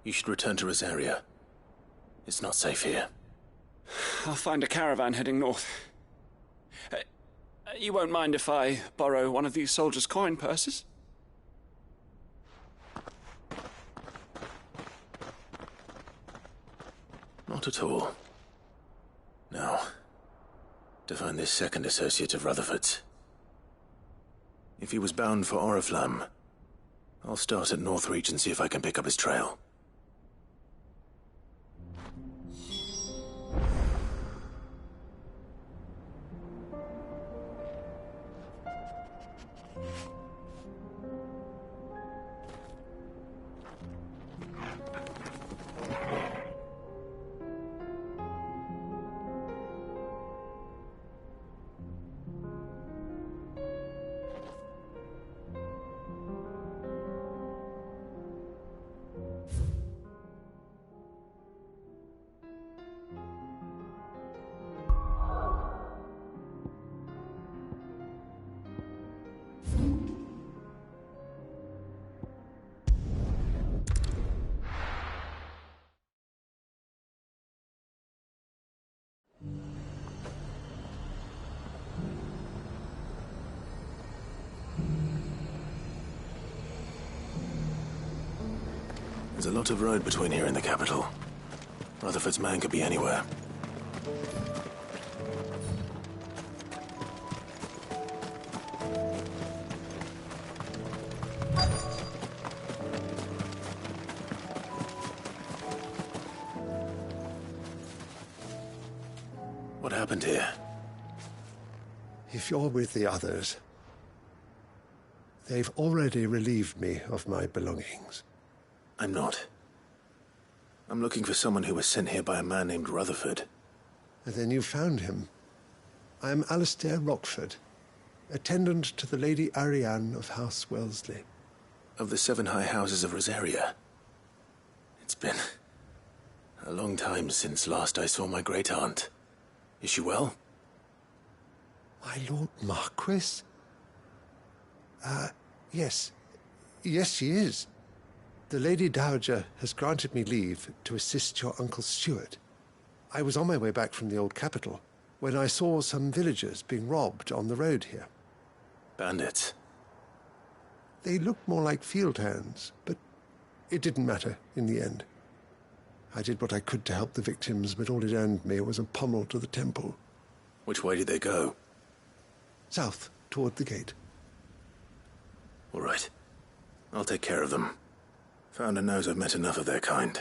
You should return to Rosaria. It's not safe here. I'll find a caravan heading north. You won't mind if I borrow one of these soldiers' coin purses? Not at all. Now, to find this second associate of Rutherford's. If he was bound for Oriflamme, I'll start at Northreach and see if I can pick up his trail. There's a lot of road between here and the capital. Rutherford's man could be anywhere. What happened here? If you're with the others, they've already relieved me of my belongings. I'm not. I'm looking for someone who was sent here by a man named Rutherford. And then you found him. I am Alistair Rockford, attendant to the Lady Ariane of House Wellesley. Of the 7 high houses of Rosaria. It's been a long time since last I saw my great-aunt. Is she well? My Lord Marquis? Yes. Yes, she is. The Lady Dowager has granted me leave to assist your Uncle Stuart. I was on my way back from the old capital when I saw some villagers being robbed on the road here. Bandits? They looked more like field hands, but it didn't matter in the end. I did what I could to help the victims, but all it earned me was a pommel to the temple. Which way did they go? South, toward the gate. All right. I'll take care of them. Founder knows I've met enough of their kind.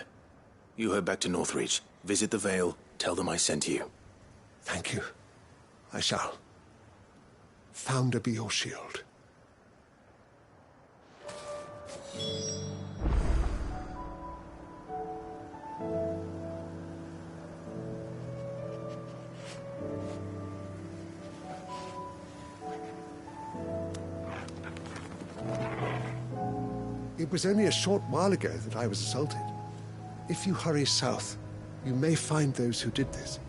You head back to Northreach, visit the Vale, tell them I sent you. Thank you. I shall. Founder be your shield. It was only a short while ago that I was assaulted. If you hurry south, you may find those who did this.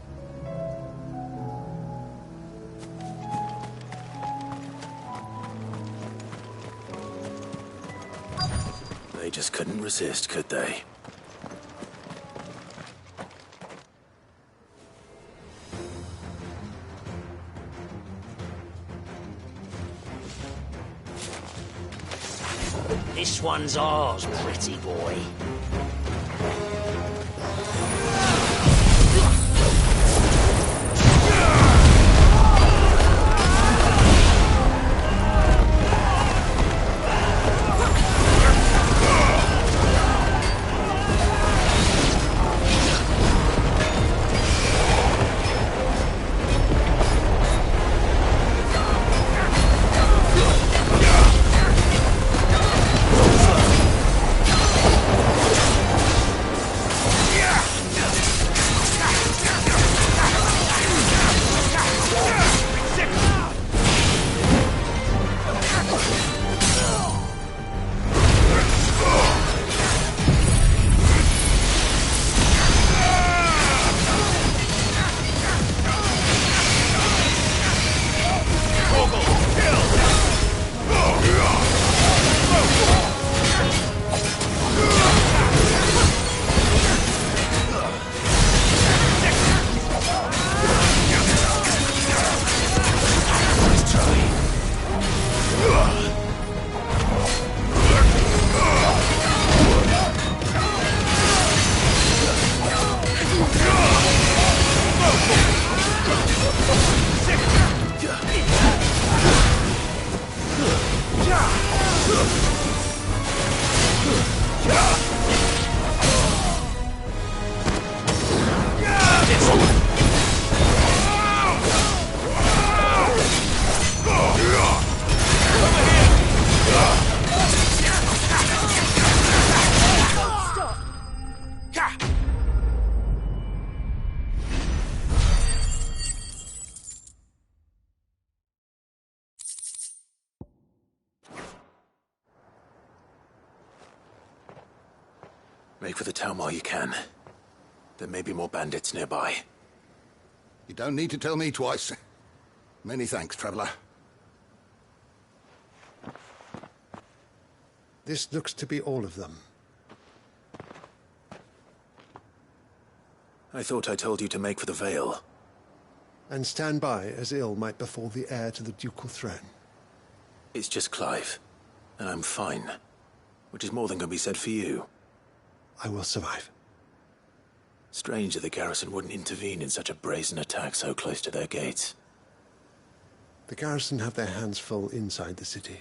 They just couldn't resist, could they? This one's ours, pretty boy. Make for the town while you can. There may be more bandits nearby. You don't need to tell me twice. Many thanks, traveler. This looks to be all of them. I thought I told you to make for the Vale. And stand by as ill might befall the heir to the ducal throne. It's just Clive, and I'm fine. Which is more than can be said for you. I will survive. Strange that the garrison wouldn't intervene in such a brazen attack so close to their gates. The garrison have their hands full inside the city.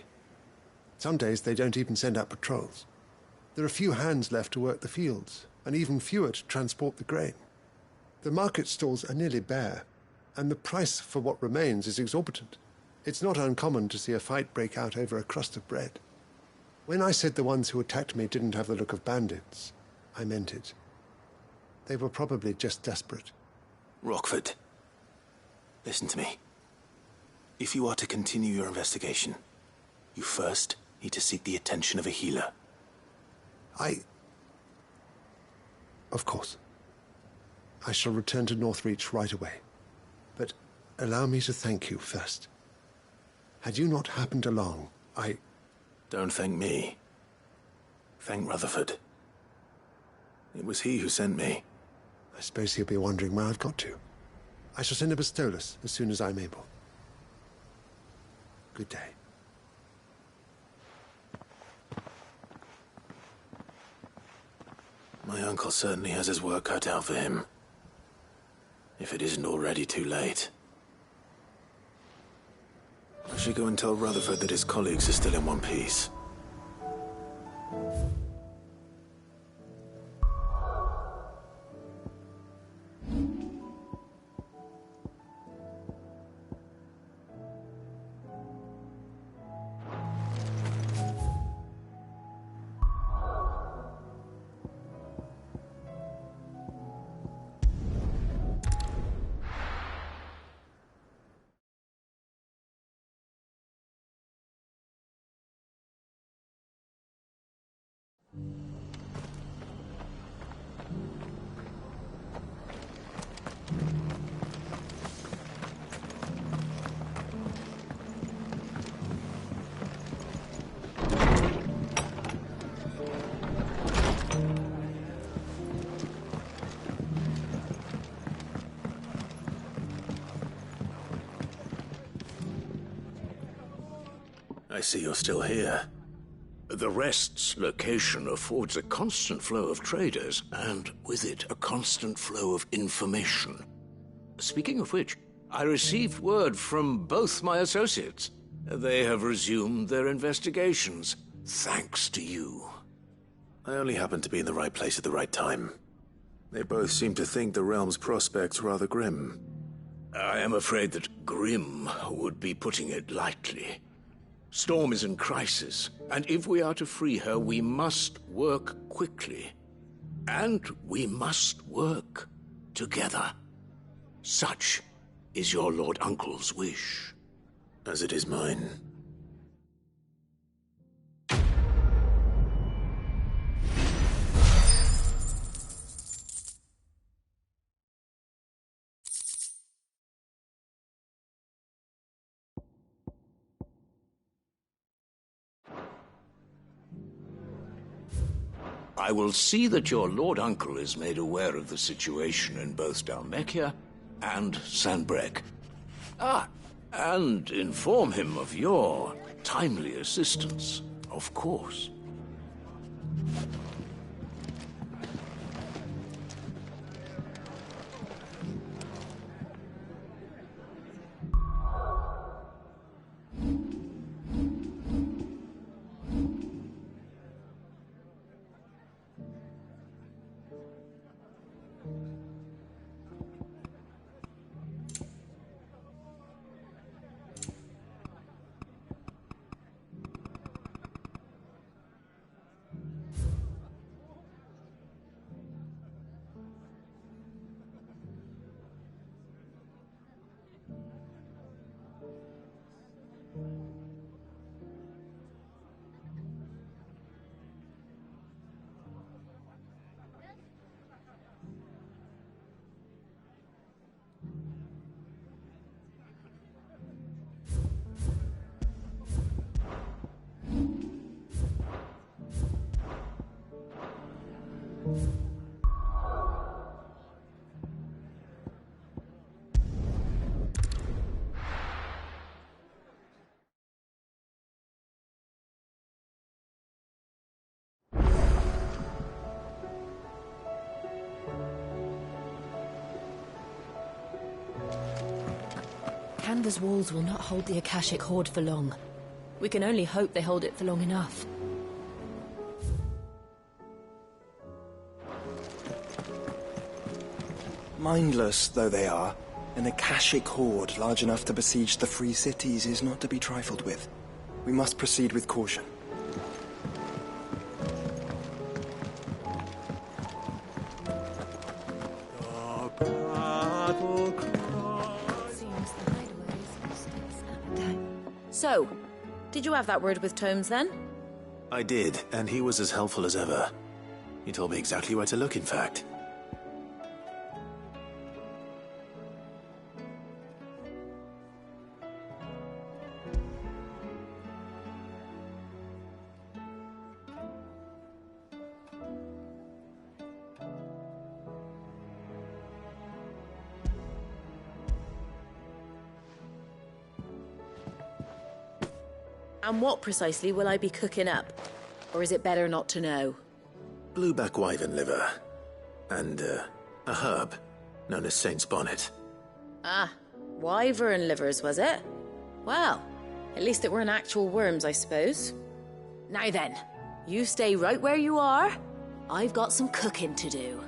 Some days they don't even send out patrols. There are few hands left to work the fields, and even fewer to transport the grain. The market stalls are nearly bare, and the price for what remains is exorbitant. It's not uncommon to see a fight break out over a crust of bread. When I said the ones who attacked me didn't have the look of bandits, I meant it. They were probably just desperate. Rockford, listen to me. If you are to continue your investigation, you first need to seek the attention of a healer. Of course. I shall return to Northreach right away. But allow me to thank you first. Had you not happened along, Don't thank me. Thank Rutherford. It was he who sent me. I suppose he'll be wondering where I've got to. I shall send a Bastolus as soon as I'm able. Good day. My uncle certainly has his work cut out for him. If it isn't already too late. I should go and tell Rutherford that his colleagues are still in one piece. I see you're still here. The Rest's location affords a constant flow of traders, and with it, a constant flow of information. Speaking of which, I received word from both my associates. They have resumed their investigations, thanks to you. I only happened to be in the right place at the right time. They both seem to think the realm's prospects rather grim. I am afraid that grim would be putting it lightly. Storm is in crisis, and if we are to free her, we must work quickly. And we must work together. Such is your Lord Uncle's wish. As it is mine. I will see that your Lord Uncle is made aware of the situation in both Dalmekia and Sanbrek. And inform him of your timely assistance, of course. Kanda's walls will not hold the Akashic Horde for long. We can only hope they hold it for long enough. Mindless though they are, an Akashic horde large enough to besiege the free cities is not to be trifled with. We must proceed with caution. So, did you have that word with Tomes then? I did, and he was as helpful as ever. He told me exactly where to look, in fact. And what precisely will I be cooking up? Or is it better not to know? Blueback wyvern liver. And, a herb known as Saint's Bonnet. Ah, wyvern livers, was it? Well, at least it weren't actual worms, I suppose. Now then, you stay right where you are. I've got some cooking to do.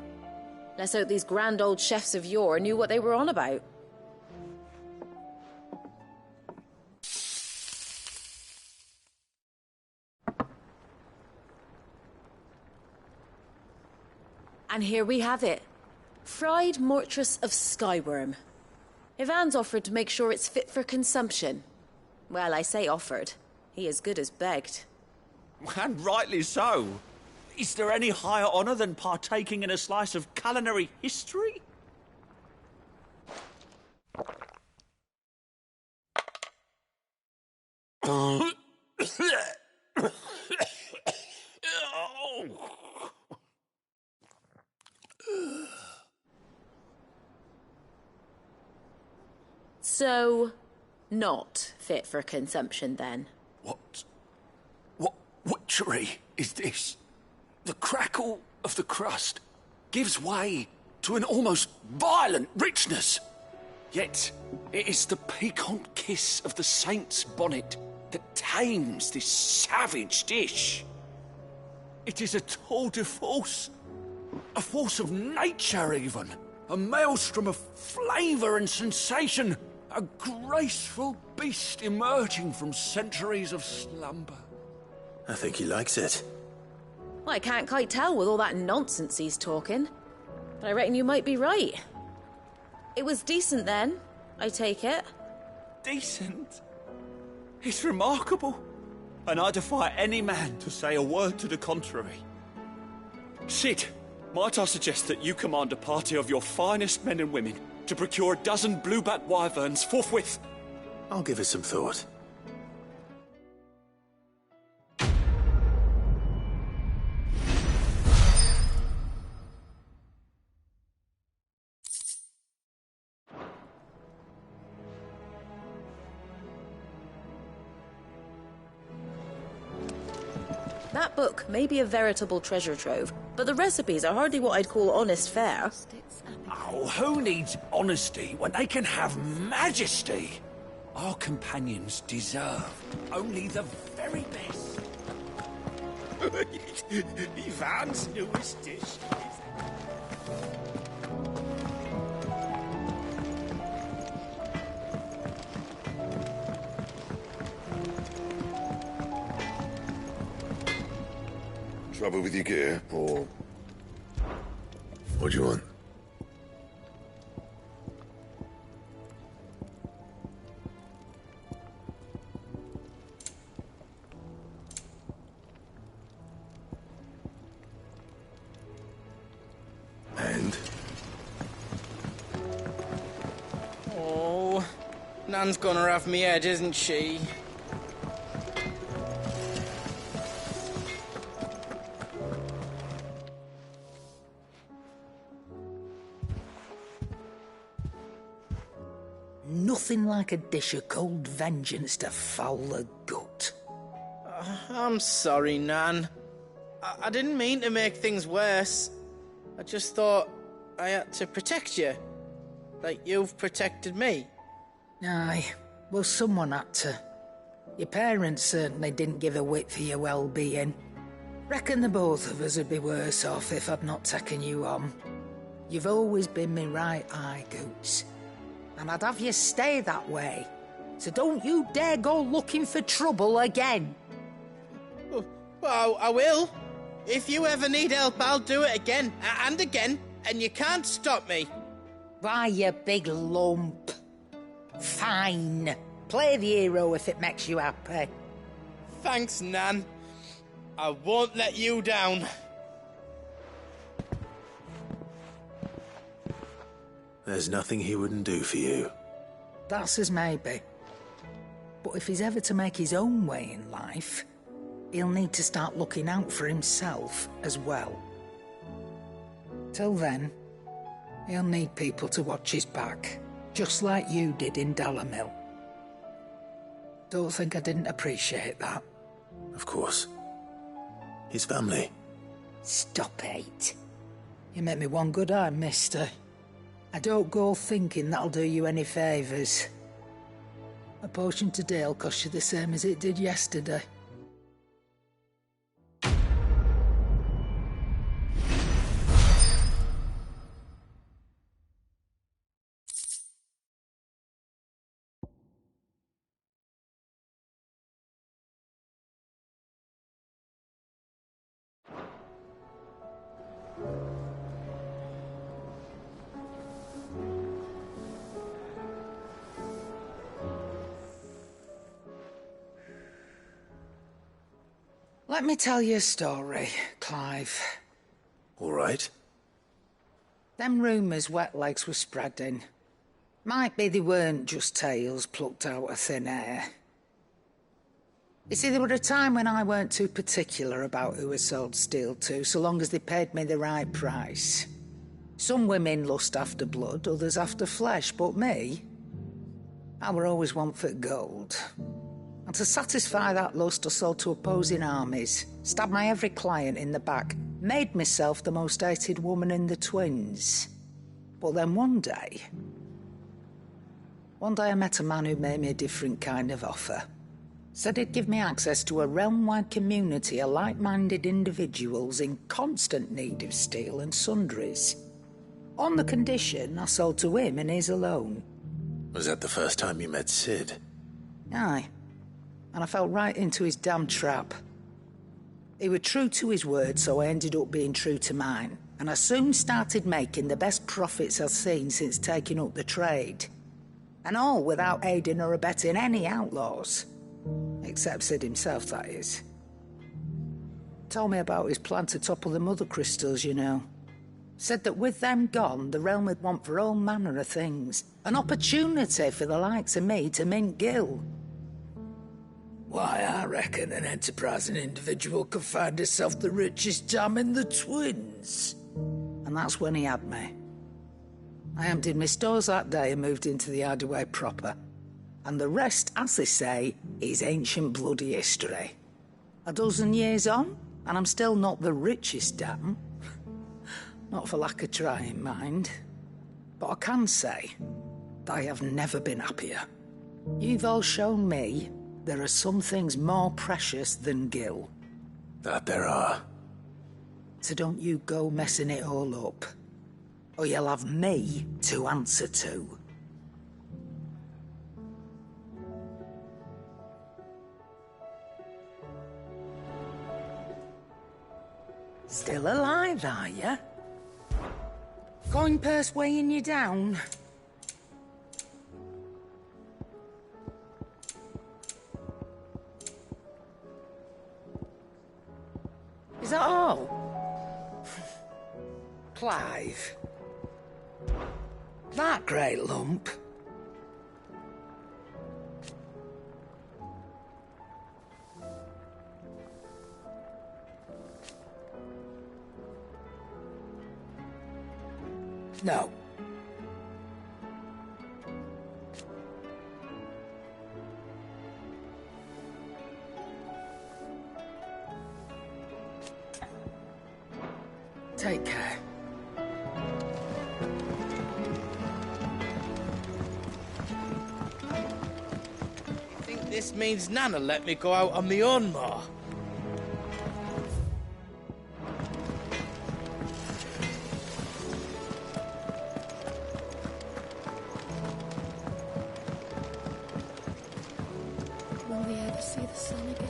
Let's hope these grand old chefs of yore knew what they were on about. And here we have it. Fried mortress of skyworm. Ivan's offered to make sure it's fit for consumption. Well, I say offered. He as good as begged. And rightly so. Is there any higher honor than partaking in a slice of culinary history? So, not fit for consumption then? What witchery is this? The crackle of the crust gives way to an almost violent richness. Yet, it is the piquant kiss of the saint's bonnet that tames this savage dish. It is a tour de force, a force of nature even, a maelstrom of flavour and sensation, a graceful beast emerging from centuries of slumber. I think he likes it. Well, I can't quite tell with all that nonsense he's talking. But I reckon you might be right. It was decent then, I take it. Decent? It's remarkable. And I defy any man to say a word to the contrary. Sid, might I suggest that you command a party of your finest men and women to procure a dozen blueback wyverns forthwith? I'll give it some thought. That book may be a veritable treasure trove, but the recipes are hardly what I'd call honest fare. Oh, who needs honesty when they can have majesty? Our companions deserve only the very best. Ivan's newest dish is... Trouble with your gear, or... What do you want? And? Oh, Nan's gonna have me head, isn't she? Nothing like a dish of cold vengeance to foul the gut. I'm sorry, Nan. I didn't mean to make things worse. I just thought I had to protect you. Like you've protected me. Aye, well, someone had to. Your parents certainly didn't give a whit for your well-being. Reckon the both of us would be worse off if I'd not taken you on. You've always been me right eye, Goots. And I'd have you stay that way. So don't you dare go looking for trouble again. Well, I will. If you ever need help, I'll do it again and again, and you can't stop me. Why, you big lump. Fine. Play the hero if it makes you happy. Thanks, Nan. I won't let you down. There's nothing he wouldn't do for you. That's as maybe. But if he's ever to make his own way in life, he'll need to start looking out for himself as well. Till then, he'll need people to watch his back, just like you did in Dalamil. Don't think I didn't appreciate that. Of course. His family. Stop it. You make me one good eye, mister. I don't go thinking that'll do you any favours. A potion today'll cost you the same as it did yesterday. Let me tell you a story, Clive. All right. Them rumours Wetlegs were spreading. Might be they weren't just tales plucked out of thin air. You see, there were a time when I weren't too particular about who I sold steel to, so long as they paid me the right price. Some women lust after blood, others after flesh, but me, I were always one for gold. And to satisfy that lust, I sold to opposing armies, stabbed my every client in the back, made myself the most hated woman in the twins. But then one day I met a man who made me a different kind of offer. Said he'd give me access to a realm-wide community of like-minded individuals in constant need of steel and sundries. On the condition I sold to him and his alone. Was that the first time you met Sid? Aye. And I fell right into his damn trap. He were true to his word, so I ended up being true to mine. And I soon started making the best profits I've seen since taking up the trade. And all without aiding or abetting any outlaws. Except Sid himself, that is. Told me about his plan to topple the mother crystals, you know. Said that with them gone, the realm would want for all manner of things. An opportunity for the likes of me to mint gil. Why, I reckon an enterprising individual could find himself the richest dam in the twins. And that's when he had me. I emptied my stores that day and moved into the Hideaway proper. And the rest, as they say, is ancient bloody history. A dozen years on, and I'm still not the richest dam. Not for lack of trying, mind. But I can say that I have never been happier. You've all shown me there are some things more precious than gil. That there are. So don't you go messing it all up, or you'll have me to answer to. Still alive, are you? Coin purse weighing you down? Is that all? Clive? That great lump? No. Take care. This means Nana let me go out on my own more. Will we ever see the sun again?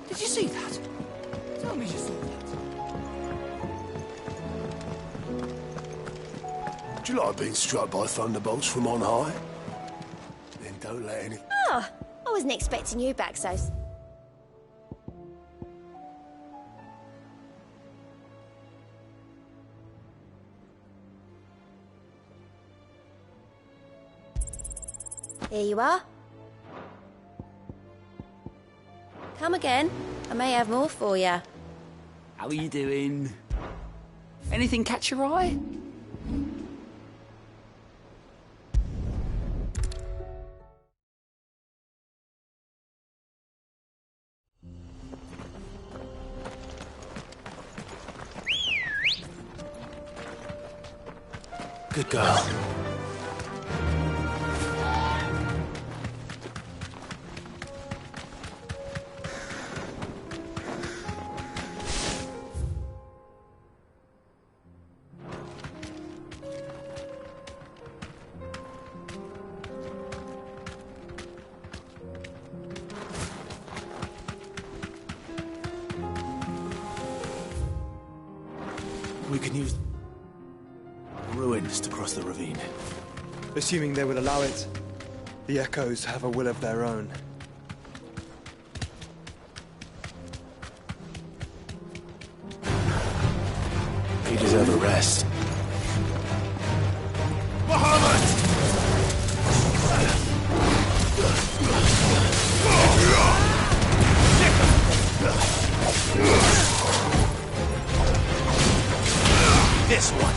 Did you see that? Tell me you saw that. Do you like being struck by thunderbolts from on high? Then don't let any... Oh, I wasn't expecting you back, so... Here you are. Come again. I may have more for you. How are you doing? Anything catch your eye? Good girl. We can use ruins to cross the ravine. Assuming they will allow it, the Echoes have a will of their own. You deserve a rest. This one.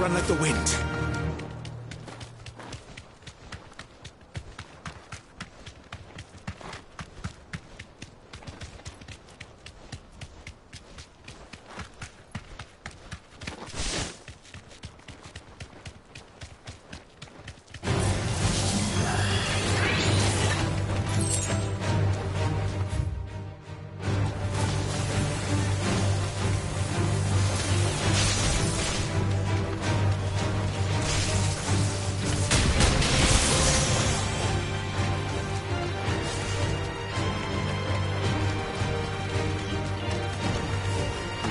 run like the wind.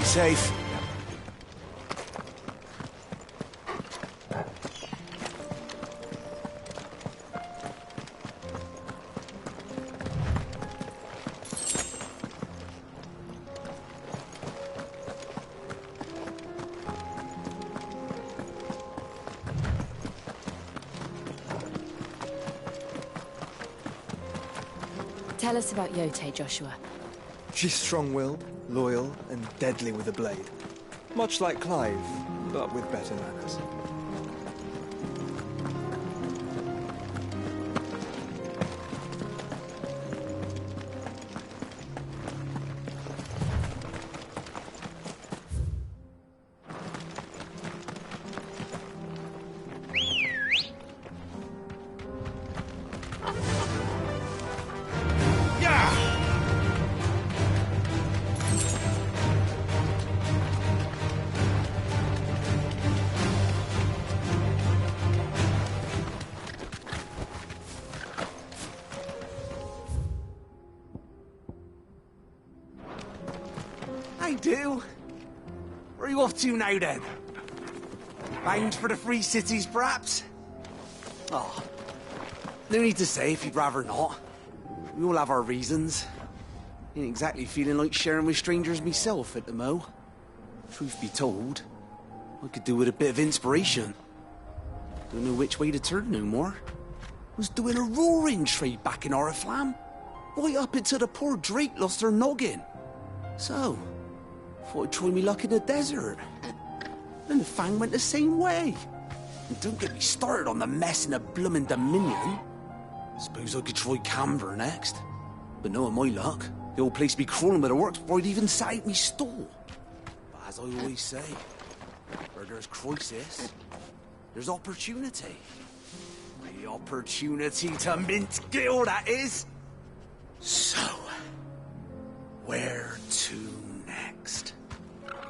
Safe. Tell us about Yote, Joshua. She's strong-willed, loyal, and deadly with a blade. Much like Clive, but with better manners. I do. Where are you off to now, then? Bound for the Free Cities, perhaps? Oh, no need to say if you'd rather not. We all have our reasons. Ain't exactly feeling like sharing with strangers myself at the mo. Truth be told, I could do with a bit of inspiration. Don't know which way to turn no more. Was doing a roaring trade back in Oriflamme. Right up until the poor Drake lost her noggin. So, thought I'd try me luck in the desert. Then the Fang went the same way. And don't get me started on the mess in the bloomin' Dominion. Suppose I could try Canver next. But knowing my luck, the old place be crawling with the works before I'd even set out me stall. But as I always say, where there's crisis, there's opportunity. The opportunity to mint Gil, that is. So, where to next?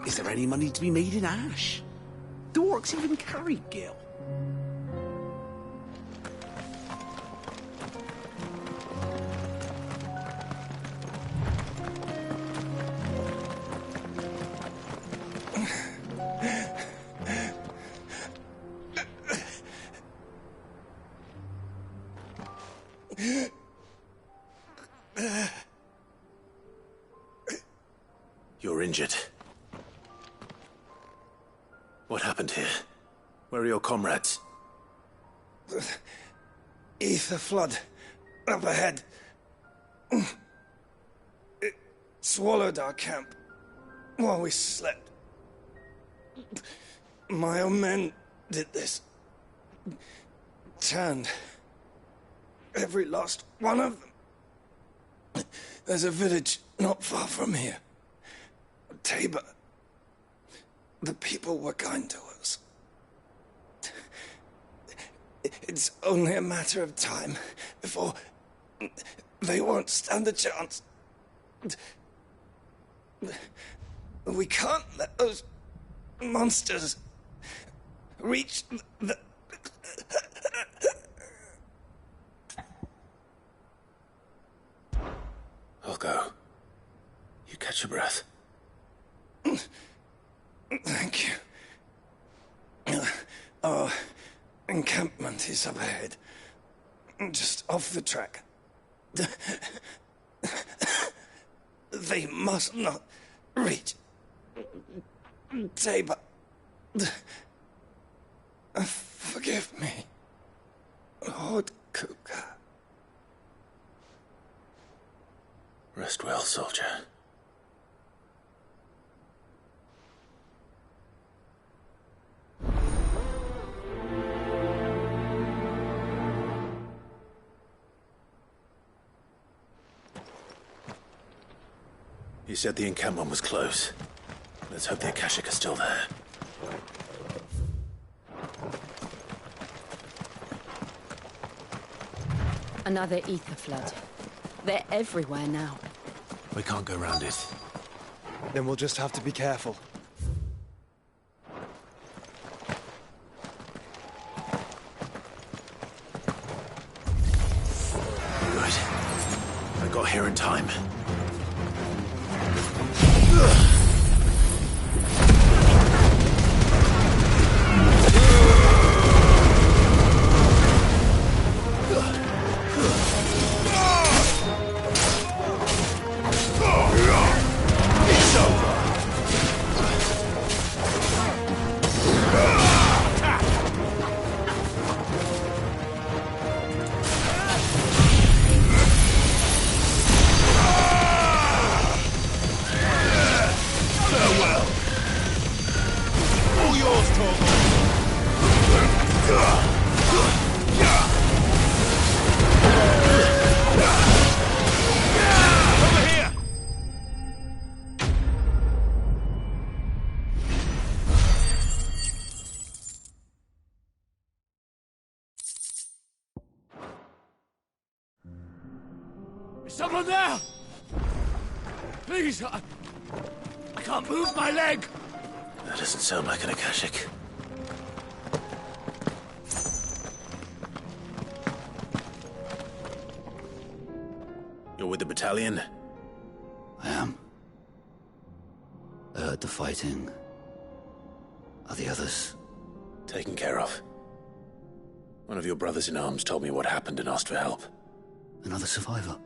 Is there any money to be made in Ash? Do orcs even carry Gil? You're injured. What happened here? Where are your comrades? Ether flood. Up ahead. It swallowed our camp while we slept. My own men did this. Turned every last one of them. There's a village not far from here. Tabor. The people were kind to us. It's only a matter of time before they won't stand a chance. We can't let those monsters reach the... I'll go. You catch your breath. Thank you. Our encampment is up ahead. Just off the track. They must not reach Tabor. Forgive me, Lord Kuka. Rest well, soldier. You said the encampment was close. Let's hope the Akashic are still there. Another ether flood. They're everywhere now. We can't go round it. Then we'll just have to be careful. Good. I got here in time. Is someone there? Please, I can't move my leg. That doesn't sound like an Akashic. You're with the battalion? I am. I heard the fighting. Are the others? Taken care of. One of your brothers in arms told me what happened and asked for help. Another survivor?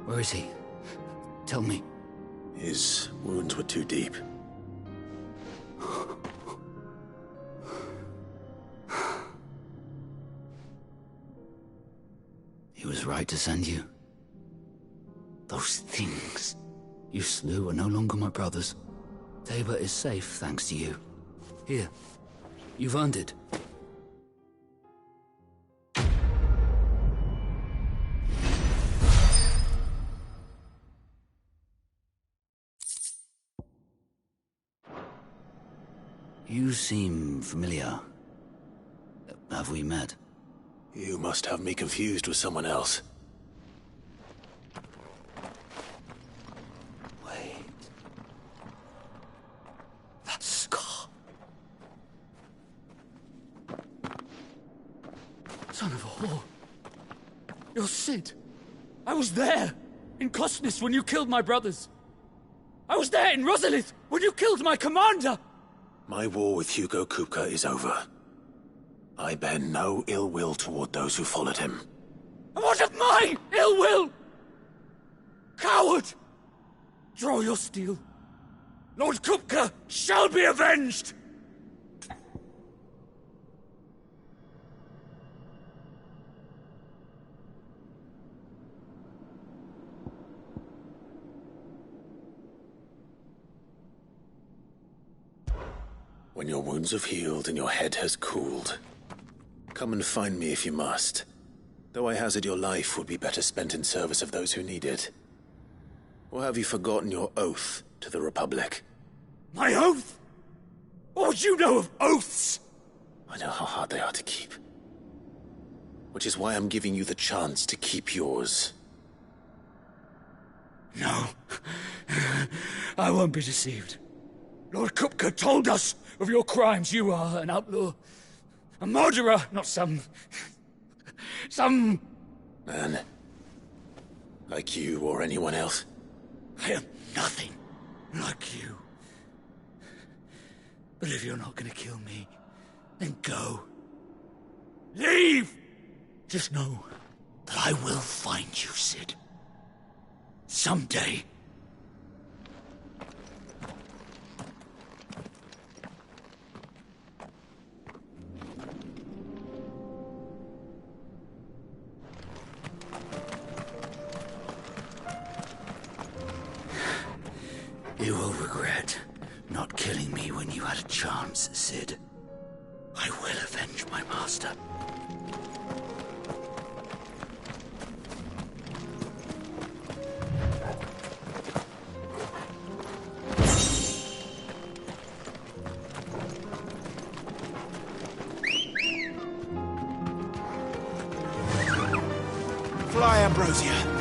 Where is he? Tell me. His wounds were too deep. He was right to send you. Those things you slew are no longer my brothers. Tabor is safe thanks to you. Here, you've earned it. You seem familiar. Have we met? You must have me confused with someone else. Wait. That scar. Son of a whore. You're Sid. I was there, in Cosnes, when you killed my brothers. I was there in Rosalith, when you killed my commander. My war with Hugo Kupka is over. I bear no ill will toward those who followed him. And what of my ill will? Coward! Draw your steel. Lord Kupka shall be avenged! When your wounds have healed and your head has cooled, come and find me if you must. Though I hazard your life would be better spent in service of those who need it. Or have you forgotten your oath to the Republic? My oath? What would you know of oaths? I know how hard they are to keep. Which is why I'm giving you the chance to keep yours. No. I won't be deceived. Lord Kupka told us of your crimes. You are an outlaw. A murderer, not some man. Like you or anyone else. I am nothing like you. But if you're not gonna kill me, then go. Leave! Just know that I will find you, Sid. Someday. You will regret not killing me when you had a chance, Sid. I will avenge my master. Goodbye, Ambrosia.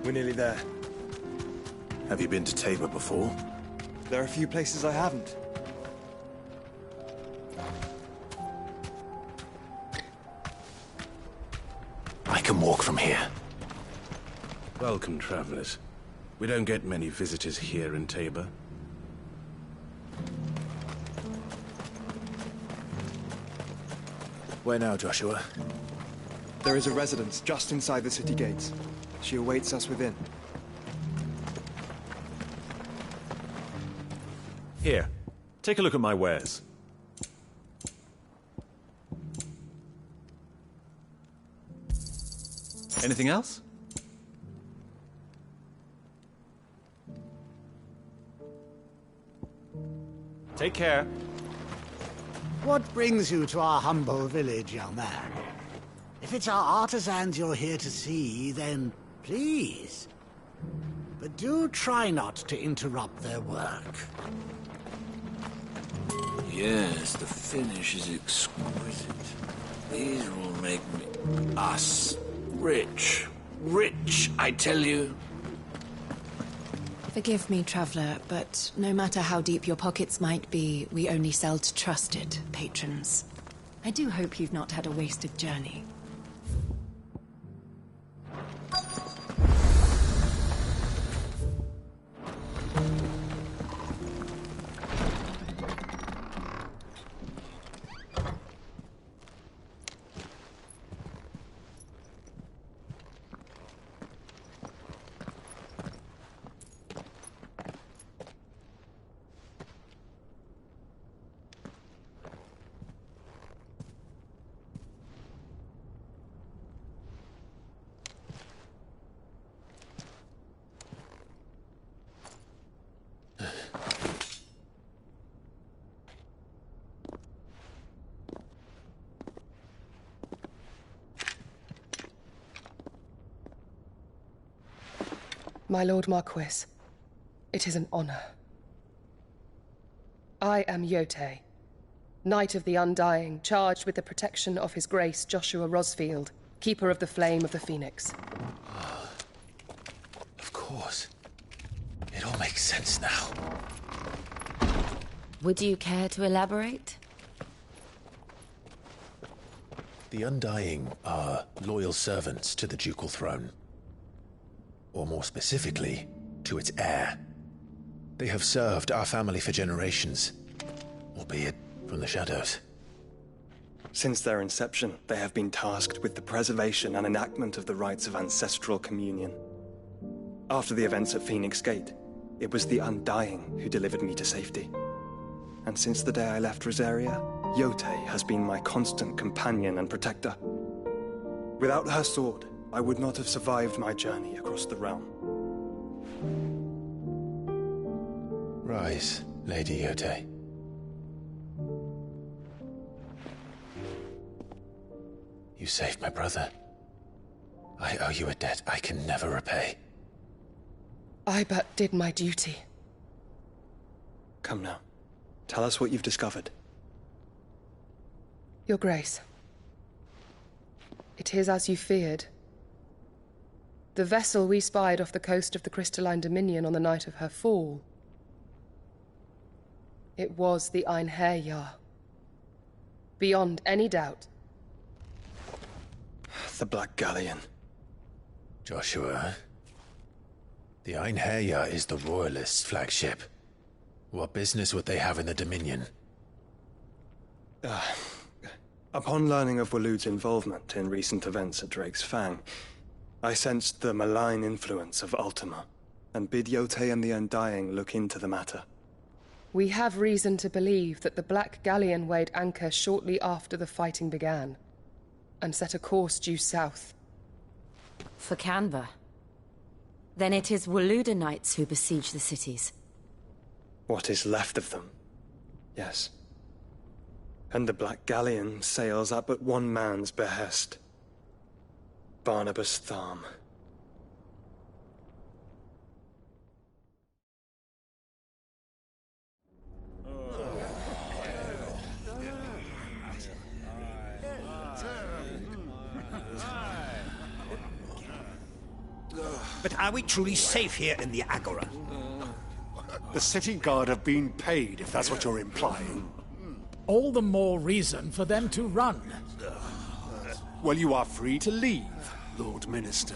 We're nearly there. Have you been to Tabor before? There are a few places I haven't. I can walk from here. Welcome, travelers. We don't get many visitors here in Tabor. Where now, Joshua? There is a residence just inside the city gates. She awaits us within. Here, take a look at my wares. Anything else? Take care. What brings you to our humble village, young man? If it's our artisans you're here to see, then please. But do try not to interrupt their work. Yes, the finish is exquisite. These will make us rich. Rich, I tell you. Forgive me, traveller, but no matter how deep your pockets might be, we only sell to trusted patrons. I do hope you've not had a wasted journey. My Lord Marquis, it is an honor. I am Yote, Knight of the Undying, charged with the protection of His Grace Joshua Rosfield, Keeper of the Flame of the Phoenix. Of course. It all makes sense now. Would you care to elaborate? The Undying are loyal servants to the ducal throne. Or more specifically, to its heir. They have served our family for generations, albeit from the shadows. Since their inception, they have been tasked with the preservation and enactment of the rites of ancestral communion. After the events at Phoenix Gate, it was the Undying who delivered me to safety. And since the day I left Rosaria, Yote has been my constant companion and protector. Without her sword, I would not have survived my journey across the realm. Rise, Lady Yote. You saved my brother. I owe you a debt I can never repay. I but did my duty. Come now. Tell us what you've discovered. Your Grace. It is as you feared. The vessel we spied off the coast of the Crystalline Dominion on the night of her fall. It was the Einherjar. Beyond any doubt. The Black Galleon. Joshua, the Einherjar is the Royalists' flagship. What business would they have in the Dominion? Upon learning of Waloed's involvement in recent events at Drake's Fang, I sensed the malign influence of Ultima, and bid Yote and the Undying look into the matter. We have reason to believe that the Black Galleon weighed anchor shortly after the fighting began, and set a course due south. For Canva. Then it is Waluda knights who besiege the cities. What is left of them? Yes. And the Black Galleon sails at but one man's behest. Barnabas Tharm. But are we truly safe here in the Agora? The city guard have been paid, if that's what you're implying. All the more reason for them to run. Well, you are free to leave, Lord Minister.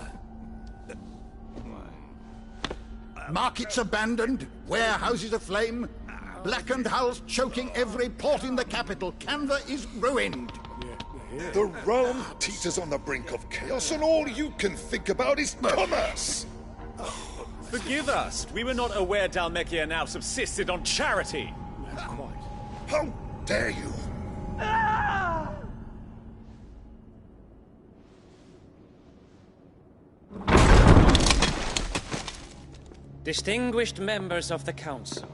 Markets abandoned, warehouses aflame, blackened hulls choking every port in the capital. Canva is ruined. The realm teeters on the brink of chaos, and all you can think about is commerce! Forgive us. We were not aware Dhalmekia now subsisted on charity. How dare you? Distinguished members of the Council,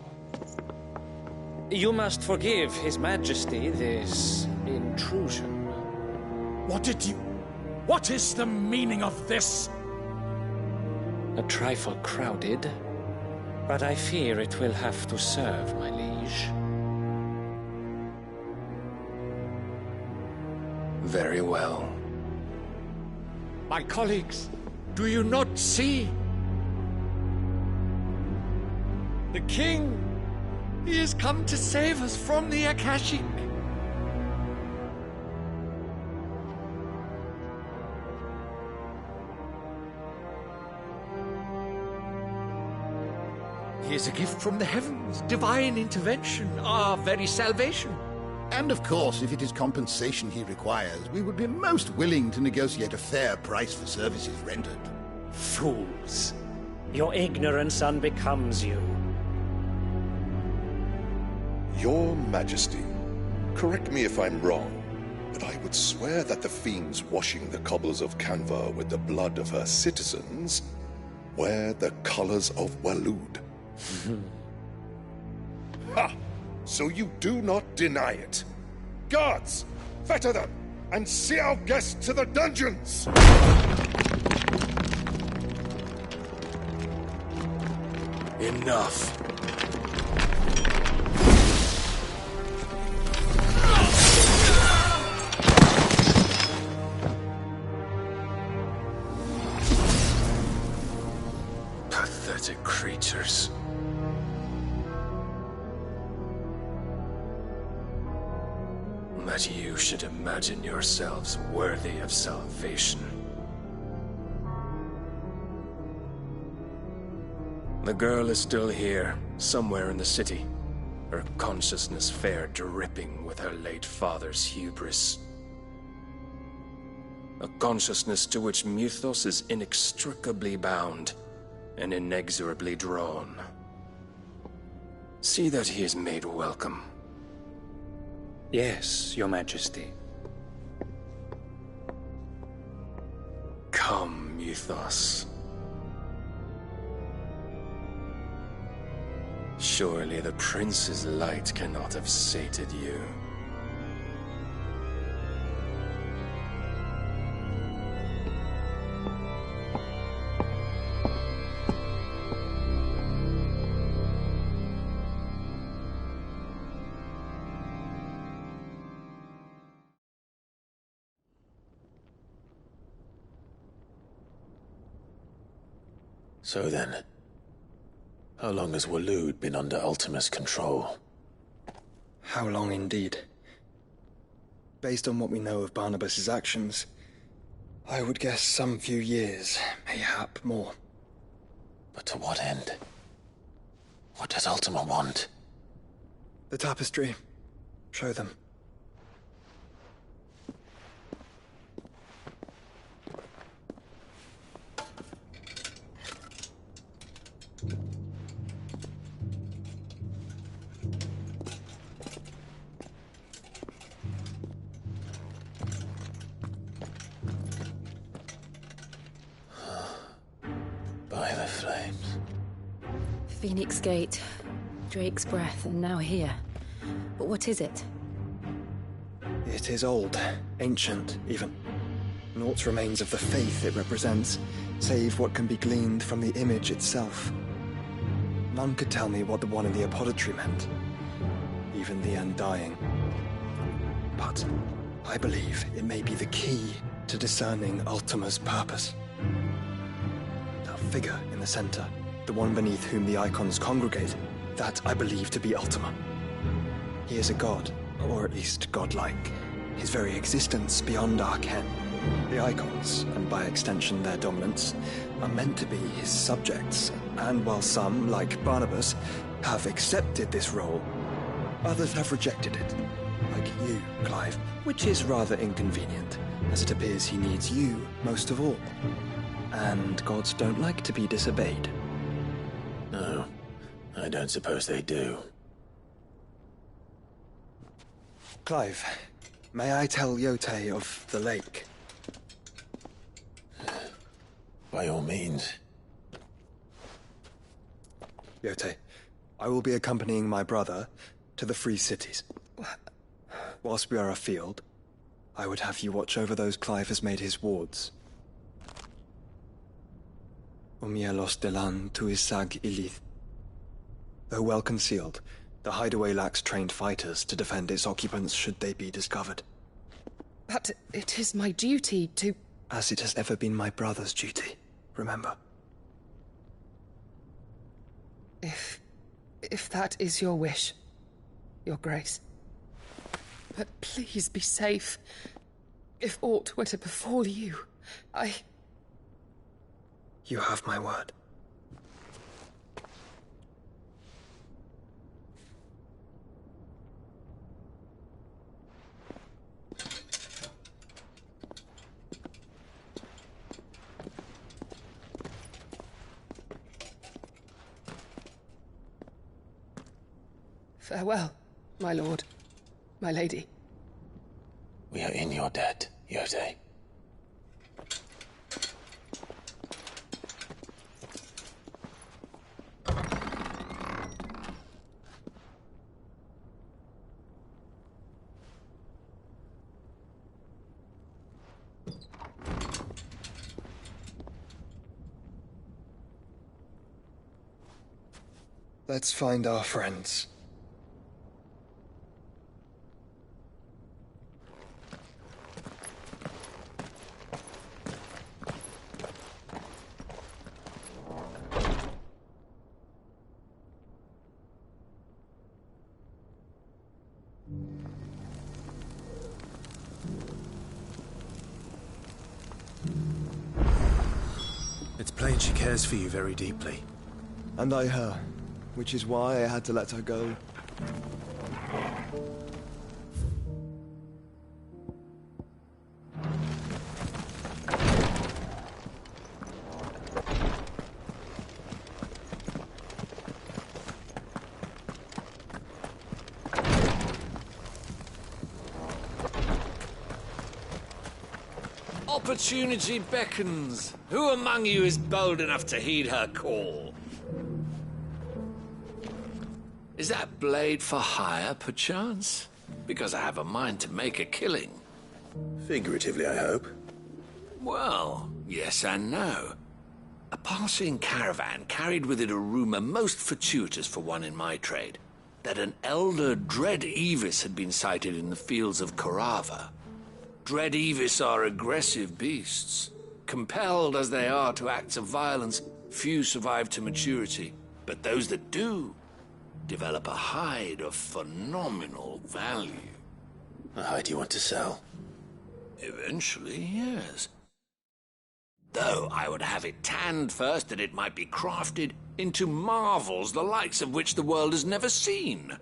you must forgive His Majesty this intrusion. What is the meaning of this? A trifle crowded, but I fear it will have to serve, my liege. Very well. My colleagues, do you not see? The king! He has come to save us from the Akashic! He is a gift from the heavens, divine intervention, our very salvation. And of course, if it is compensation he requires, we would be most willing to negotiate a fair price for services rendered. Fools! Your ignorance unbecomes you. Your Majesty, correct me if I'm wrong, but I would swear that the fiends washing the cobbles of Canva with the blood of her citizens wear the colors of Walud. Ha! So you do not deny it. Guards, fetter them, and see our guests to the dungeons! Enough. Pathetic creatures. That you should imagine yourselves worthy of salvation. The girl is still here, somewhere in the city, her consciousness fair dripping with her late father's hubris. A consciousness to which Mythos is inextricably bound and inexorably drawn. See that he is made welcome. Yes, Your Majesty. Come, Mythos. Surely the prince's light cannot have sated you. So then, how long has Walud been under Ultima's control? How long indeed? Based on what we know of Barnabas's actions, I would guess some few years, mayhap more. But to what end? What does Ultima want? The tapestry. Show them. Phoenix Gate, Drake's Breath, and now here. But what is it? It is old, ancient, even. Naught remains of the faith it represents, save what can be gleaned from the image itself. None could tell me what the one in the apothecary meant, even the Undying. But I believe it may be the key to discerning Ultima's purpose. That figure in the center, the one beneath whom the icons congregate, that I believe to be Ultima. He is a god, or at least godlike, his very existence beyond our ken. The icons, and by extension their dominants, are meant to be his subjects, and while some, like Barnabas, have accepted this role, others have rejected it, like you, Clive, which is rather inconvenient, as it appears he needs you most of all. And gods don't like to be disobeyed. No, I don't suppose they do. Clive, may I tell Yote of the lake? By all means. Yote, I will be accompanying my brother to the Free Cities. Whilst we are afield, I would have you watch over those Clive has made his wards. Umielos delan tuisag ilith. Though well concealed, the hideaway lacks trained fighters to defend its occupants should they be discovered. But it is my duty to... As it has ever been my brother's duty, remember. If that is your wish, Your Grace. But please be safe. If aught were to befall you, You have my word. Farewell, my lord, my lady. We are in your debt, Yote. Let's find our friends. It's plain she cares for you very deeply. And I her, which is why I had to let her go. Opportunity beckons. Who among you is bold enough to heed her call? Is that blade for hire, perchance? Because I have a mind to make a killing. Figuratively, I hope. Well, yes and no. A passing caravan carried with it a rumor most fortuitous for one in my trade, that an elder Dread Evis had been sighted in the fields of Korava. Dread Evis are aggressive beasts. Compelled as they are to acts of violence, few survive to maturity, but those that do develop a hide of phenomenal value. A hide you want to sell? Eventually, yes. Though I would have it tanned first that it might be crafted into marvels the likes of which the world has never seen.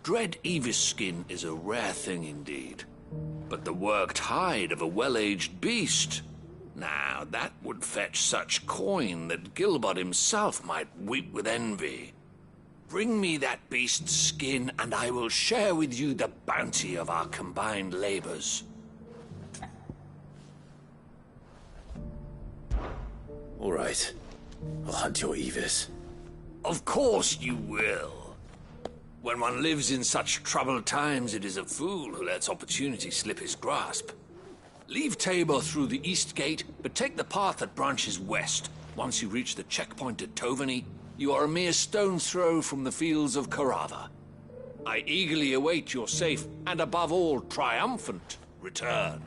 Dread Evis skin is a rare thing indeed. But the worked hide of a well-aged beast, now that would fetch such coin that Gilbert himself might weep with envy. Bring me that beast's skin, and I will share with you the bounty of our combined labors. All right. I'll hunt your Evis. Of course you will. When one lives in such troubled times, it is a fool who lets opportunity slip his grasp. Leave Tabor through the east gate, but take the path that branches west. Once you reach the checkpoint at Tovani, you are a mere stone's throw from the fields of Carava. I eagerly await your safe, and above all, triumphant return.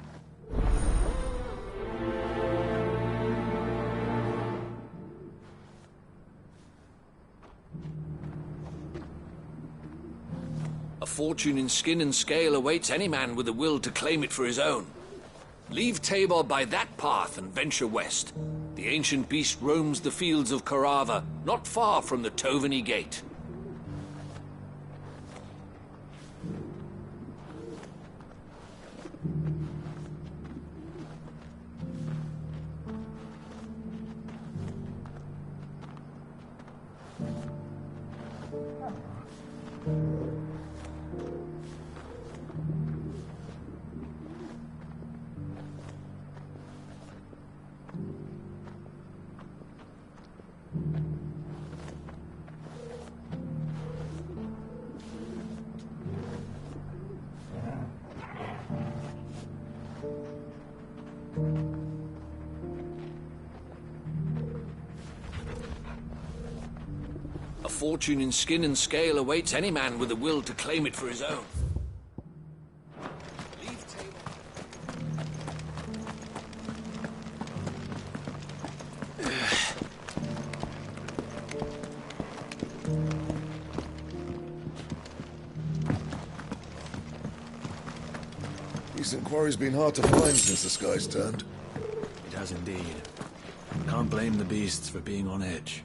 A fortune in skin and scale awaits any man with a will to claim it for his own. Leave Tabor by that path and venture west. The ancient beast roams the fields of Carava, not far from the Tovani gate. A fortune in skin and scale awaits any man with a will to claim it for his own. Decent quarry's been hard to find since the sky's turned. It has indeed. Can't blame the beasts for being on edge.